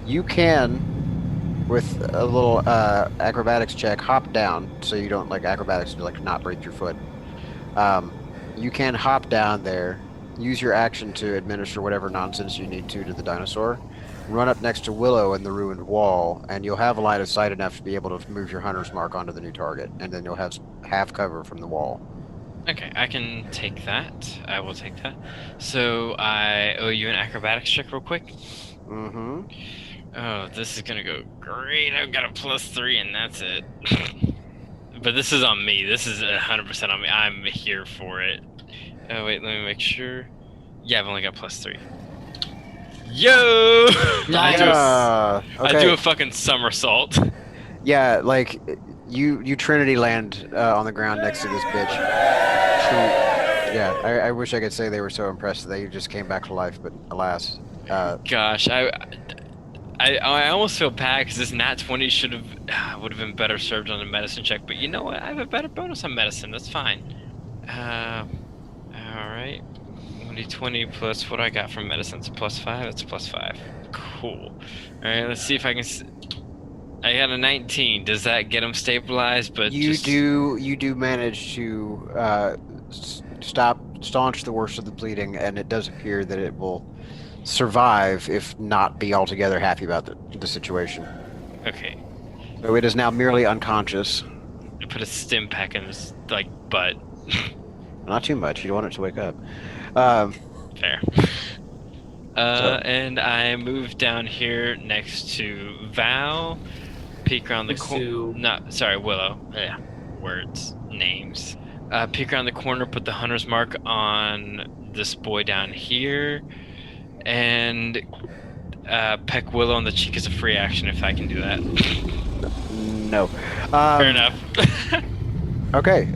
You can, with a little acrobatics check, hop down so you don't like acrobatics to like not break your foot. You can hop down there. Use your action to administer whatever nonsense you need to the dinosaur. Run up next to Willow in the ruined wall, and you'll have a line of sight enough to be able to move your hunter's mark onto the new target, and then you'll have half cover from the wall. okay, I can take that. I will take that. So I owe you an acrobatics check real quick. Mm-hmm. Oh, this is gonna go great. I've got a +3, and that's it. But this is on me. This is 100% on me. I'm here for it. Oh wait, let me make sure. Yeah, I've only got +3. Yo! I do a fucking somersault. Yeah, like you Trinity land on the ground next to this bitch. Yeah, I wish I could say they were so impressed that you just came back to life, but alas. Gosh, I almost feel bad because this nat 20 would have been better served on a medicine check, but you know what? I have a better bonus on medicine. That's fine. All right. 1d20 plus what I got from medicine. It's +5. That's +5. Cool. All right. Let's see if I can. I got a 19. Does that get him stabilized? But you do manage to staunch the worst of the bleeding, and it does appear that it will survive, if not be altogether happy about the situation. Okay. So it is now merely unconscious. I put a stim pack in his butt. Not too much. You don't want it to wake up. Fair. And I moved down here next to Val. Peek around the corner. Willow. Yeah. Words. Names. Peek around the corner. Put the hunter's mark on this boy down here. And peck Willow on the cheek as a free action if I can do that. No. Fair enough. Okay,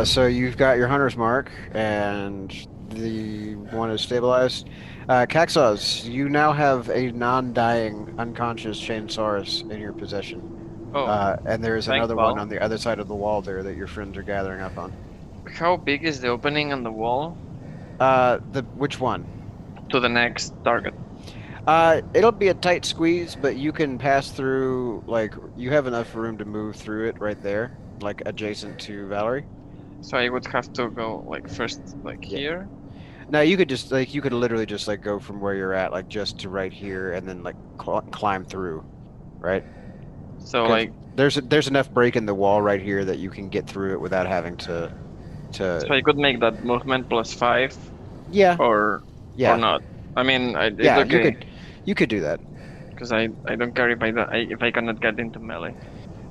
so you've got your hunter's mark, and the one is stabilized. Caxos, you now have a non-dying, unconscious Chainsaurus in your possession. Oh, and there is thank another Val. one on the other side of the wall there that your friends are gathering up on. how big is the opening on the wall Which one? to the next target? It'll be a tight squeeze, but you can pass through, like, you have enough room to move through it right there, like, adjacent to Valerie. So I would have to go like first here. No, you could just, like, you could literally just, like, go from where you're at, like, just to right here, and then, like, climb through, right? So 'Cause like there's enough break in the wall right here that you can get through it without having to. so I could make that movement +5 Yeah. or not. I mean, it's okay you could do that. because I don't care if I cannot get into melee.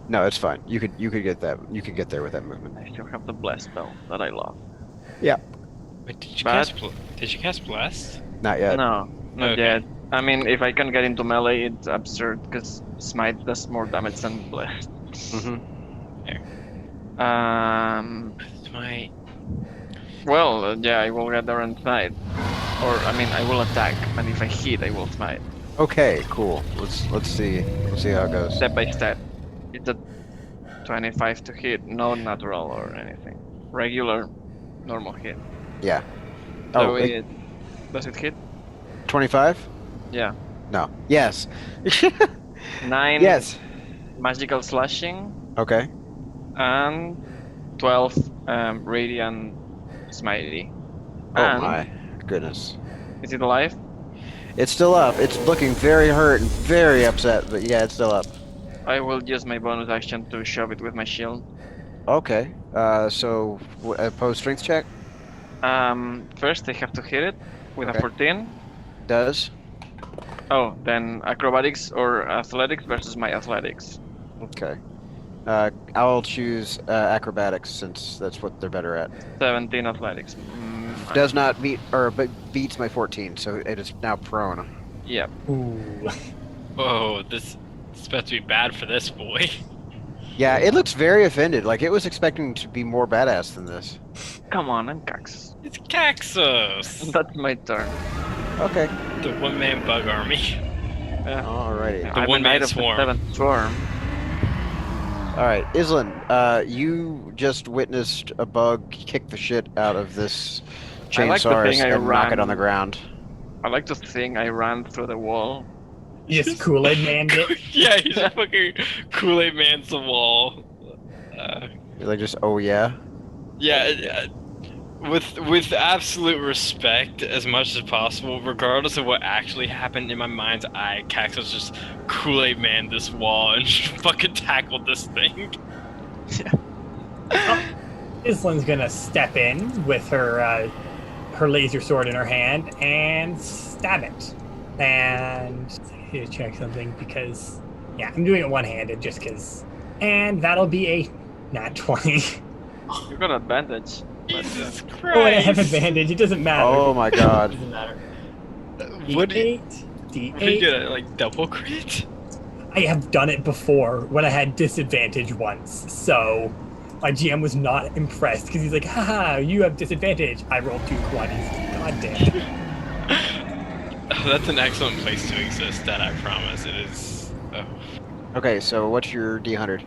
No, it's fine. You could get that. You could get there with that movement. I still have the bless spell that I love. Yeah. Wait, did you But- cast? Did you cast bless? Not yet. No, not Okay. yet. I mean, if I can get into melee, it's absurd because smite does more damage than bless. Mm-hmm. Smite. Well, yeah, I will get there and smite, or I mean, I will attack, and if I hit, I will smite. Okay, cool. Let's see how it goes. Step by step. It's a 25 to hit, no natural or anything. Regular, normal hit. Yeah. So Oh, does it hit? 25? Yeah. No. Yes. 9 Yes. magical slashing Okay. and 12 radiant smitey. Oh And my goodness. is it alive? It's still up. It's looking very hurt and very upset, but yeah, it's still up. I will use my bonus action to shove it with my shield. Okay. So opposed strength check First I have to hit it with Okay. a 14. does. Oh, then acrobatics or athletics versus my athletics. Okay. I'll choose acrobatics since that's what they're better at. 17 athletics. Does not meet but beats my 14, so it is now prone. Yeah. Ooh. Whoa, this is about to be bad for this boy. Yeah, it looks very offended. Like it was expecting to be more badass than this. Come on, I'm Cax. It's Caxos, That's my turn. Okay. the one-man bug army. Alrighty. I'm one-man knight of the swarm. 7th swarm. All right, Islan, you just witnessed a bug kick the shit out of this I like the chainsaurus thing I and knock it ran- on the ground. I like to think I ran through the wall. You just Kool-Aid manned it. Yeah, he's a fucking Kool-Aid man's the wall. You're like just, oh yeah. Yeah, with absolute respect as much as possible, regardless of what actually happened in my mind's eye, Caxos just Kool-Aid man this wall and just fucking tackled this thing. Islin's gonna step in with her her laser sword in her hand and stab it. And I need to check something because yeah, I'm doing it one-handed just because. And that'll be a nat 20. You got advantage. Jesus Christ! Oh, I have advantage. It doesn't matter. Oh my god. Doesn't matter. What did you D8. get? Like double crit? I have done it before when I had disadvantage once. So my GM was not impressed because he's like, haha, you have disadvantage. I rolled 2 20s. God damn. Oh, that's an excellent place to exist. That I promise. It is. Oh. Okay, so what's your D100?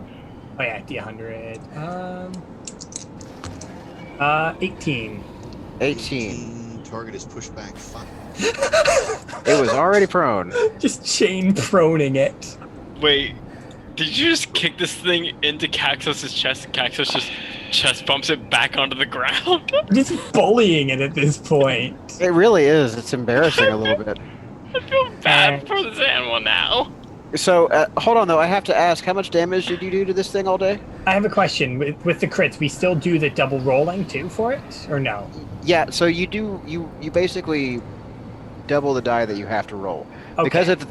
Oh yeah, D100. 18. 18. Target is pushed back 5. It was already prone. Just chain proning it. Wait, did you just kick this thing into Caxos' chest? Caxos just chest bumps it back onto the ground? Just bullying it at this point. It really is. It's embarrassing a little bit. I feel bad for this animal now. So, hold on though. I have to ask, how much damage did you do to this thing all day? I have a question. With the crits, we still do the double rolling too for it? Or no? Yeah, so you basically double the die that you have to roll. Okay.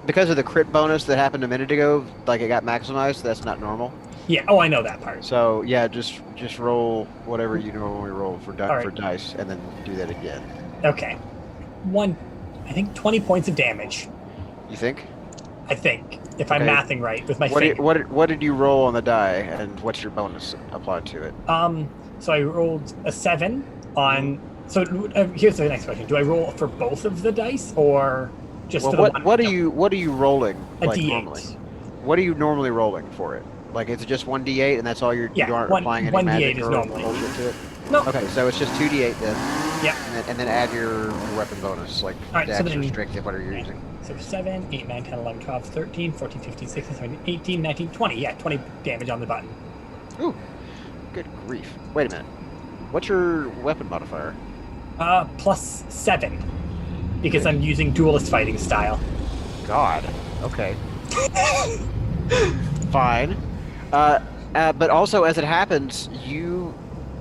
Because of the crit bonus that happened a minute ago, like it got maximized, that's not normal. Yeah, oh, I know that part. So, yeah, just roll whatever you normally roll for All right. for dice and then do that again. Okay. I think 20 points of damage. You think? I think. If I'm Okay. mathing right with my What finger. what did you roll on the die and what's your bonus applied to it? So I rolled a 7 on. So here's the next question: do I roll for both of the dice, or just Well, for the one? what are you rolling A like D8. normally? What are you normally rolling for it? Like it's just 1d8 and that's all you Yeah, aren't one- applying any 1d8 magic is or normally. bullshit to it? No. Okay, so it's just 2d8 then. Yeah. And then add your weapon bonus, like Alright, so dex or then- strength, whatever you're using. So 7, 8, 9, 10, 11, 12, 13, 14, 15, 16, 17, 18, 19, 20. Yeah, 20 damage on the button. Ooh, good grief. Wait a minute. What's your weapon modifier? Plus 7. Because I'm using duelist fighting style. God. Okay. Fine. But also, as it happens, you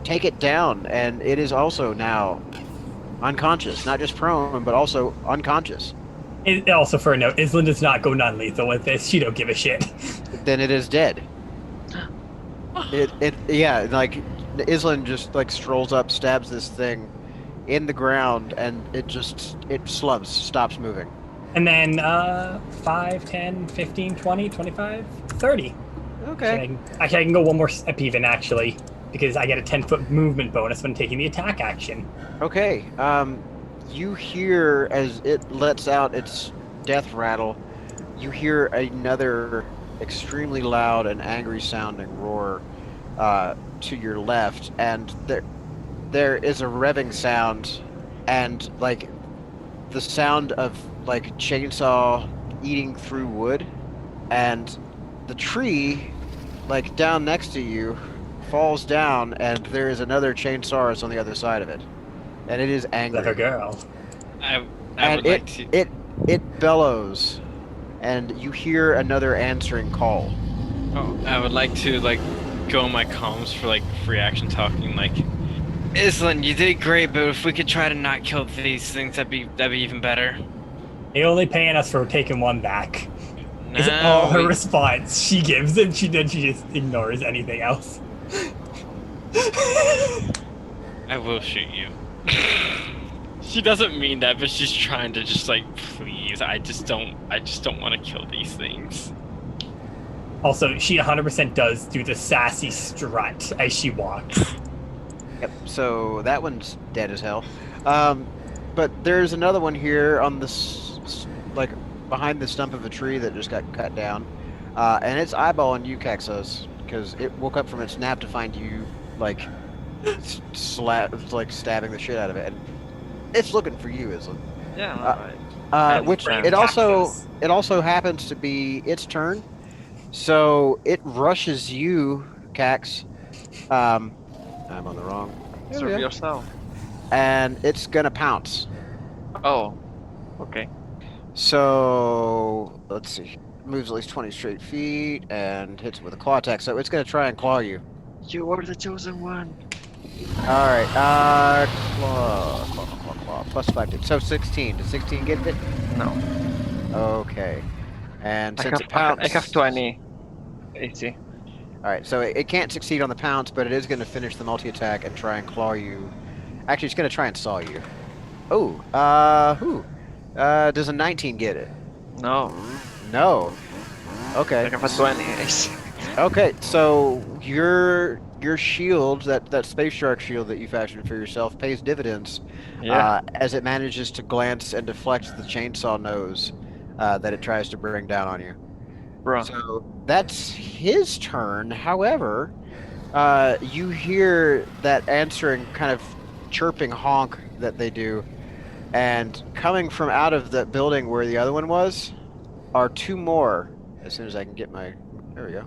take it down, and it is also now unconscious. Not just prone, but also unconscious. Also, for a note, Island does not go non-lethal with this. She don't give a shit. Then it is dead. Yeah, like Island just like strolls up, stabs this thing in the ground, and it stops moving. And then 5, 10, 15, 20, 25, 30. Okay. I can go one more step even, actually, because I get a 10-foot movement bonus when taking the attack action. Okay. You hear as it lets out its death rattle, you hear another extremely loud and angry sounding roar to your left, and there is a revving sound, and like the sound of like chainsaw eating through wood, and the tree like down next to you falls down, and there is another chainsaurus on the other side of it, and it is angry. Clever girl. I And would like to. it bellows, and you hear another answering call. Oh, I would like to like go on my comms for like free action talking. Like, Island, you did great, but if we could try to not kill these things, that'd be even better. They're only paying us for taking one back. Is No, all her response she gives, and she just ignores anything else. I will shoot you. She doesn't mean that, but she's trying to just like, please. I just don't want to kill these things. Also, she 100% does do the sassy strut as she walks. Yep. So that one's dead as hell. But there's another one here on this, like behind the stump of a tree that just got cut down, and it's eyeballing you, Caxos, because it woke up from its nap to find you like stabbing the shit out of it, and it's looking for you, Islam. Yeah. Alright. Which Brave it also Caxos. happens to be its turn, so it rushes you, Cax. I'm on the wrong. There we Serve go. yourself. And it's gonna pounce. Oh. Okay. So let's see. Moves at least 20 straight feet and hits it with a claw attack. So it's gonna try and claw you. You were the chosen one. All right. Claw. Plus 5. So 16. Does 16 get it? No. Okay. And I since have, it pounce, I have 20. AC. All right. So it can't succeed on the pounce, but it is going to finish the multi attack and try and claw you. Actually, it's going to try and saw you. Oh. Does a 19 get it? No. No. Okay. I have a 20 AC. Okay, so your shield, that space shark shield that you fashioned for yourself, pays dividends. Yeah. As it manages to glance and deflect the chainsaw nose that it tries to bring down on you. Bro. So that's his turn. However, you hear that answering kind of chirping honk that they do, and coming from out of the building where the other one was are two more. As soon as I can get my, there we go.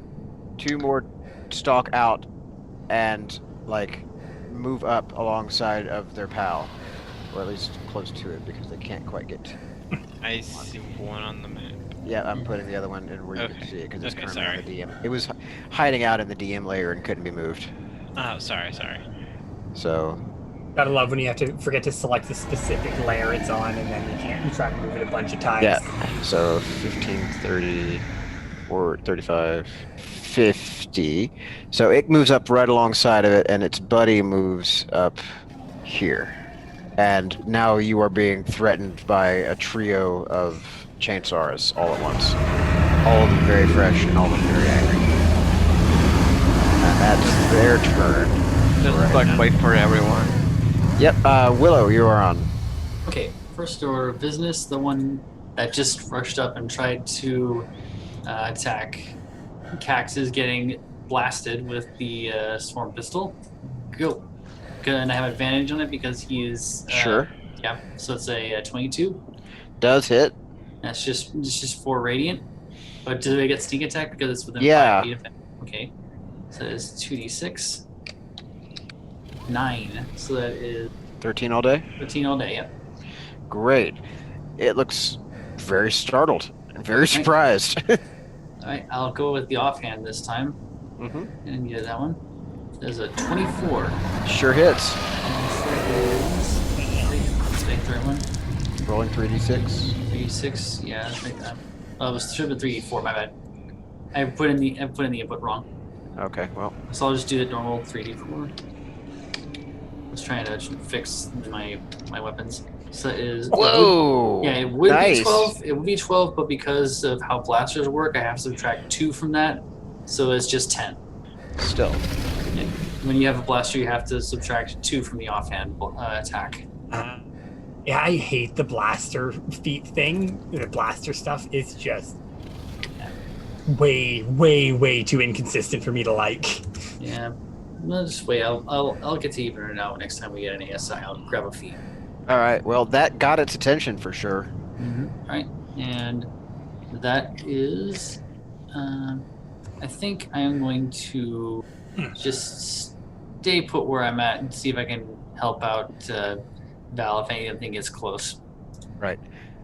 Two more stalk out and like move up alongside of their pal, or at least close to it because they can't quite get to. I see one on the map. Yeah, I'm putting the other one in where you can Okay. see it because it's Okay, currently sorry. on the DM. It was hiding out in the DM layer and couldn't be moved. Oh, sorry. So Gotta love when you have to forget to select the specific layer it's on, and then you try to move it a bunch of times. yeah, so 15, 30, or 35, 50. So it moves up right alongside of it, and its buddy moves up here. And now you are being threatened by a trio of chainsaws all at once. All of them very fresh and all of them very angry. And that's their turn. Just Right. like wait for everyone. Yep, Willow, you are on. Okay, first order of business, the one that just rushed up and tried to attack Cax is getting blasted with the swarm pistol. Go. Good, and I have advantage on it because he is. Sure. Yeah, so it's a 22. Does hit. It's just 4 radiant. But do they get sneak attack because it's within Yeah. 5 feet of him? Okay. So it's 2d6. 9. So that is 13 all day? 13 all day, yep. Great. It looks very startled and very surprised. Alright, I'll go with the offhand this time. Mm-hmm. And get that one. There's a 24. Sure hits. Let's make the right one. Rolling 3d6. 3d6, yeah, I think that. Oh, it was should have been 3d4, my bad. I put in the input wrong. Okay, well, So I'll just do the normal 3d4. I was trying to fix my weapons. So it is. whoa! It would Nice. be 12. It would be 12, but because of how blasters work, I have to subtract 2 from that, so it's just 10. Still. When you have a blaster, you have to subtract 2 from the offhand attack. Yeah, I hate the blaster feat thing. The blaster stuff is just way too inconsistent for me to like. Yeah, no, just wait. I'll get to even it out next time we get an ASI. I'll grab a feat. All right, well, that got its attention for sure. All right, and that is. I think I am going to just stay put where I'm at and see if I can help out Val if anything gets close. Right.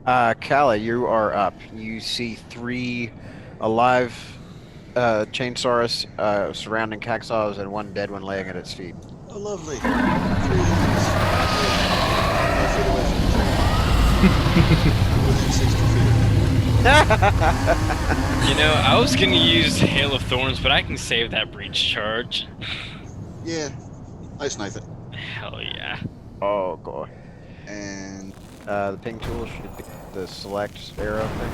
Kala, you are up. You see 3 alive Chainsaurus surrounding Caxaws and 1 dead one laying at its feet. Oh, lovely. 3 lines. 5 feet away from the tree. Within 60 feet. You know, I was gonna use Hail of Thorns, but I can save that breach charge. Yeah, ice knife it. Hell yeah. Oh, God. And The ping tool should be the select arrow thing.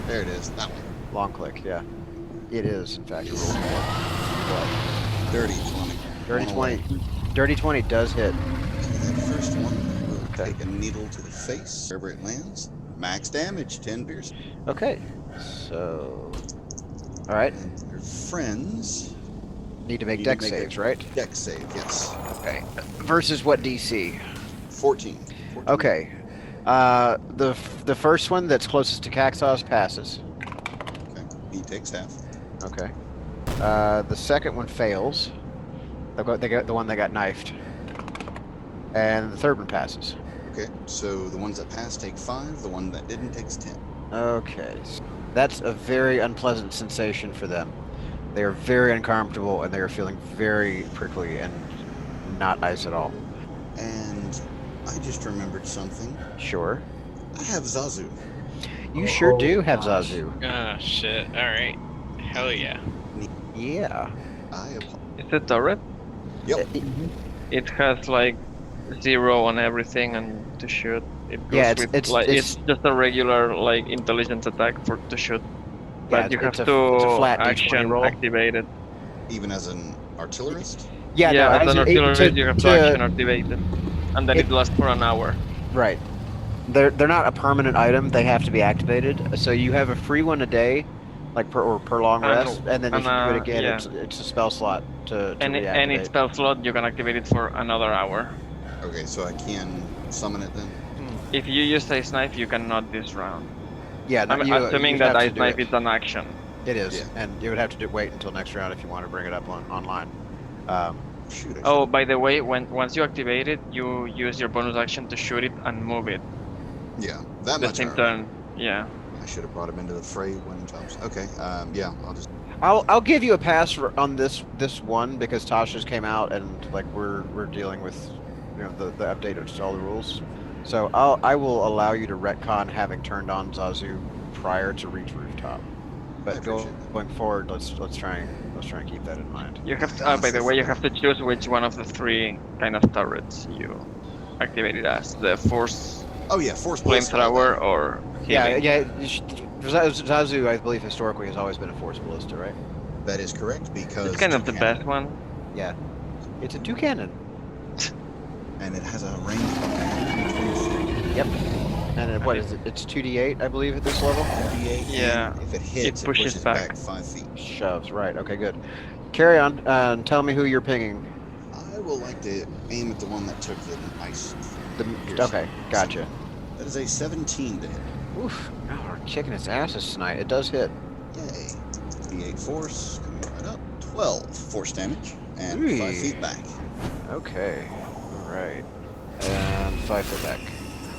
there it is. That one. Long click, yeah. It is, in fact, a roll. Dirty 20. Dirty One 20. away. Dirty 20 does hit. So that first one will Okay. take a needle to the face wherever it lands. Max damage, 10 piercing. Okay. So. Alright. And their friends Need to make Need to dex make saves, a- right? dex save, yes. Okay. Versus what DC? 14. 14. Okay. The first one that's closest to Caxaws passes. Okay. He takes half. Okay. The second one fails. They got the one that got knifed. And the third one passes. Okay. So the ones that pass take 5. The one that didn't takes 10. Okay. That's a very unpleasant sensation for them. They are very uncomfortable and they are feeling very prickly and not nice at all. And I just remembered something. Sure. I have Zazu. You sure Oh, do have gosh. Zazu. Oh shit. Alright. Hell yeah. Yeah. I apologize. It's a turret. Yep. It has like 0 on everything and to shoot. It goes Yeah, with it's like it's just a regular like intelligence attack for to shoot. Yeah, But you have it's to a flat D20 action roll. activate it. Even as an artillerist? Yeah, no, as an artillerist you have to action activate it. And then it lasts for an hour. Right. They're not a permanent item. They have to be activated. So you have a free one a day, like per long And- rest, and then if you do it again, yeah. it's a spell slot to Any reactivate. spell slot you can activate it for another hour. Okay, so I can summon it then? If you use Ice Knife, you cannot this round. Yeah, no, I'm assuming you'd that have to Ice do Knife it. is an action. It is, Yeah. and you would have to wait until next round if you want to bring it up online. Shoot, I Oh, should've- by the way, once you activate it, you use your bonus action to shoot it and move it. Yeah, that The much. same I turn. Yeah. I should have brought him into the fray when times. Okay, yeah, I'll just. I'll give you a pass on this one because Tasha's came out and like we're dealing with the update of all the rules. So I will allow you to retcon having turned on Zazu prior to reach rooftop. I But appreciate that. going forward, let's try and keep that in mind. You have to, by the way, you have to choose which one of the 3 kind of turrets you activate it as. The Force Oh yeah, force blast. Flamethrower or Yeah, healing. yeah. Zazu, I believe historically has always been a force ballista, right? That is correct because It's kind of the two-cannon, best one. Yeah. It's a 2-cannon. and it has a range of 120 feet. Yep. And what is it? It's 2d8, I believe, at this level. 2d8, Yeah, and if it hits, it pushes back. 5 feet. Shoves, right. Okay, good. Carry on and tell me who you're pinging. I will like to aim at the one that took the ice. piercing. Okay, gotcha. That is a 17 to hit. Oof. Oh, we're kicking its asses tonight. It does hit. Yay. D8 force, coming right up. 12 force damage, and Ooh. 5 feet back. Okay. All right. And 5 foot back.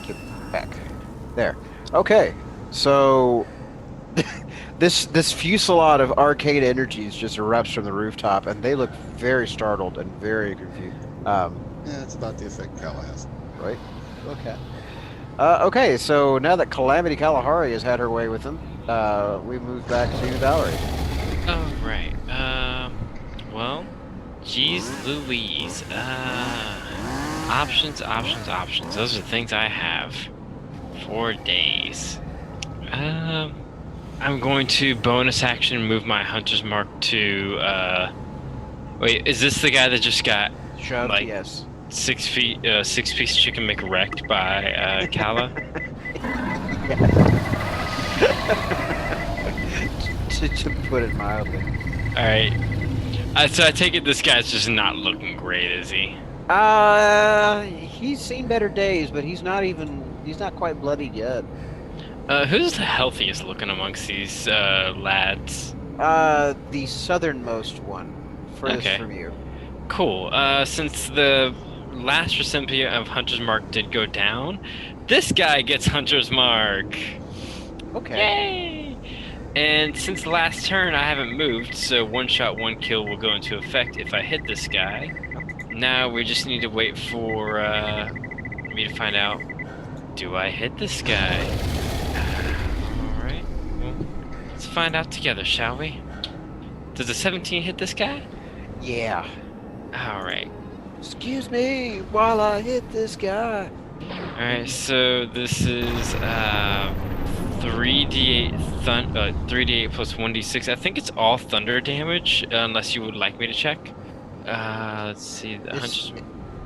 Get back. There. Okay. So this fusillade of arcade energies just erupts from the rooftop, and they look very startled and very confused. Yeah, that's about the effect Kala has. Right? Okay. Okay, so now that Calamity Kalahari has had her way with them, we move back to Valerie. Oh right. Well, geez Louise. Options, options, options. Those are the things I have. 4 days. I'm going to bonus action move my hunter's mark to, wait, is this the guy that just got, Shoved, like, yes. 6-piece chicken McWrecked by, Kala? to put it mildly. Alright. So I take it this guy's just not looking great, is he? He's seen better days, but he's not quite bloodied yet. Who's the healthiest looking amongst these, lads? The southernmost one, furthest Okay. from you. Cool. Since the last recipient of Hunter's Mark did go down, this guy gets Hunter's Mark. Okay. Yay! And since the last turn I haven't moved, so 1 shot, 1 kill will go into effect if I hit this guy. Now we just need to wait for me to find out, do I hit this guy? Alright, well, let's find out together, shall we? Does a 17 hit this guy? Yeah. Alright. Excuse me while I hit this guy. Alright, so this is 3d8 3d8 plus 1d6. I think it's all thunder damage, unless you would like me to check. Let's see.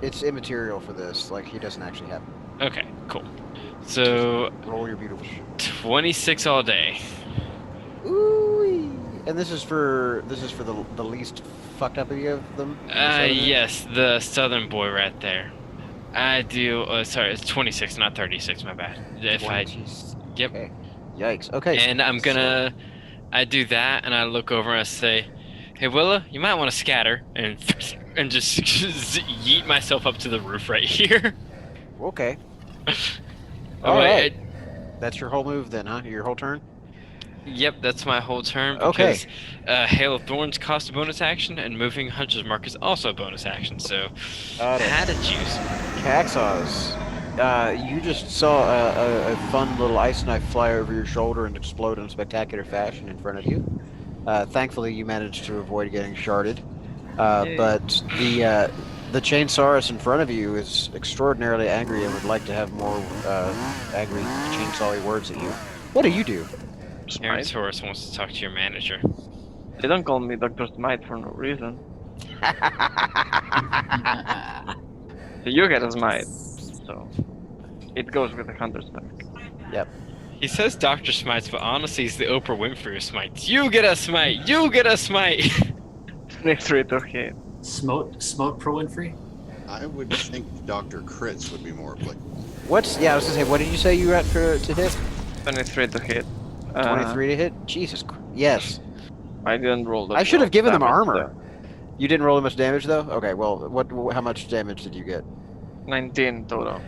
It's immaterial for this. Like, he doesn't actually have. Okay, cool. So Roll your beautiful. 26 all day. Ooh. And this is for the least fucked up of you of them. Yes, the southern boy right there. I do. Sorry, it's 26, not 36. My bad. If I. Yep. Okay. Yikes. Okay. And I'm gonna. I do that, and I look over and I say, "Hey Willa, you might want to scatter and just yeet myself up to the roof right here." Okay. Oh, All wait, right. That's your whole move then, huh? Your whole turn? Yep, that's my whole turn. Okay. Because Hail of Thorns costs a bonus action, and moving Hunter's Mark is also a bonus action. So, Got it. had to choose. Caxos. You just saw a fun little ice knife fly over your shoulder and explode in spectacular fashion in front of you. Thankfully, you managed to avoid getting sharded. But the chainsaurus in front of you is extraordinarily angry and would like to have more angry chainsawy words at you. What do you do? Aaron Smite. Taurus wants to talk to your manager. They don't call me Dr. Smite for no reason. So you get a smite. So it goes with the hunter's mark. He says Dr. Smites, but honestly, he's the Oprah Winfrey of Smites. You get a smite! You get a smite! 23 to hit. Smote Pro Winfrey? I would think Dr. Crits would be more applicable. I was gonna say, what did you say you were at to hit? 23 to hit. 23 to hit? Jesus Christ. Yes. I didn't roll the I should have given them damage, armor. You didn't roll that much damage though? Okay, well, how much damage did you get? though. 19 total.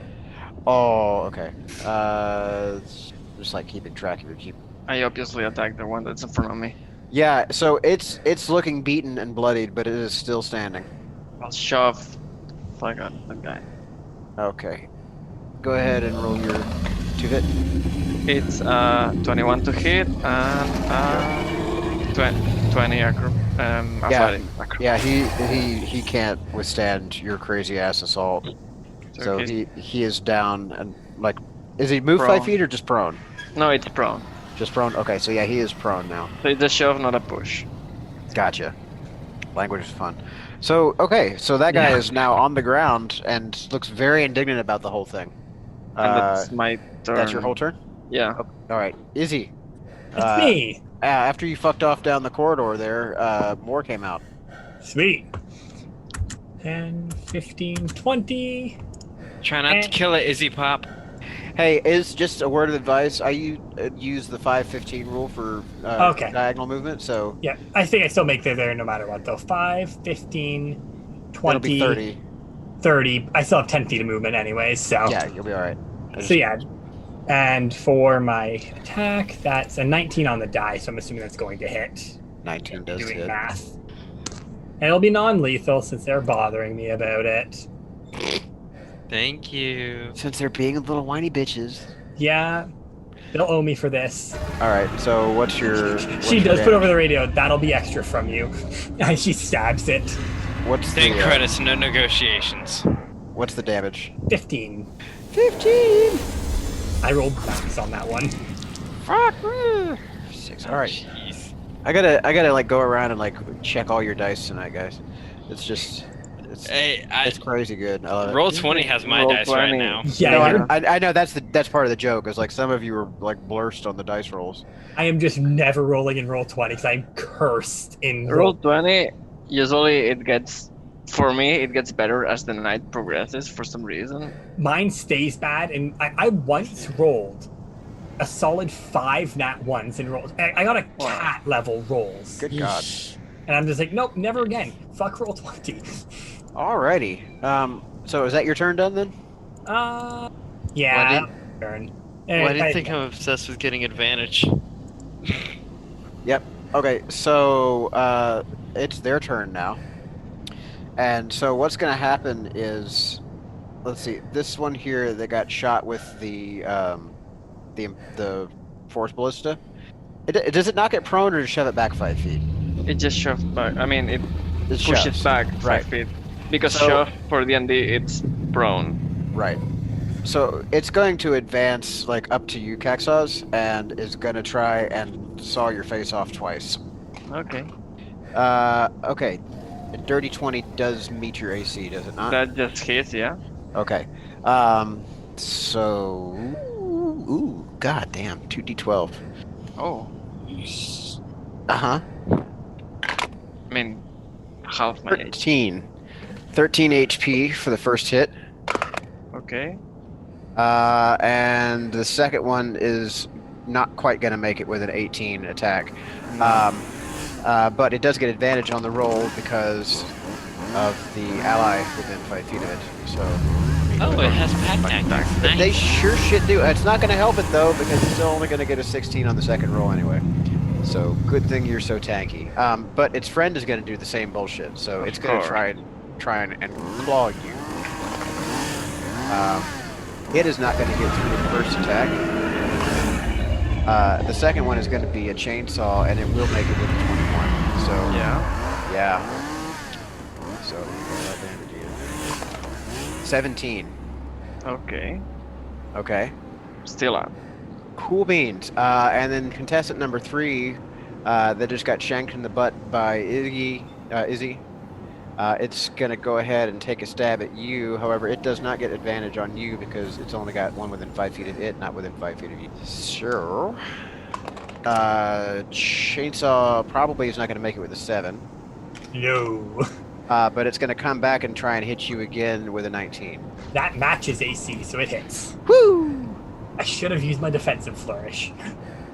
Oh, okay. It's just like keeping track of your I obviously attacked the one that's in front of me. Yeah, so it's looking beaten and bloodied, but it is still standing. I'll shove fuck out the guy. Okay. Go ahead and roll your 2-hit. It's 21 to hit and 20 athletic. Yeah, he can't withstand your crazy ass assault. So he is down and like, is he move 5 Prone. feet or just prone? No, it's prone. Just prone. Okay, so yeah, he is prone now. So it's a shove, not a push. Gotcha. Language is fun. So okay, so that guy is now on the ground and looks very indignant about the whole thing. And that's my turn. That's your whole turn. Yeah. All right, Izzy. It's me. After you fucked off down the corridor there, more came out. Sweet. 10, 15, 20. Try not to kill it, Izzy Pop. Hey, is just a word of advice. I use the 5-15 rule for Okay. diagonal movement, so Yeah, I think I still make it there no matter what, though. 5, 15, that'll be 20, 30. 30. I still have 10 feet of movement anyways, so. Yeah, you'll be all right. So yeah. And for my attack, that's a 19 on the die, so I'm assuming that's going to hit. 19 does Doing hit. math. And it'll be non-lethal since they're bothering me about it. Thank you. Since they're being little whiny bitches. Yeah. They'll owe me for this. All right. So what's your? She does put over the radio. That'll be extra from you. And she stabs it. What's Take the credits, no negotiations. What's the damage? 15. 15. I rolled max on that one. Fuck. 6. All right. Jeez. I gotta like go around and like check all your dice tonight, guys. It's just, Hey, it's crazy good. I love it. Roll 20 has my Roll dice 20. right now. Yeah, No, you're- I know that's part of the joke. Is like some of you are like blurst on the dice rolls. I am just never rolling in roll 20 because I'm cursed in Roll 20, usually it gets, for me, it gets better as the night progresses for some reason. Mine stays bad, and I once rolled a solid 5 nat ones in rolls. I got a cat level rolls. Good God. And I'm just like, nope, never again. Fuck roll 20. Alrighty. So is that your turn done then? Yeah. Turn. Why do you think I'm obsessed with getting advantage? Yep. Okay. So it's their turn now. And so what's going to happen is, let's see, this one here that got shot with the force ballista. Does it knock it prone or shove it back 5 feet? It just shoves back. I mean, it It pushes shoves. back Right. 5 feet. Because So- shove for D&D, it's prone. Right. So it's going to advance like up to you, Kaxaz, and is going to try and saw your face off twice. Okay. Okay. A dirty 20 does meet your AC, does it not? That just hits, yeah. Okay. So. Ooh, god damn. 2d12. Oh. Uh huh. I mean, half my age. 13. 13 HP for the first hit. Okay. And the second one is not quite going to make it with an 18 attack. But it does get advantage on the roll because of the ally within 5 feet of it. So. Oh, it has pack tactics. Nice. They sure shit do. It's not going to help it though because it's still only going to get a 16 on the second roll anyway. So good thing you're so tanky. But its friend is going to do the same bullshit. So it's going to try and claw you. It is not going to get through the first attack. The second one is going to be a chainsaw, and it will make it with a 21. So yeah. So what damage is 17. Okay. Okay. Still on. Cool beans. And then contestant number 3, that just got shanked in the butt by Izzy. It's gonna go ahead and take a stab at you. However, it does not get advantage on you because it's only got one within 5 feet of it, not within 5 feet of you. Sure. Chainsaw probably is not gonna make it with a 7. No. But it's gonna come back and try and hit you again with a 19. That matches AC, so it hits. Woo! I should have used my defensive flourish.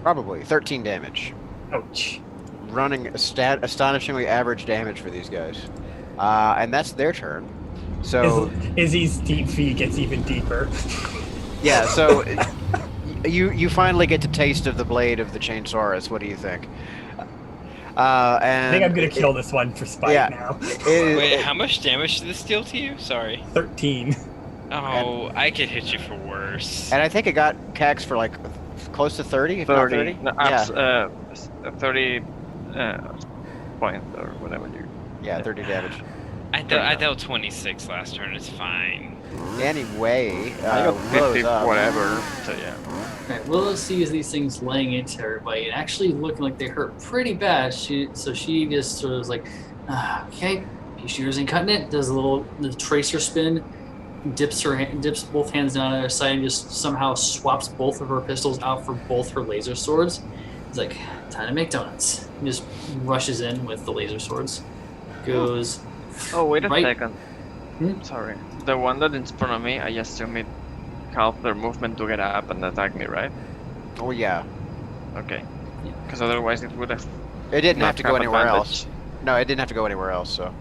Probably 13 damage. Ouch. Running astonishingly average damage for these guys. And that's their turn. So Izzy's deep V gets even deeper. yeah, so you finally get to taste of the blade of the Chainsaurus. What do you think? And I think I'm gonna kill this one for spite yeah. now. Wait, how much damage did this deal to you? Sorry. 13. Oh, I could hit you for worse. And I think it got Cax for like close to 30, if not 30. No, Yeah, 30 points or whatever you. yeah, 30 damage. I dealt 26 last turn. It's fine. Anyway, I got 50 Willow's up. whatever. So yeah. Alright, Willow sees these things laying into everybody and actually looking like they hurt pretty bad. She just sort of was like, okay, pea shooters ain't cutting it. Does the tracer spin, dips both hands down at her side, and just somehow swaps both of her pistols out for both her laser swords. It's like, time to make donuts. And just rushes in with the laser swords. Goes. Oh, wait a Right. second. Sorry. The one that in front of me, I assume it half their movement to get up and attack me, right? Oh yeah, Okay. Because otherwise it would have. it didn't not have to go anywhere advantage. else. No, it didn't have to go anywhere else. So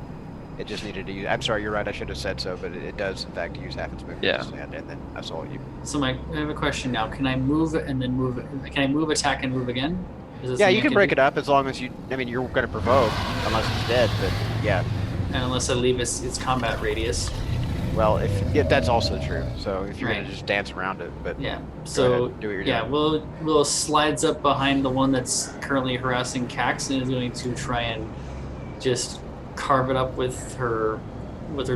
it just needed to use. I'm sorry, you're right. I should have said so, but it does in fact use half its movement. Yeah. And then I saw you. So I have a question now. Can I move and then move? Can I move, attack, and move again? Yeah, you can break it up as long as you. I mean, you're going to provoke unless it's dead, but yeah. And unless I leave its combat radius. Well, if that's also true. So if you're Right. gonna just dance around it, but Yeah. So ahead, do what you're yeah, doing. Willow slides up behind the one that's currently harassing Cax and is going to try and just carve it up with her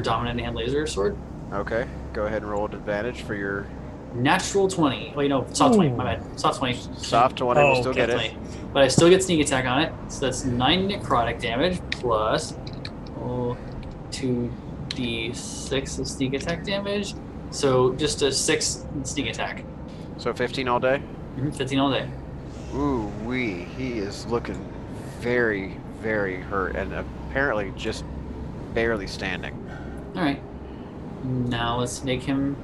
dominant hand laser sword. Okay, go ahead and roll an advantage for your Natural 20. Wait, no, soft 20. My bad. Soft 20. soft 20. We'll still okay. get it. 20. But I still get sneak attack on it. So that's 9 necrotic damage plus 2d6 of sneak attack damage. So just a 6 sneak attack. So 15 all day. 15 all day. Ooh wee, he is looking very, very hurt, and apparently just barely standing. All right. Now let's make him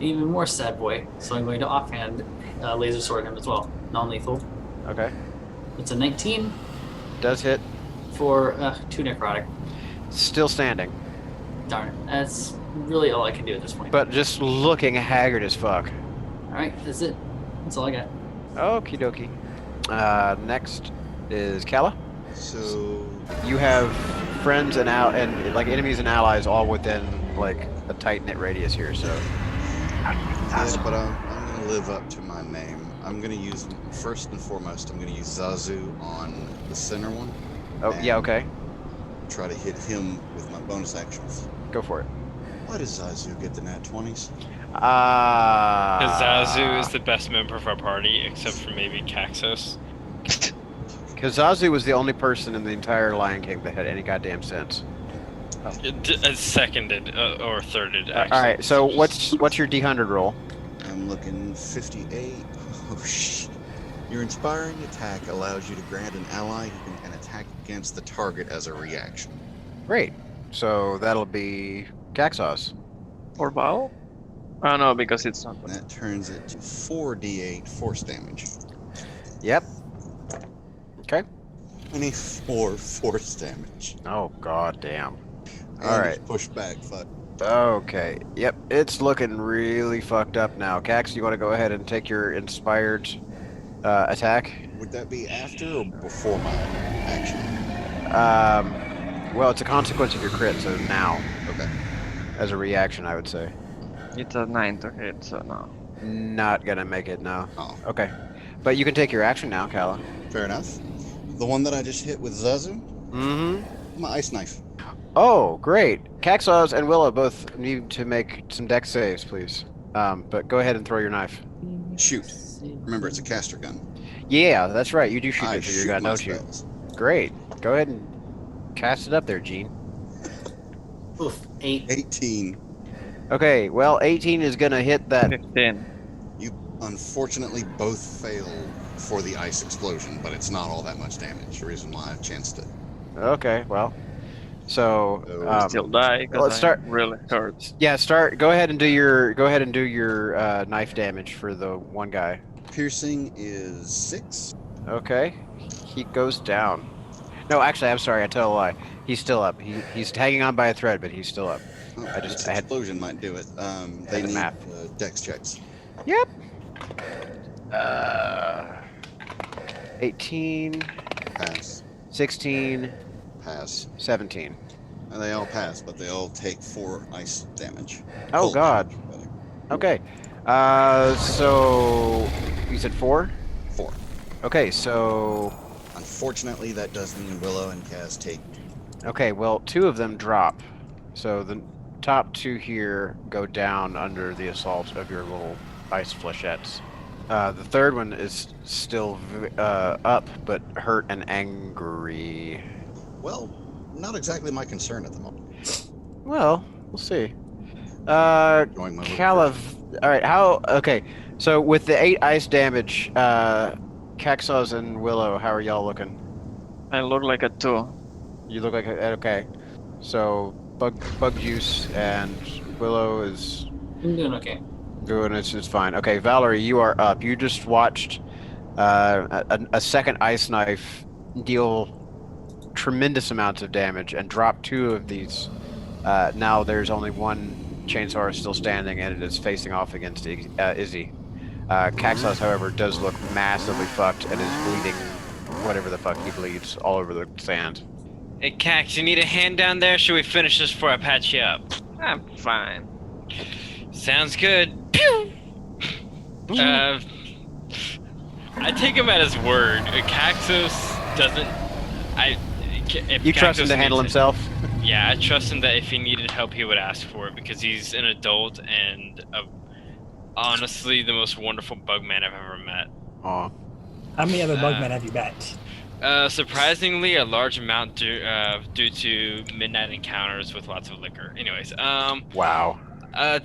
even more sad boy. So I'm going to offhand laser sword him as well. Non-lethal. Okay, It's a 19 does hit. for 2 necrotic. Still standing, Darn it. That's really all I can do at this point. but just looking haggard as fuck. All right, that's it. That's all I got. Okie dokie. Next is Kala. So You have friends and like enemies and allies all within like a tight knit radius here. So yes, but I'm gonna live up to my name. I'm gonna use first and foremost. I'm gonna use Zazu on the center one. oh yeah, okay, Try to hit him with my bonus actions. go for it. Why does Zazu get the nat 20s? Because Zazu is the best member of our party, except for maybe Caxos. Because Zazu was the only person in the entire Lion King that had any goddamn sense. Seconded or thirded, actually. All right, so what's your D100 roll? I'm looking 58. Oh shit. Your inspiring attack allows you to grant an ally an attack against the target as a reaction. Great. So that'll be Caxos. Or Val? Oh no, because it's not. And that turns it to 4d8 force damage. Yep. Okay. 24 force damage. Oh god damn. And All it's right. pushed back. Fuck. Okay. Yep. It's looking really fucked up now. Cax, you want to go ahead and take your inspired attack? Would that be after or before my action? Well, it's a consequence of your crit, so now, Okay. as a reaction, I would say. It's a 9 to hit, so no. Not gonna make it, no. Oh, Okay. But you can take your action now, Kala. fair enough. The one that I just hit with Zazu, Mm-hmm. my ice knife. Oh, great. Caxos and Willow both need to make some dex saves, please. But go ahead and throw your knife. Shoot. Remember, it's a caster gun. Yeah, that's right. You do shoot I it through your shoot gun, my don't you? spells. Great. Go ahead and cast it up there, Gene. Oof, 8. 18. Okay, well, 18 is gonna hit that. 15. You unfortunately both fail for the ice explosion, but it's not all that much damage. The reason why I chanced it. Okay, well, so Still die, because let's start- really hurt. yeah, Go ahead and do your knife damage for the one guy. Piercing is 6. Okay, he goes down. No, actually, I'm sorry. I tell a lie. He's still up. He's hanging on by a thread, but he's still up. Oh, I this had- explosion might do it. They the need math. dex checks. Yep. 18, Pass. 16, Pass. 17. And they all pass, but they all take 4 ice damage. Oh Cold God. damage, rather. Okay. So you said 4? 4. Okay, so Unfortunately, that does mean Willow and Kaz take. okay, well, 2 of them drop. So the top 2 here go down under the assault of your little ice flechettes. The third one is still up, but hurt and angry. Well, not exactly my concern at the moment. Well, we'll see. Going my Calav. All right. Okay. So with the 8 ice damage, Caxos and Willow, how are y'all looking? I look like a 2. You look like okay. So bug juice and Willow is I'm doing okay. doing it's fine. Okay, Valerie, you are up. You just watched a second ice knife deal tremendous amounts of damage and drop 2 of these. Now there's only one chainsaw still standing, and it is facing off against Izzy. Caxos, however, does look massively fucked and is bleeding whatever the fuck he bleeds all over the sand. Hey, Cax, you need a hand down there? Should we finish this before I patch you up? I'm fine. Sounds good. Pew! I take him at his word. Caxos doesn't. If You trust him Caxos to handle needs- himself? Yeah, I trust him that if he needed help, he would ask for it because he's an adult and honestly the most wonderful bugman I've ever met. Aw. How many other bugmen have you met? Surprisingly, a large amount due to midnight encounters with lots of liquor. Anyways, Wow.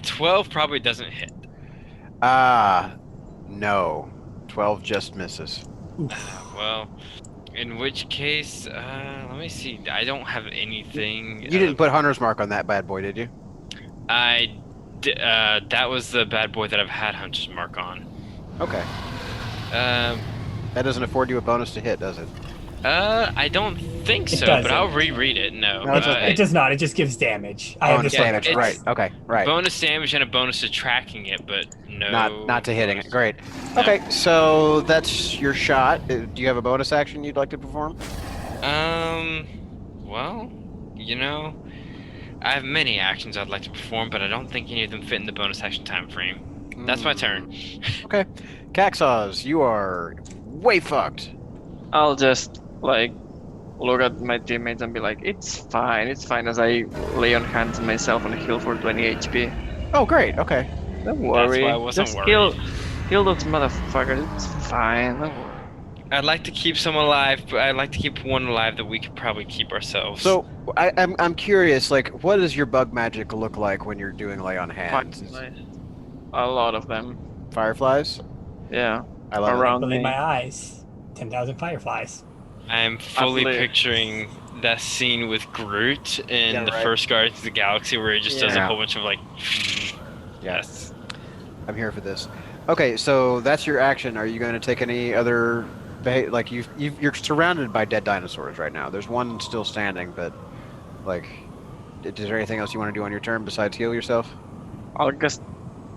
12 probably doesn't hit. No. 12 just misses. Well, in which case, let me see. I don't have anything. You didn't put Hunter's Mark on that bad boy, did you? That was the bad boy that I've had Hunter's Mark on. Okay. Um, That doesn't afford you a bonus to hit, does it? I don't think It so, but doesn't. I'll reread it. No, No, it's okay. It does not. It just gives damage. I have Bonus this one. damage, it's- right. Okay, right. bonus damage and a bonus to tracking it, but no. Not to hitting it. bonus. Great. No. Okay, so that's your shot. Do you have a bonus action you'd like to perform? Well, I have many actions I'd like to perform, but I don't think any of them fit in the bonus action time frame. That's my turn. Okay. Caxos, you are way fucked. I'll just like look at my teammates and be like, it's fine, as I lay on hands myself and heal for 20 HP. Oh, great. Okay. Don't worry. why I wasn't just worried. kill those motherfuckers. It's fine. Don't worry. I'd like to keep someone alive, but I'd like to keep one alive that we could probably keep ourselves. So I'm curious. Like, what does your bug magic look like when you're doing lay on hands? A lot of them. Fireflies. Yeah. I love Around Believe me. my eyes. 10,000 fireflies. I'm fully Absolutely. picturing that scene with Groot in Yeah, the right. first Guardians of the Galaxy where he just does a Yeah. whole bunch of like. it. Yes. I'm here for this. Okay, so that's your action. Are you going to take any other? Like you're surrounded by dead dinosaurs right now. There's one still standing, but like, is there anything else you want to do on your turn besides heal yourself? I'll just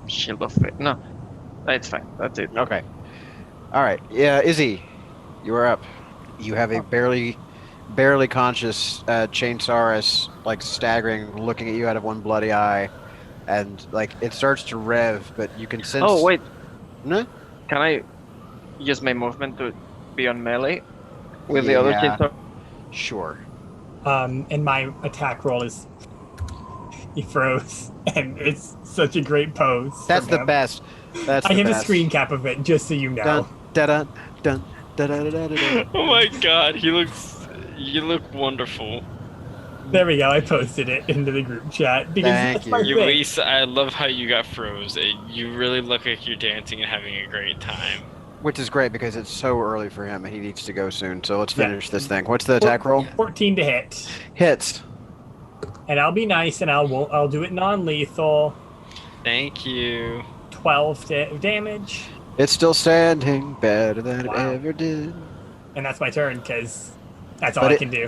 shield of it. No, it's fine. That's it. Okay. All right. Yeah, Izzy, you are up. You have a barely conscious Chainsaurus, like staggering, looking at you out of one bloody eye, and like it starts to rev, but you can sense. Oh wait, No? can I use my movement to be on melee with the other Yeah. chainsaw? Sure. And my attack roll is. He froze, and it's such a great pose. That's from the him. best. That's I the have a best. screen cap of it, just so you know. Dun dun dun dun dun dun dun. Oh my God, you look wonderful. There we go. I posted it into the group chat because Thank that's my you. thing. Luis, I love how you got froze. You really look like you're dancing and having a great time. Which is great because it's so early for him and he needs to go soon. So let's Yeah. finish this thing. What's the attack roll? 14 to hit, Hits. and I'll be nice, and I'll do it non-lethal. Thank you. 12 damage, It's still standing better than Wow. it ever did. and that's my turn because that's all But I it- can do.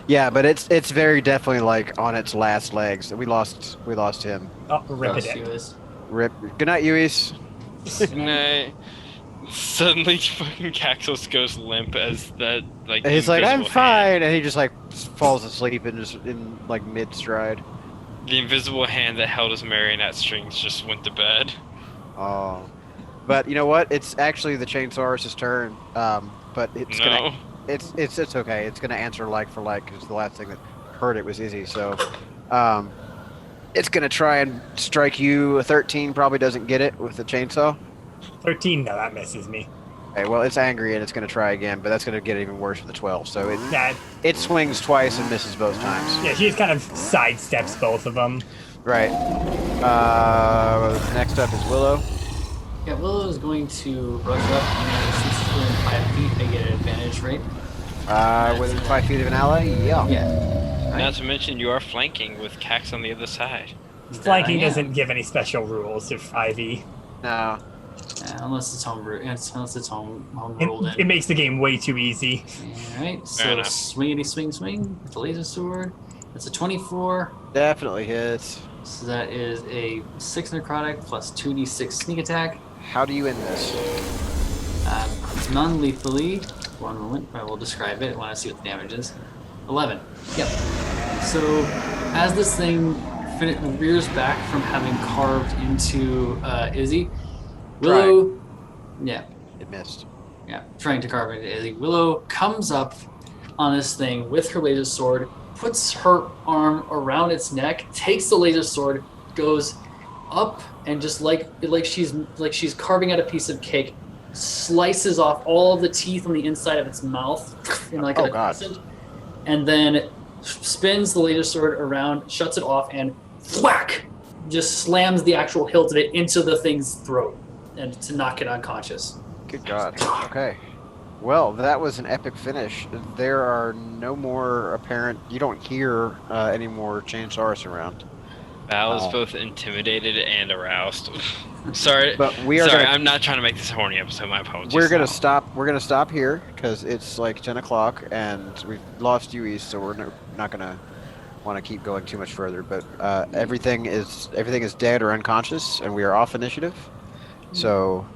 Yeah, but it's very definitely like on its last legs. We lost him. Oh, rip Yes, it. he was. Rip. Good night, Uis. Good night. Suddenly, fucking Caxos goes limp as that like. And he's like, I'm invisible hand- fine, and he just like falls asleep and just in like mid stride. The invisible hand that held his marionette strings just went to bed. Oh, but you know what? It's actually the Chainsaurus's turn. But it's No. gonna. It's okay. It's gonna answer like for like because the last thing that hurt it was Izzy. So, it's gonna try and strike you. A 13 probably doesn't get it with the chainsaw. 13, no, that misses me. Okay, well it's angry and it's gonna try again, but that's gonna get even worse with the 12. So Yeah, it swings twice and misses both times. yeah, she just kind of sidesteps both of them. Right. Next up is Willow. Yeah, Willow is going to rush up, and since it's within 5 feet, I get an advantage, right? Within 5 feet of an ally. Yeah. Yeah. Not to mention, you are flanking with Cax on the other side. Flanking Yeah. doesn't give any special rules to 5e. No. Unless it's home unless it's home It, rolled it in. makes the game way too easy. Alright, so enough. swingity swing with the laser sword. That's a 24. Definitely hits. So that is a 6 necrotic plus 2d6 sneak attack. How do you end this? Non-lethally. One moment, I will describe it. I want to see what the damage is. 11. Yep. So as this thing rears back from having carved into Izzy. Willow, yeah, It missed. yeah, trying to carve into Izzy. Willow comes up on this thing with her laser sword, puts her arm around its neck, takes the laser sword, goes up, and just like she's carving out a piece of cake, slices off all of the teeth on the inside of its mouth in like Oh, a God. passage, and then spins the laser sword around, shuts it off, and whack! Just slams the actual hilt of it into the thing's throat, and to knock it unconscious. Good God. Okay. Well, that was an epic finish. There are no more apparent. You don't hear any more Chainsaurus around. Val is both intimidated and aroused. Sorry, But we are. sorry, Gonna, I'm not trying to make this a horny episode. My apologies. we're gonna stop. We're gonna stop here because it's like 10 o'clock and we've lost UE, so we're not gonna want to keep going too much further. But everything is dead or unconscious, and we are off initiative. So.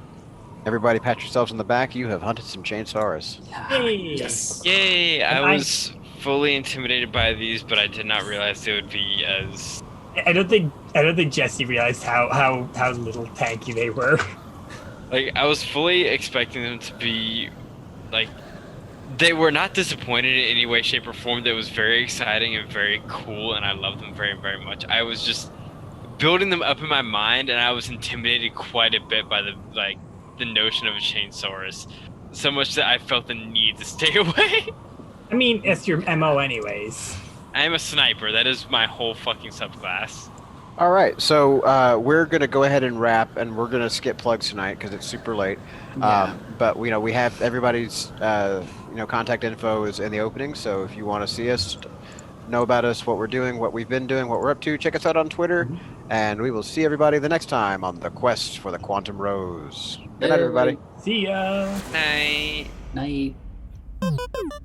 Everybody pat yourselves on the back. You have hunted some Chainsaurus. Yay. Yes. Yay! And I was fully intimidated by these, but I did not realize they would be as. I don't think Jesse realized how little tanky they were. Like, I was fully expecting them to be, like, they were not disappointed in any way, shape, or form. That was very exciting and very cool, and I love them very, very much. I was just building them up in my mind, and I was intimidated quite a bit by the notion of a Chainsaurus. So much that I felt the need to stay away. I mean, it's your MO anyways. I am a sniper. That is my whole fucking subclass. All right, so we're gonna go ahead and wrap, and we're gonna skip plugs tonight because it's super late. Yeah. But we have everybody's contact info is in the opening. So if you want to see us, know about us, what we're doing, what we've been doing, what we're up to, check us out on Twitter, and we will see everybody the next time on the quest for the Quantum Rose. Good night, everybody. See ya. Night. Night.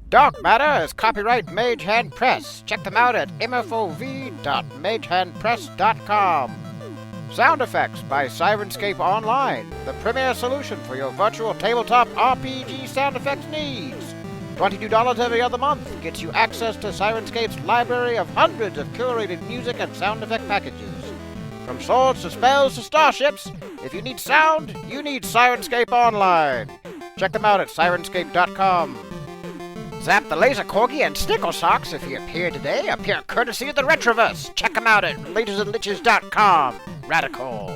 Dark Matter is copyright Mage Hand Press. Check them out at mfov.magehandpress.com. Sound effects by Sirenscape Online, the premier solution for your virtual tabletop RPG sound effects needs. $22 every other month gets you access to Sirenscape's library of hundreds of curated music and sound effect packages. From swords to spells to starships, if you need sound, you need Sirenscape Online. Check them out at sirenscape.com. Zap the Laser Corgi and Snickle Socks, if you appear today, appear courtesy of the Retroverse. Check them out at lasersandliches.com. Radical.